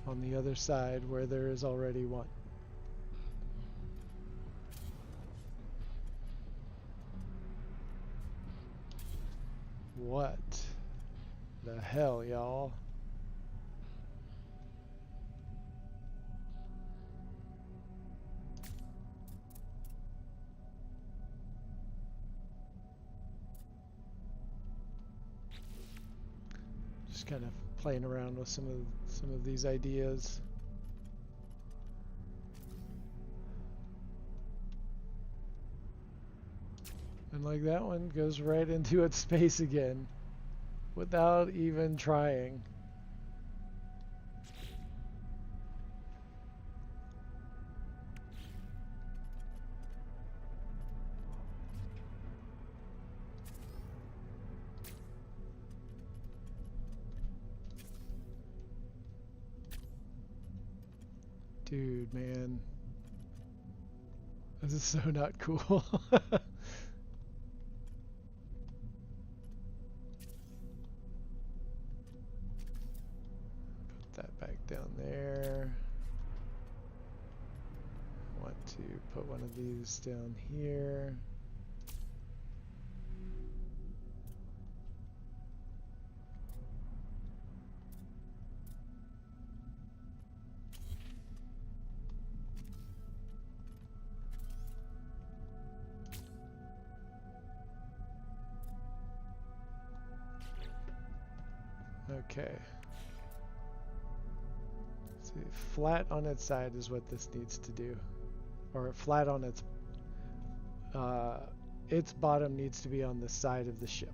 on the other side where there is already 1. What the hell, y'all? Just kind of playing around with some of these ideas. And like that one goes right into its space again without even trying. Dude, man. This is so not cool. Put that back down there. I want to put one of these down here. Okay. See, flat on its side is what this needs to do. Or flat on its bottom needs to be on the side of the ship.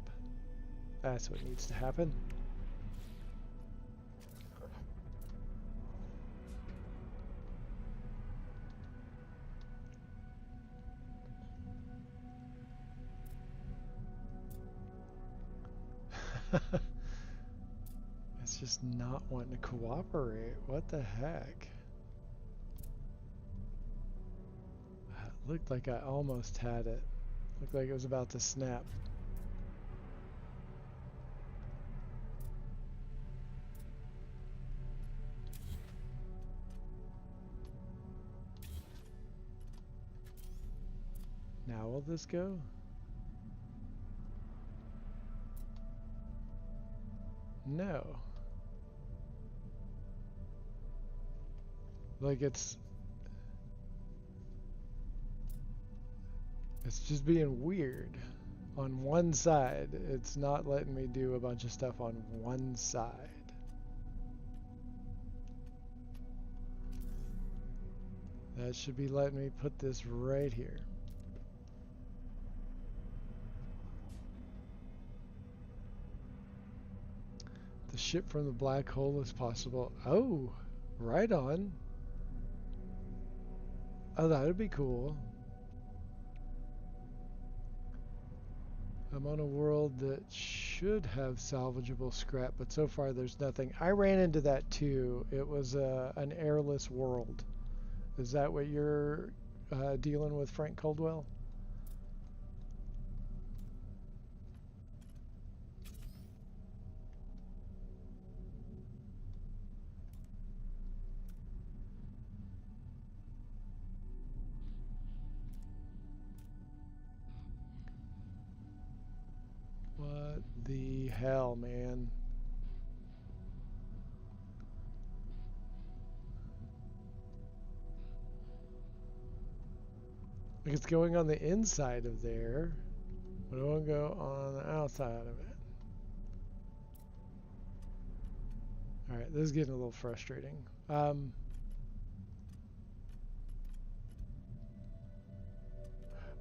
That's what needs to happen. It's just not wanting to cooperate. What the heck? It looked like I almost had it. Looked like it was about to snap. Now will this go? No. Like it's just being weird. On one side, it's not letting me do a bunch of stuff on one side. That should be letting me put this right here. The ship from the black hole is possible. Oh, right on. Oh, that would be cool. I'm on a world that should have salvageable scrap, but so far there's nothing. I ran into that too. It was an airless world. Is that what you're dealing with, Frank Coldwell? What the hell, man? Like it's going on the inside of there, but it won't go on the outside of it. All right, this is getting a little frustrating.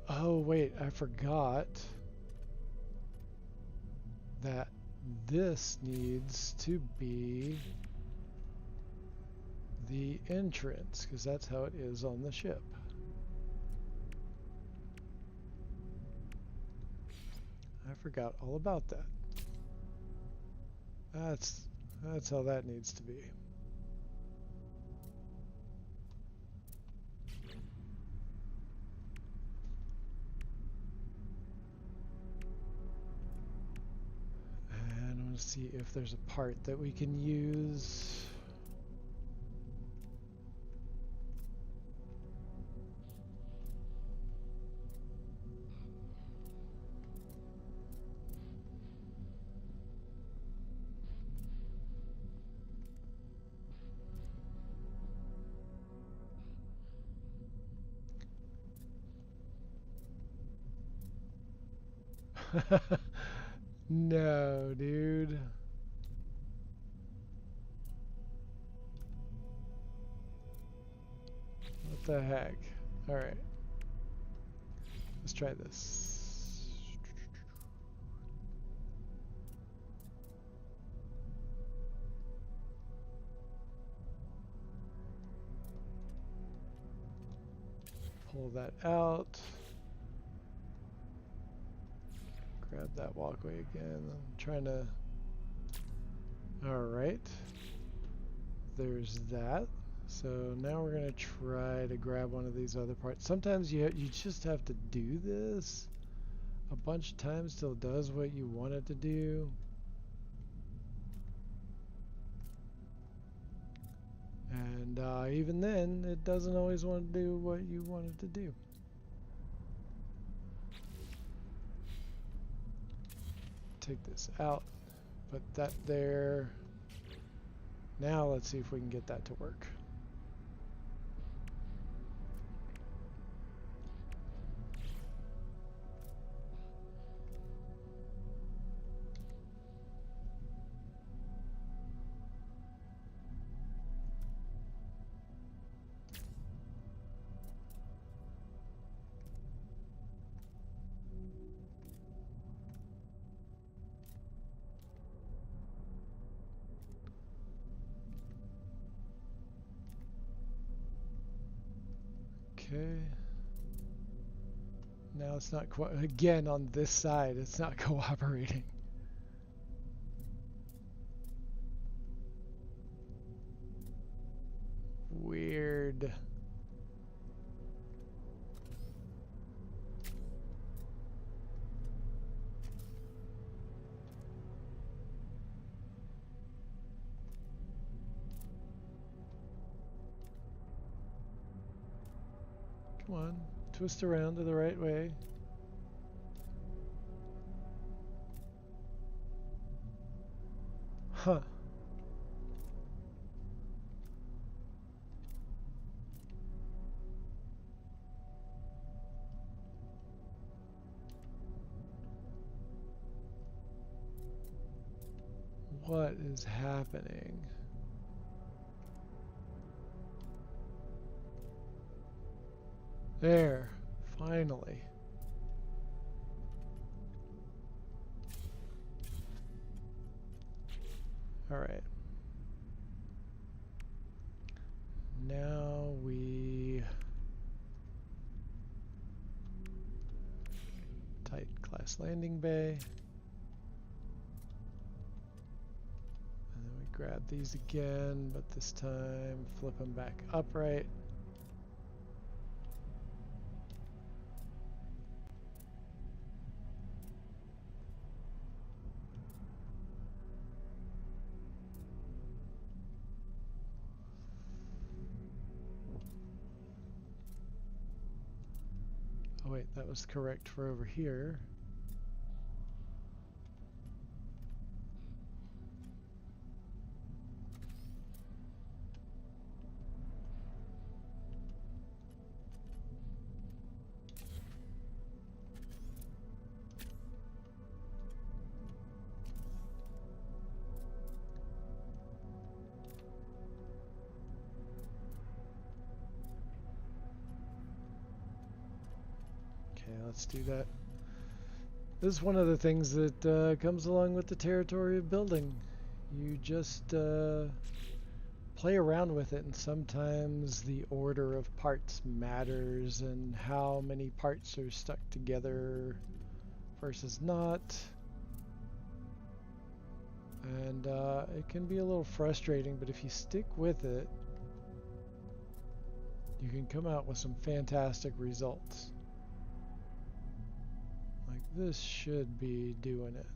Oh wait, I forgot that this needs to be the entrance, because that's how it is on the ship. I forgot all about that. That's how that needs to be. And I want to see if there's a part that we can use. No, dude. What the heck? Alright. Let's try this. Pull that out. Grab that walkway again. I'm trying to... Alright. There's that. So now we're going to try to grab one of these other parts. Sometimes you just have to do this a bunch of times till it does what you want it to do. And even then, it doesn't always want to do what you want it to do. Take this out, put that there. Now let's see if we can get that to work. Okay. Now it's not quite, again on this side, it's not cooperating. Weird. Come on, twist around to the right way. Huh. What is happening? There, finally. All right. Now we tight glass landing bay. And then we grab these again, but this time flip them back upright. Oh wait, that was correct for over here. Okay, let's do that. This is one of the things that comes along with the territory of building. You just play around with it, and sometimes the order of parts matters and how many parts are stuck together versus not. And it can be a little frustrating, but if you stick with it, you can come out with some fantastic results. Like this should be doing it,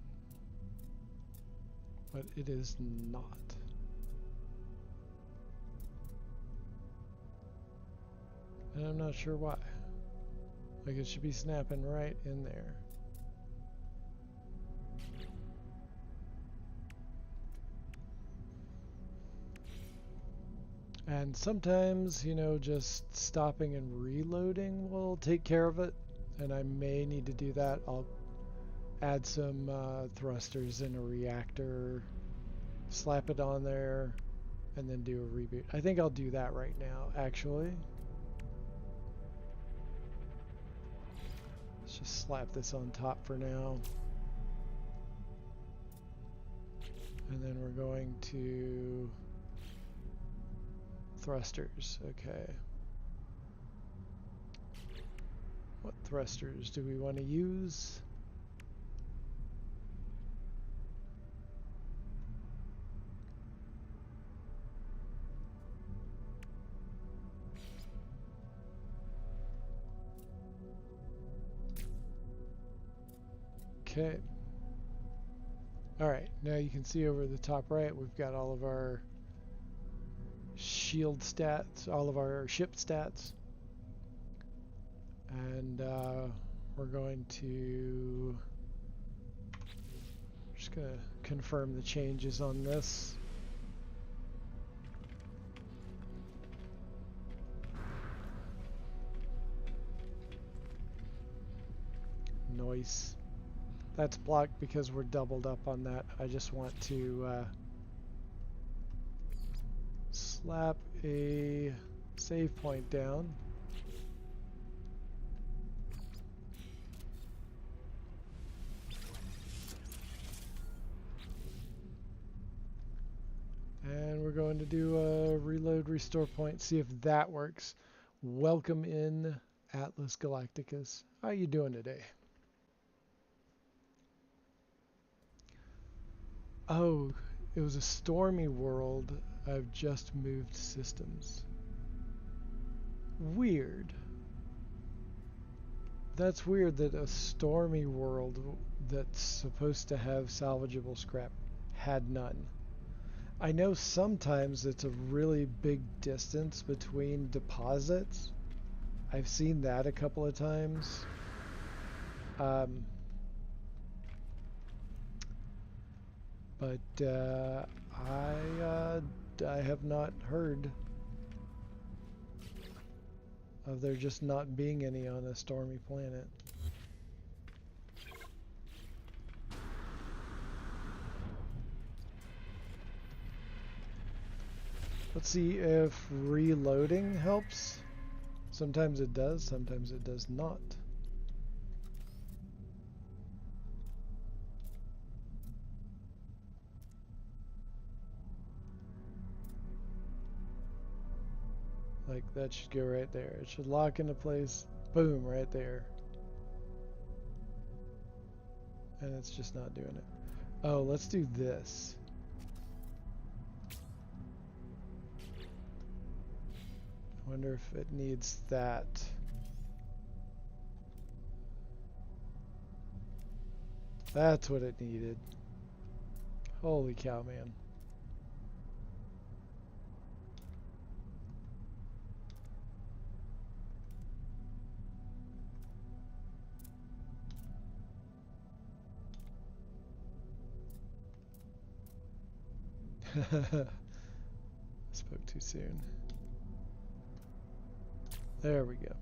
but it is not. And I'm not sure why. Like it should be snapping right in there. And sometimes, you know, just stopping and reloading will take care of it. And I may need to do that. I'll add some thrusters in a reactor, slap it on there, and then do a reboot. I think I'll do that right now, actually. Let's just slap this on top for now. And then we're going to thrusters. Okay. What thrusters do we want to use? Okay. Alright, now you can see over the top right, we've got all of our shield stats, all of our ship stats. And we're going to just gonna confirm the changes on this. Noise. That's blocked because we're doubled up on that. I just want to slap a save point down. And we're going to do a reload restore point, see if that works. Welcome in, Atlas Galacticus. How are you doing today? Oh, it was a stormy world. I've just moved systems. Weird. That's weird that a stormy world that's supposed to have salvageable scrap had none. I know sometimes it's a really big distance between deposits. I've seen that a couple of times. But I have not heard of there just not being any on a stormy planet. Let's see if reloading helps. Sometimes it does, sometimes it does not. Like that should go right there. It should lock into place. Boom, right there. And it's just not doing it. Oh, let's do this. I wonder if it needs that. That's what it needed. Holy cow, man. Spoke too soon. There we go.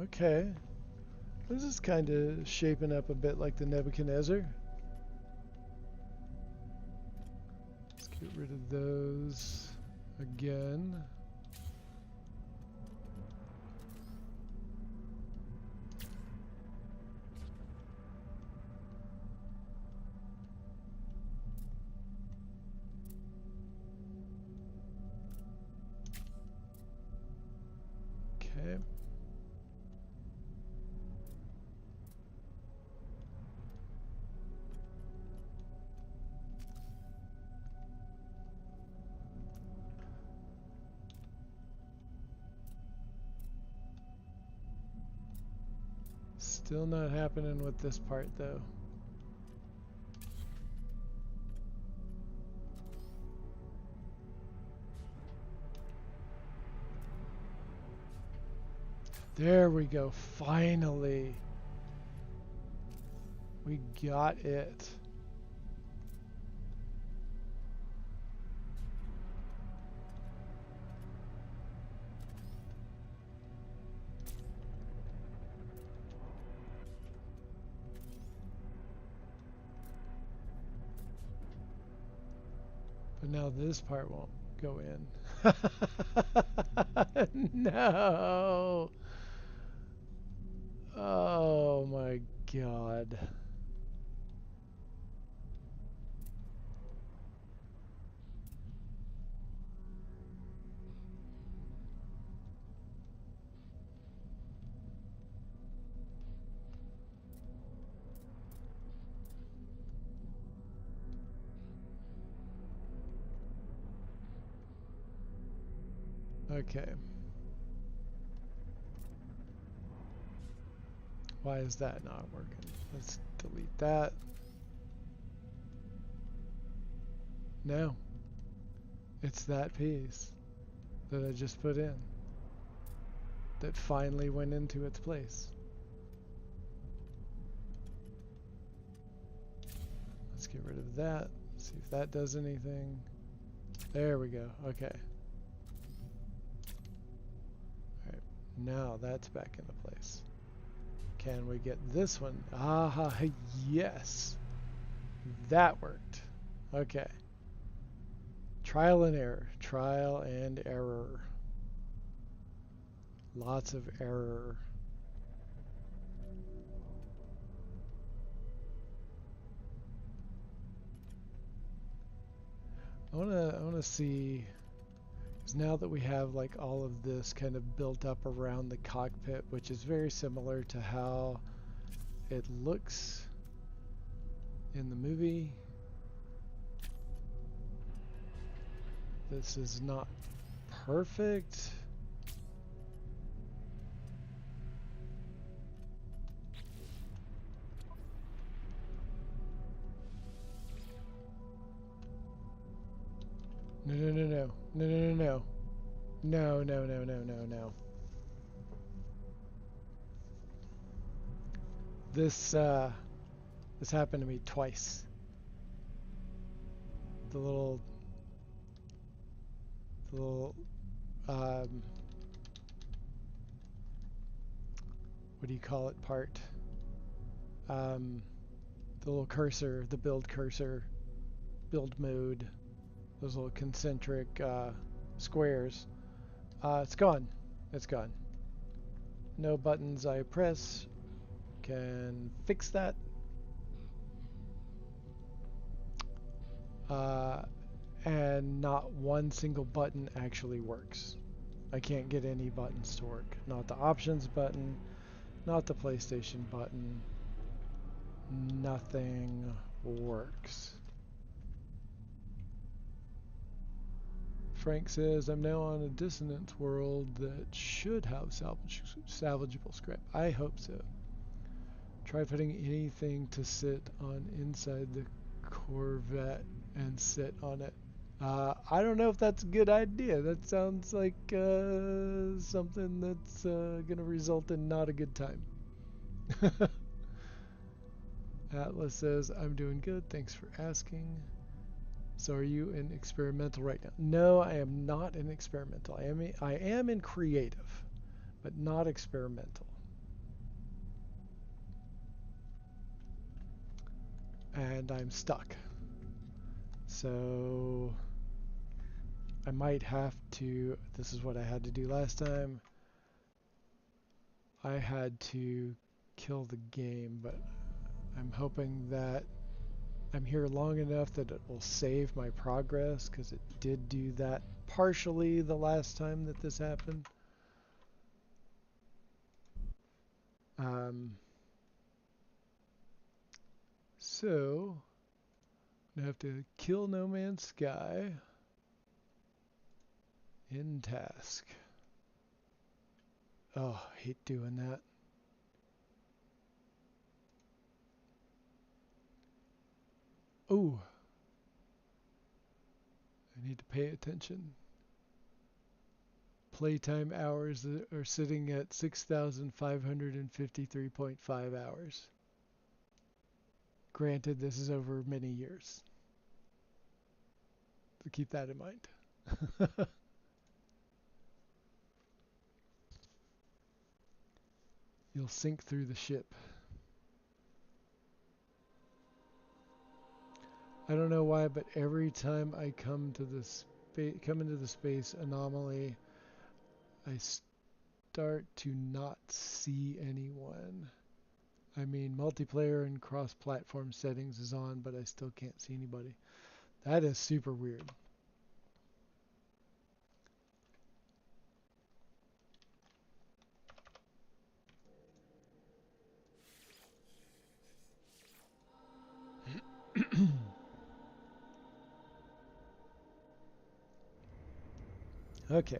Okay. This is kind of shaping up a bit like the Nebuchadnezzar. Let's get rid of those again. Okay. Still not happening with this part though. There we go, finally. We got it. But now this part won't go in. No. Oh my god. Okay. Why is that not working? Let's delete that. No. It's that piece that I just put in that finally went into its place. Let's get rid of that. See if that does anything. There we go. Okay. Alright. Now that's back into place. Can we get this one? Ah, yes. That worked. Okay. Trial and error. Trial and error. Lots of error. I wanna see, because now that we have like all of this kind of built up around the cockpit, which is very similar to how it looks in the movie. This is not perfect. No, no, no, no. No, no, no, no. No, no, no, no, no, no. This happened to me twice. The little what do you call it, part? The little cursor, the build cursor, build mode, those little concentric squares. It's gone. It's gone. No buttons I press can fix that. And not one single button actually works. I can't get any buttons to work. Not the options button, not the PlayStation button. Nothing works. Frank says, I'm now on a dissonance world that should have salvageable scrap. I hope so. Try putting anything to sit on inside the Corvette and sit on it. I don't know if that's a good idea. That sounds like something that's going to result in not a good time. Atlas says, I'm doing good. Thanks for asking. So are you in experimental right now? No, I am not in experimental. I am in creative, but not experimental. and I'm stuck. So I might have to, this is what I had to do last time. I had to kill the game, but I'm hoping that I'm here long enough that it will save my progress, because it did do that partially the last time that this happened. So I have to kill No Man's Sky in task. Oh, I hate doing that. Oh, I need to pay attention. Playtime hours are sitting at 6,553.5 hours. Granted, this is over many years. So keep that in mind. You'll sink through the ship. I don't know why, but every time I come into the space anomaly, I start to not see anyone. I mean, multiplayer and cross-platform settings is on, but I still can't see anybody. That is super weird. Okay,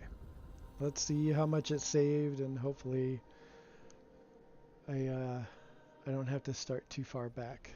let's see how much it saved, and hopefully I don't have to start too far back.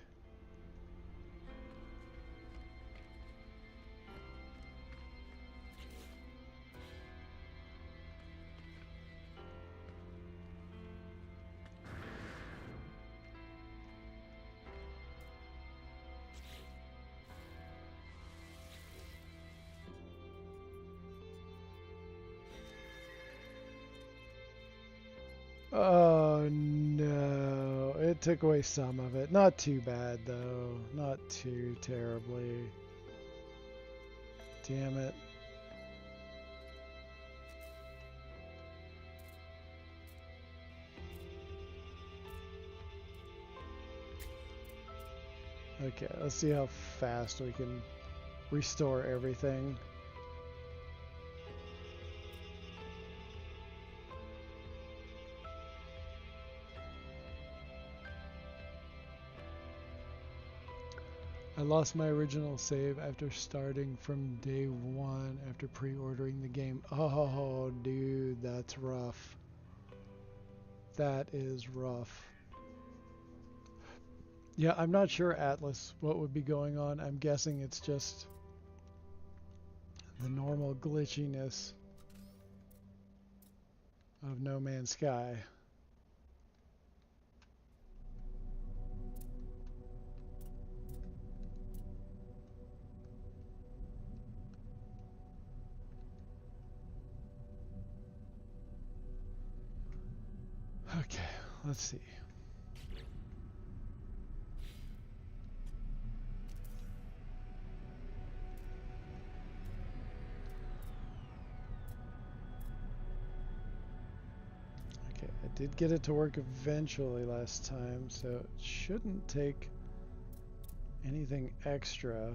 Oh no, it took away some of it. Not too bad though, not too terribly. Damn it. Okay, let's see how fast we can restore everything. I lost my original save after starting from day one after pre-ordering the game. Oh, dude, that's rough. That is rough. Yeah, I'm not sure, Atlas, what would be going on. I'm guessing it's just the normal glitchiness of No Man's Sky. Okay, let's see. Okay, I did get it to work eventually last time, so it shouldn't take anything extra.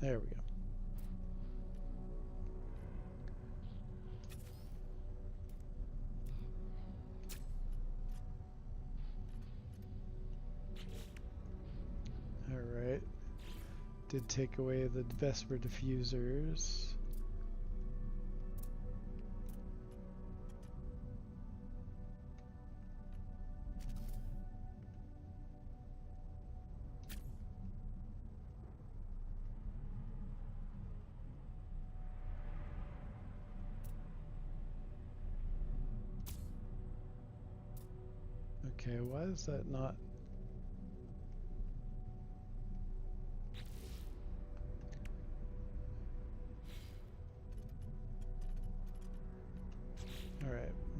There we go. Alright. Did take away the Vesper diffusers. Okay, why is that not?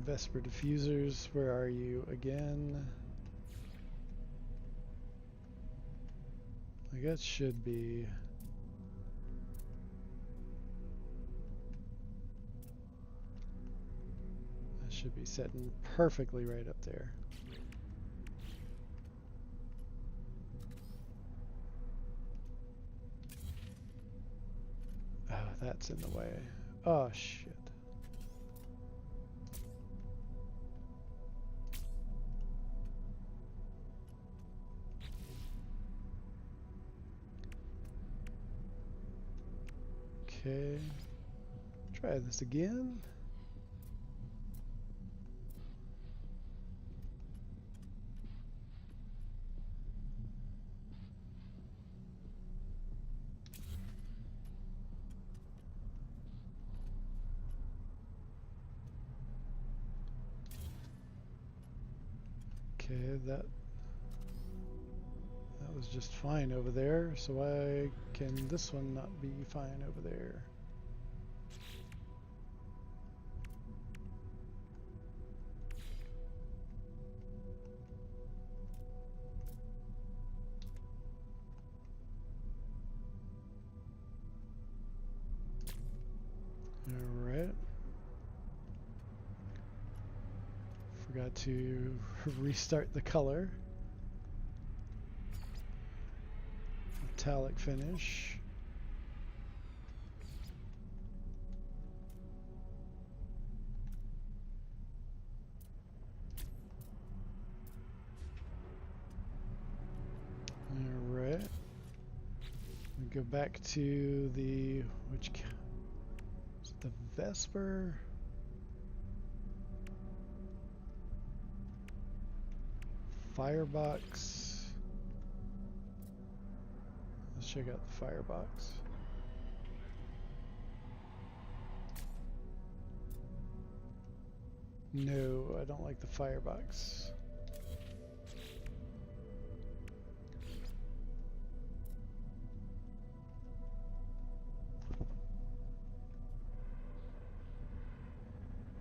Vesper diffusers, where are you again? I guess should be. That should be sitting perfectly right up there. Oh, that's in the way. Oh, shit. Okay. Try this again. Okay, that was just fine over there, so why can this one not be fine over there? Alright. Forgot to restart the color. Metallic finish. Alright. We go back to the is it the Vesper? Firebox. Let's check out the firebox. No, I don't like the firebox.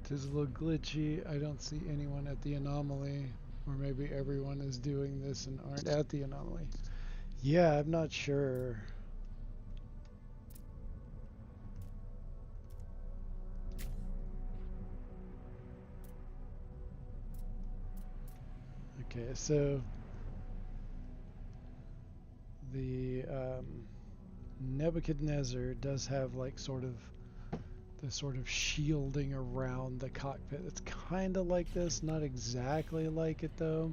It is a little glitchy. I don't see anyone at the anomaly. Or maybe everyone is doing this and aren't at the anomaly. Yeah, I'm not sure. Okay, so the Nebuchadnezzar does have like sort of the sort of shielding around the cockpit. It's kind of like this, not exactly like it though.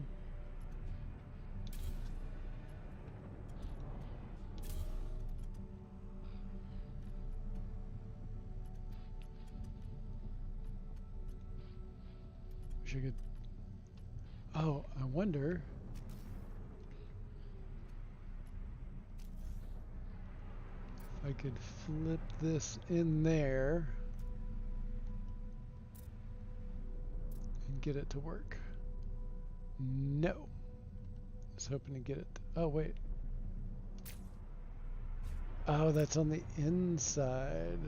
Wish I could. Oh, I wonder. If I could flip this in there and get it to work. No. I was hoping to get it. Oh, wait. Oh, that's on the inside.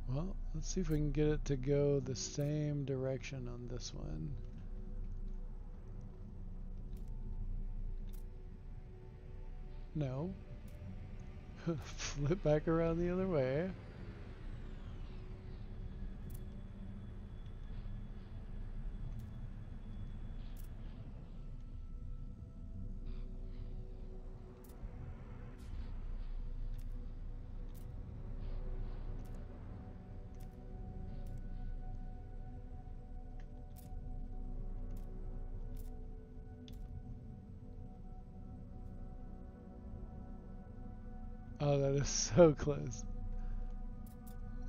Well, let's see if we can get it to go the same direction on this one. No. Flip back around the other way. Oh, that is so close.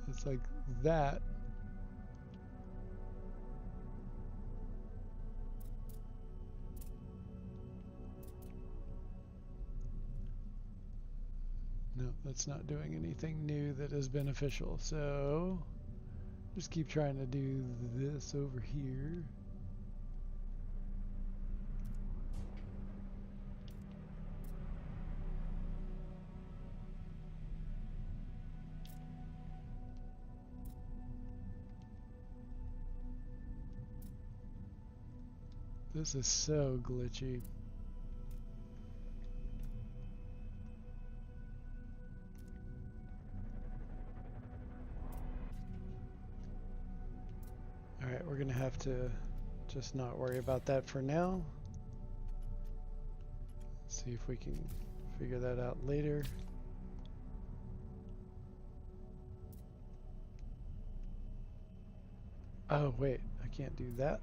It's like that. No, that's not doing anything new that is beneficial. So, just keep trying to do this over here. This is so glitchy. Alright, we're gonna have to just not worry about that for now. See if we can figure that out later. Oh wait, I can't do that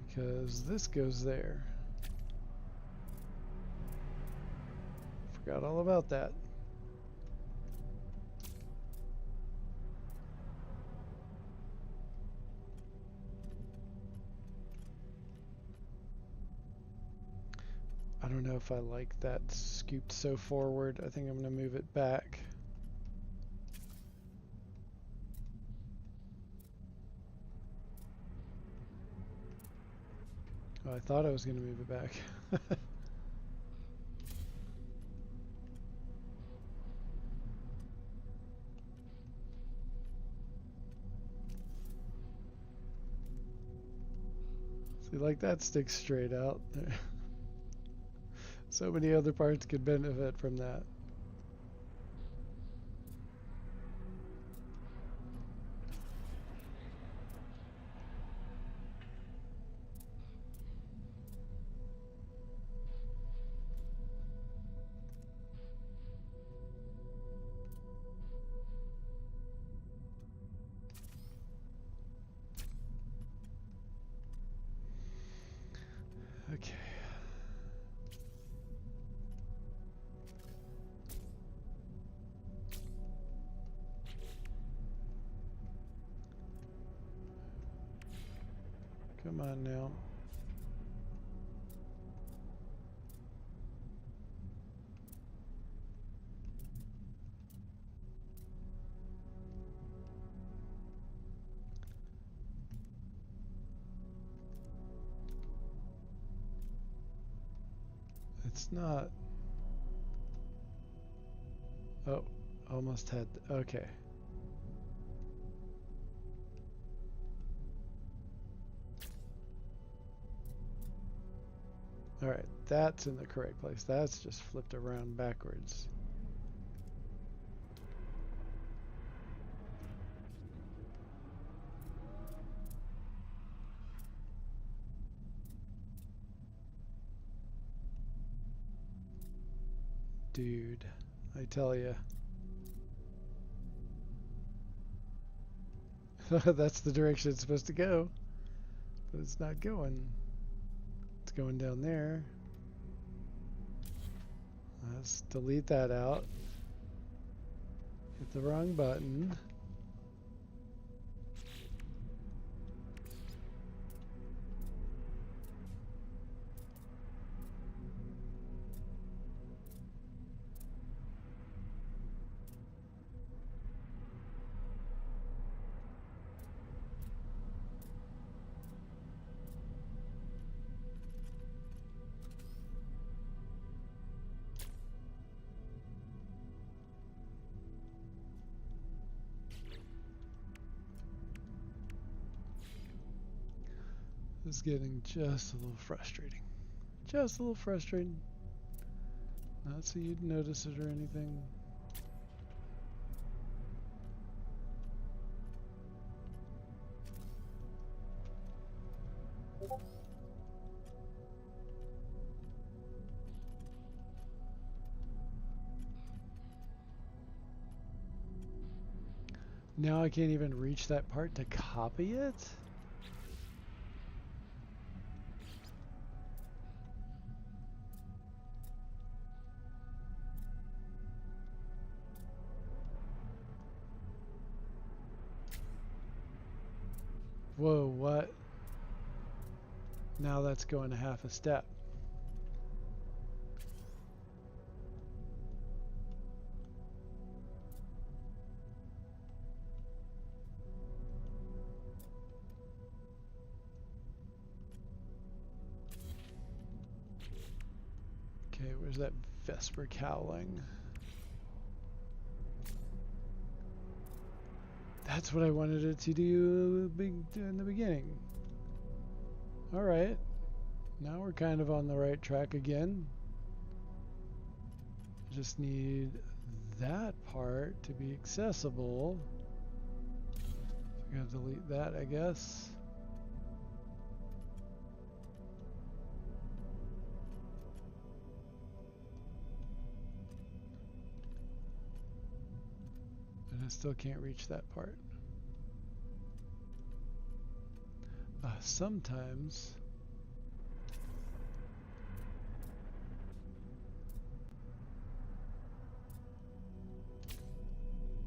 because this goes there. Forgot all about that. I don't know if I like that scooped so forward. I think I'm going to move it back. Oh, I thought I was going to move it back. See, like that sticks straight out. So many other parts could benefit from that. Okay. Come on now. It's not. Oh, almost had. Okay. Alright, that's in the correct place. That's just flipped around backwards. Dude, I tell ya. That's the direction it's supposed to go. But it's not going. It's going down there. Let's delete that out. Hit the wrong button. This is getting just a little frustrating. Just a little frustrating. Not so you'd notice it or anything. Now I can't even reach that part to copy it? Whoa, what? Now that's going a half a step. Okay, where's that Vesper cowling? That's what I wanted it to do in the beginning. All right. Now we're kind of on the right track again. Just need that part to be accessible. So I'm gonna delete that, I guess. And I still can't reach that part. Sometimes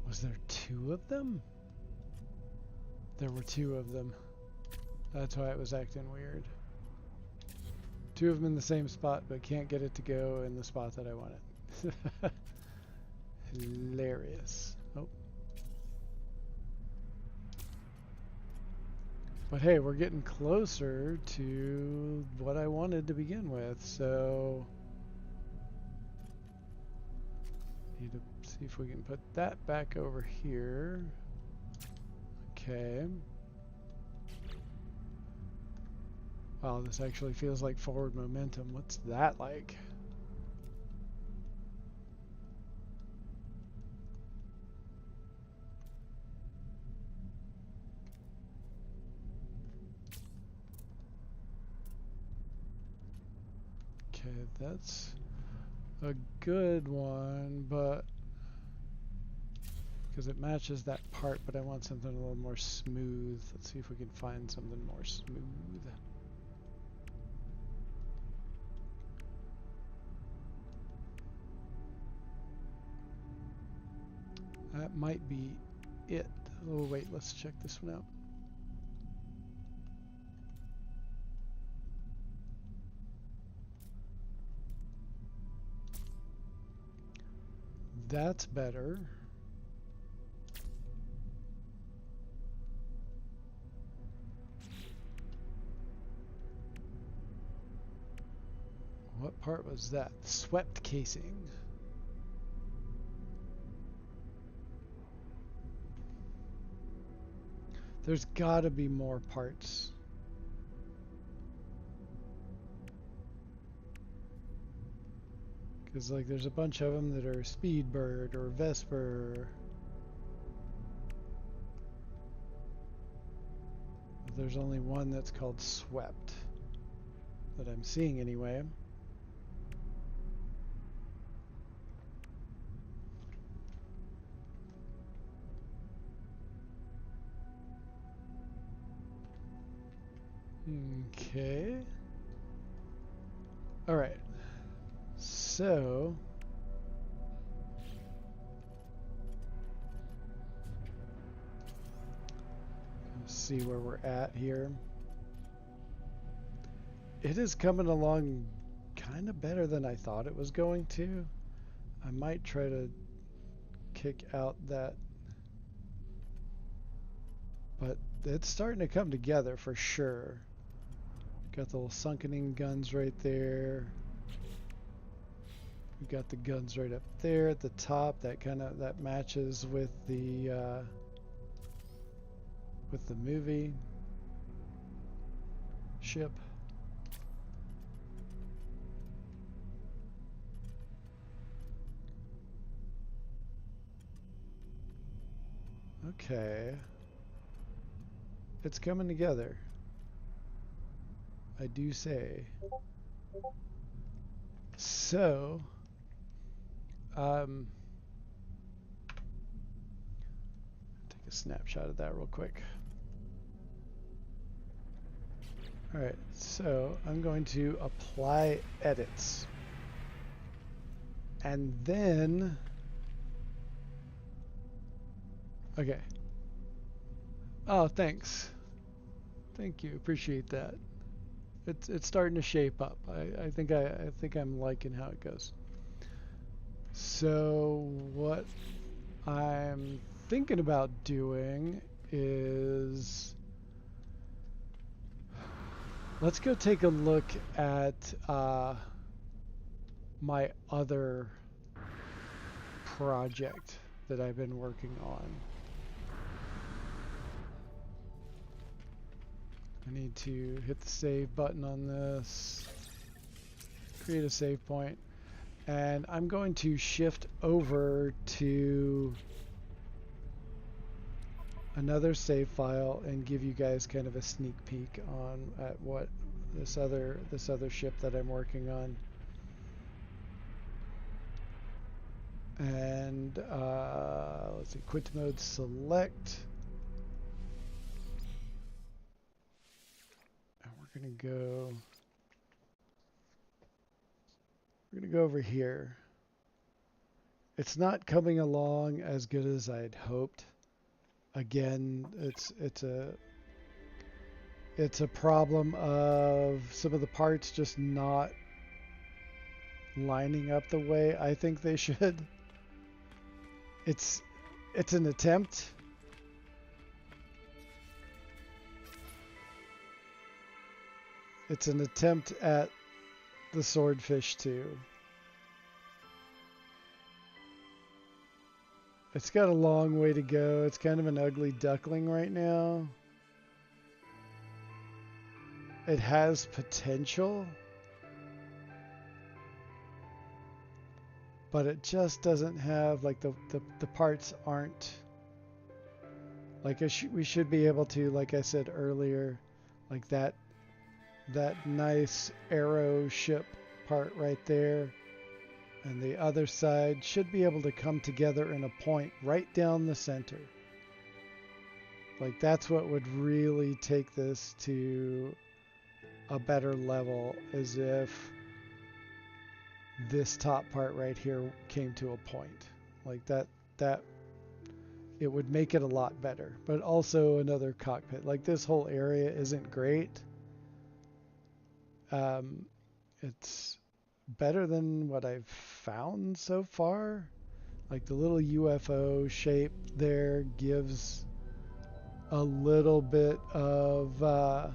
was there two of them? There were two of them. That's why it was acting weird. Two of them in the same spot, but can't get it to go in the spot that I want it. Hilarious. Oh. But hey, we're getting closer to what I wanted to begin with, so need to see if we can put that back over here. Okay. Wow, this actually feels like forward momentum. What's that like? Okay, that's a good one, but because it matches that part, but I want something a little more smooth. Let's see if we can find something more smooth. That might be it. Oh wait, let's check this one out. That's better. What part was that? Swept casing. There's gotta be more parts. Because like there's a bunch of them that are Speedbird or Vesper. But there's only one that's called Swept that I'm seeing anyway. Okay. All right. So let's see where we're at here. It is coming along kind of better than I thought it was going to. I might try to kick out that, but it's starting to come together for sure. Got the little sunkening guns right there. We've got the guns right up there at the top. That matches with the movie ship. Okay. It's coming together. I do say. So, take a snapshot of that real quick. Alright, so I'm going to apply edits. And then, okay. Oh, thanks. Thank you, appreciate that. It's starting to shape up. I think I'm liking how it goes. So what I'm thinking about doing is let's go take a look at my other project that I've been working on. I need to hit the save button on this, create a save point, and I'm going to shift over to another save file and give you guys kind of a sneak peek on at what this other ship that I'm working on. And let's see, quit mode select. And we're gonna go over here. It's not coming along as good as I'd hoped. Again, it's a problem of some of the parts just not lining up the way I think they should. It's an attempt. It's an attempt at the Swordfish 2. It's got a long way to go. It's kind of an ugly duckling right now. It has potential, but it just doesn't have, like, the parts aren't like we should be able to, like I said earlier, like that nice arrow ship part right there and the other side should be able to come together in a point right down the center. Like, that's what would really take this to a better level, as if this top part right here came to a point like that it would make it a lot better. But also another cockpit, like, this whole area isn't great. It's better than what I've found so far. Like, the little UFO shape there gives a little bit of the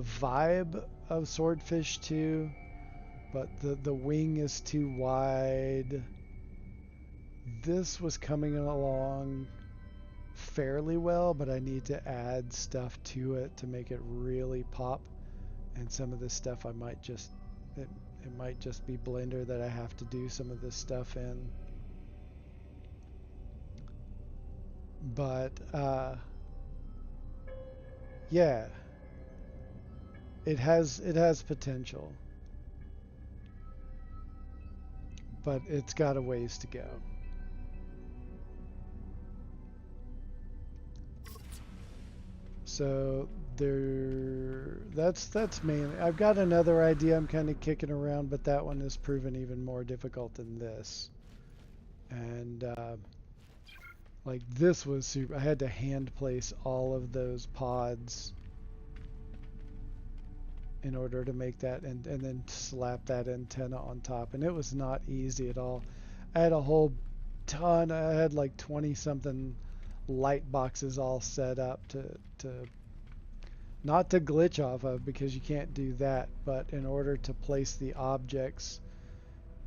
vibe of Swordfish 2, but the wing is too wide. This was coming along fairly well, but I need to add stuff to it to make it really pop. And some of this stuff I might just, it might just be Blender that I have to do some of this stuff in. But yeah, it has potential, but it's got a ways to go. So that's mainly. I've got another idea I'm kind of kicking around, but that one has proven even more difficult than this. And like, this was super. I had to hand place all of those pods in order to make that, and then slap that antenna on top, and it was not easy at all. I had a whole ton. I had like 20 something light boxes all set up to not to glitch off of, because you can't do that, but in order to place the objects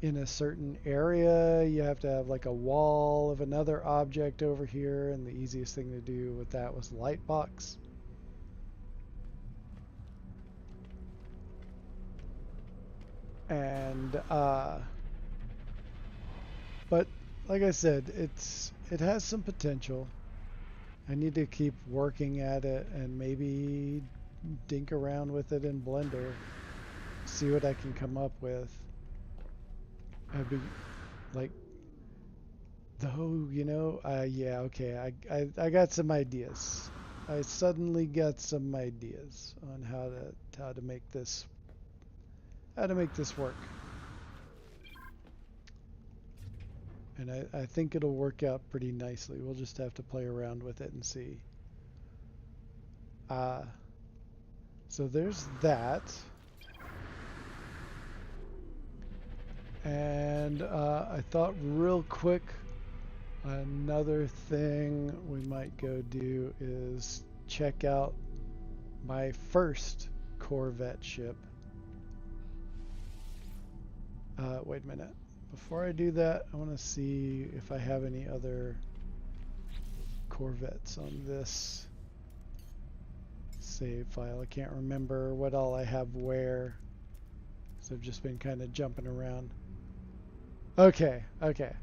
in a certain area, you have to have like a wall of another object over here, and the easiest thing to do with that was light box. And but like I said, it has some potential. I need to keep working at it and maybe dink around with it in Blender, see what I can come up with. I'd be like, though, you know, yeah, okay, I got some ideas. I suddenly got some ideas on how to make this work. And I think it'll work out pretty nicely. We'll just have to play around with it and see. So there's that. And I thought real quick, another thing we might go do is check out my first Corvette ship. Wait a minute. Before I do that, I want to see if I have any other Corvettes on this. save file. I can't remember what all I have where. So I've just been kind of jumping around. Okay, okay.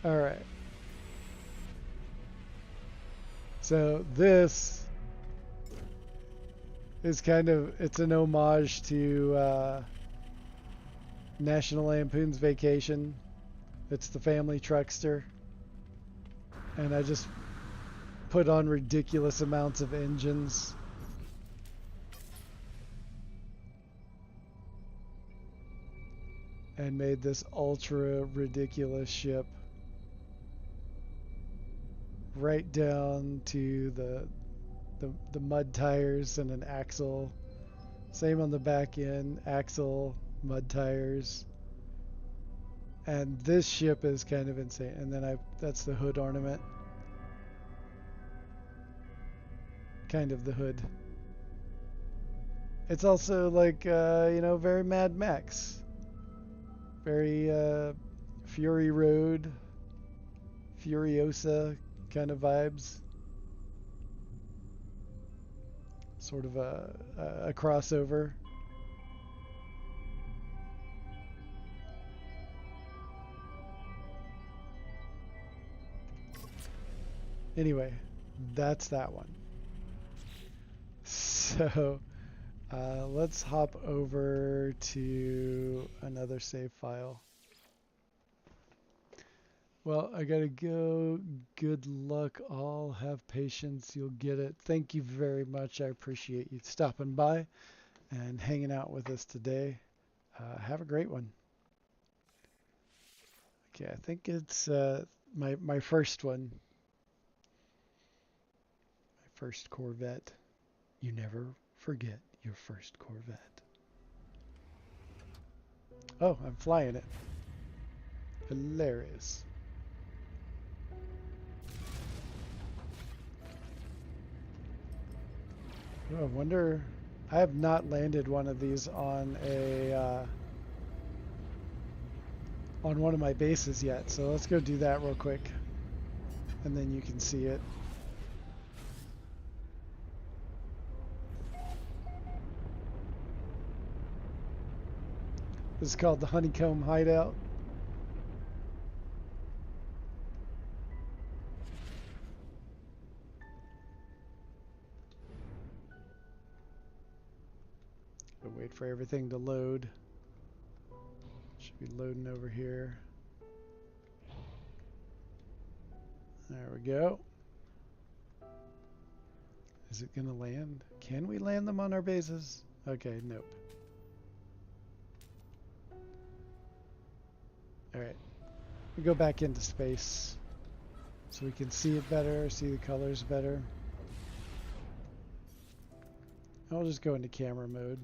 All right. So this is kind of, it's an homage to National Lampoon's Vacation. It's the family truckster. And I just put on ridiculous amounts of engines. And made this ultra ridiculous ship. Right down to the mud tires and an axle. Same on the back end, axle, mud tires. And this ship is kind of insane. And then that's the hood ornament. Kind of the hood. It's also like, you know, very Mad Max. Very Fury Road, Furiosa kind of vibes. Sort of a crossover. Anyway, that's that one. So let's hop over to another save file. Well, I gotta go. Good luck all. Have patience. You'll get it. Thank you very much. I appreciate you stopping by and hanging out with us today. Have a great one. Okay, I think it's my first one. My first Corvette. You never forget your first Corvette. Oh, I'm flying it. Hilarious. Oh, I wonder. I have not landed one of these on on one of my bases yet, so let's go do that real quick, and then you can see it. This is called the Honeycomb Hideout. Wait for everything to load. Should be loading over here. There we go. Is it gonna land? Can we land them on our bases? Okay, nope. Alright. We go back into space so we can see it better, see the colors better. I'll just go into camera mode.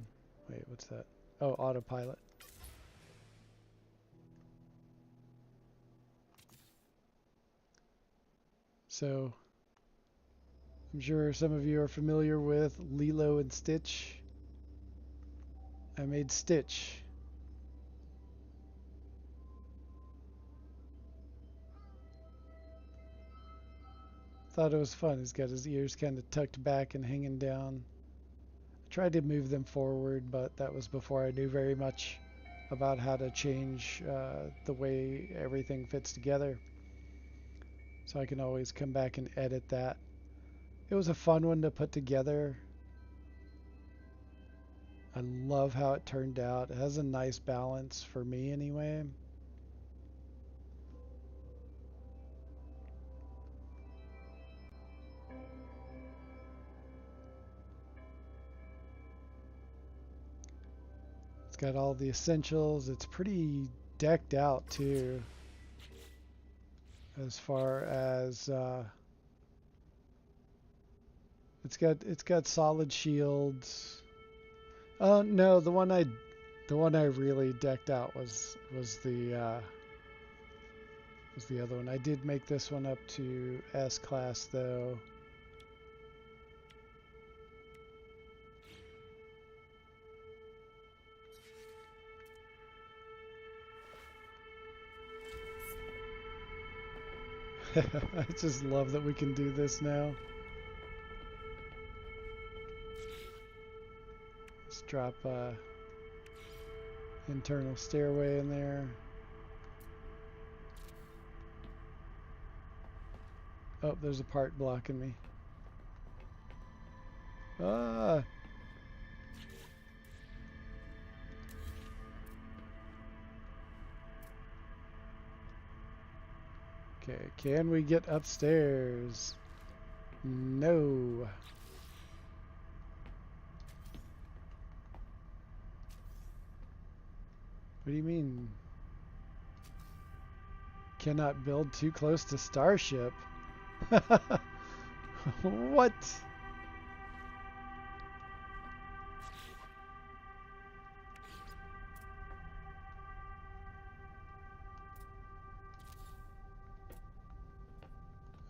Wait, what's that? Oh, autopilot. So, I'm sure some of you are familiar with Lilo and Stitch. I made Stitch. Thought it was fun. He's got his ears kind of tucked back and hanging down. I tried to move them forward, but that was before I knew very much about how to change the way everything fits together. So I can always come back and edit that. It was a fun one to put together. I love how it turned out. It has a nice balance for me anyway. It's got all the essentials. It's pretty decked out too. As far as it's got solid shields. Oh no, the one I really decked out was the other one. I did make this one up to S class though. I just love that we can do this now. drop a internal stairway in there. Oh, there's a part blocking me. Ah! Okay, can we get upstairs? No. What do you mean? Cannot build too close to Starship? What?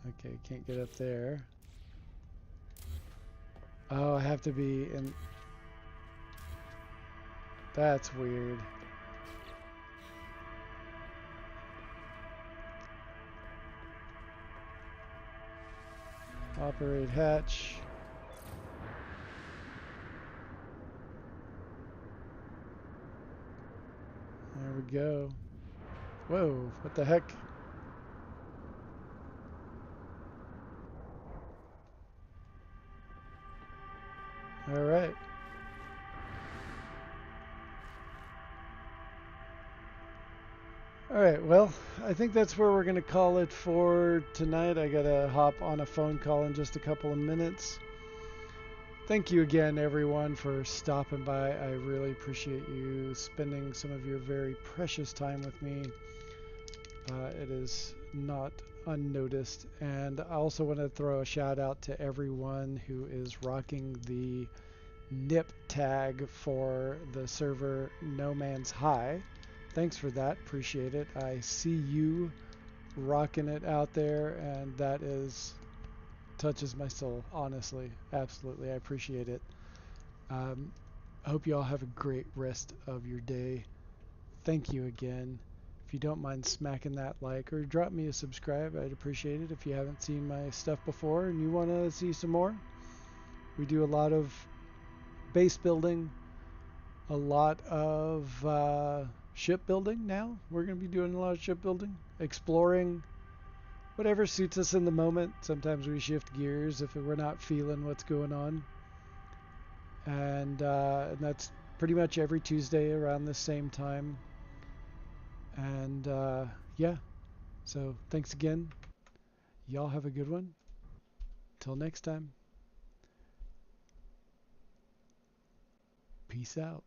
Okay, can't get up there. Oh, I have to be in... That's weird. Operate hatch. There we go. Whoa, what the heck? All right. All right, well, I think that's where we're going to call it for tonight. I got to hop on a phone call in just a couple of minutes. Thank you again, everyone, for stopping by. I really appreciate you spending some of your very precious time with me. It is not unnoticed. And I also want to throw a shout out to everyone who is rocking the NIP tag for the server No Man's High. Thanks for that. Appreciate it. I see you rocking it out there, and that is touches my soul, honestly. Absolutely. I appreciate it. I hope you all have a great rest of your day. Thank you again. If you don't mind smacking that like or drop me a subscribe, I'd appreciate it. If you haven't seen my stuff before and you want to see some more, we do a lot of base building, a lot of shipbuilding now. We're going to be doing a lot of shipbuilding, exploring, whatever suits us in the moment. Sometimes we shift gears if we're not feeling what's going on. And that's pretty much every Tuesday around the same time. And yeah, so thanks again. Y'all have a good one. Till next time. Peace out.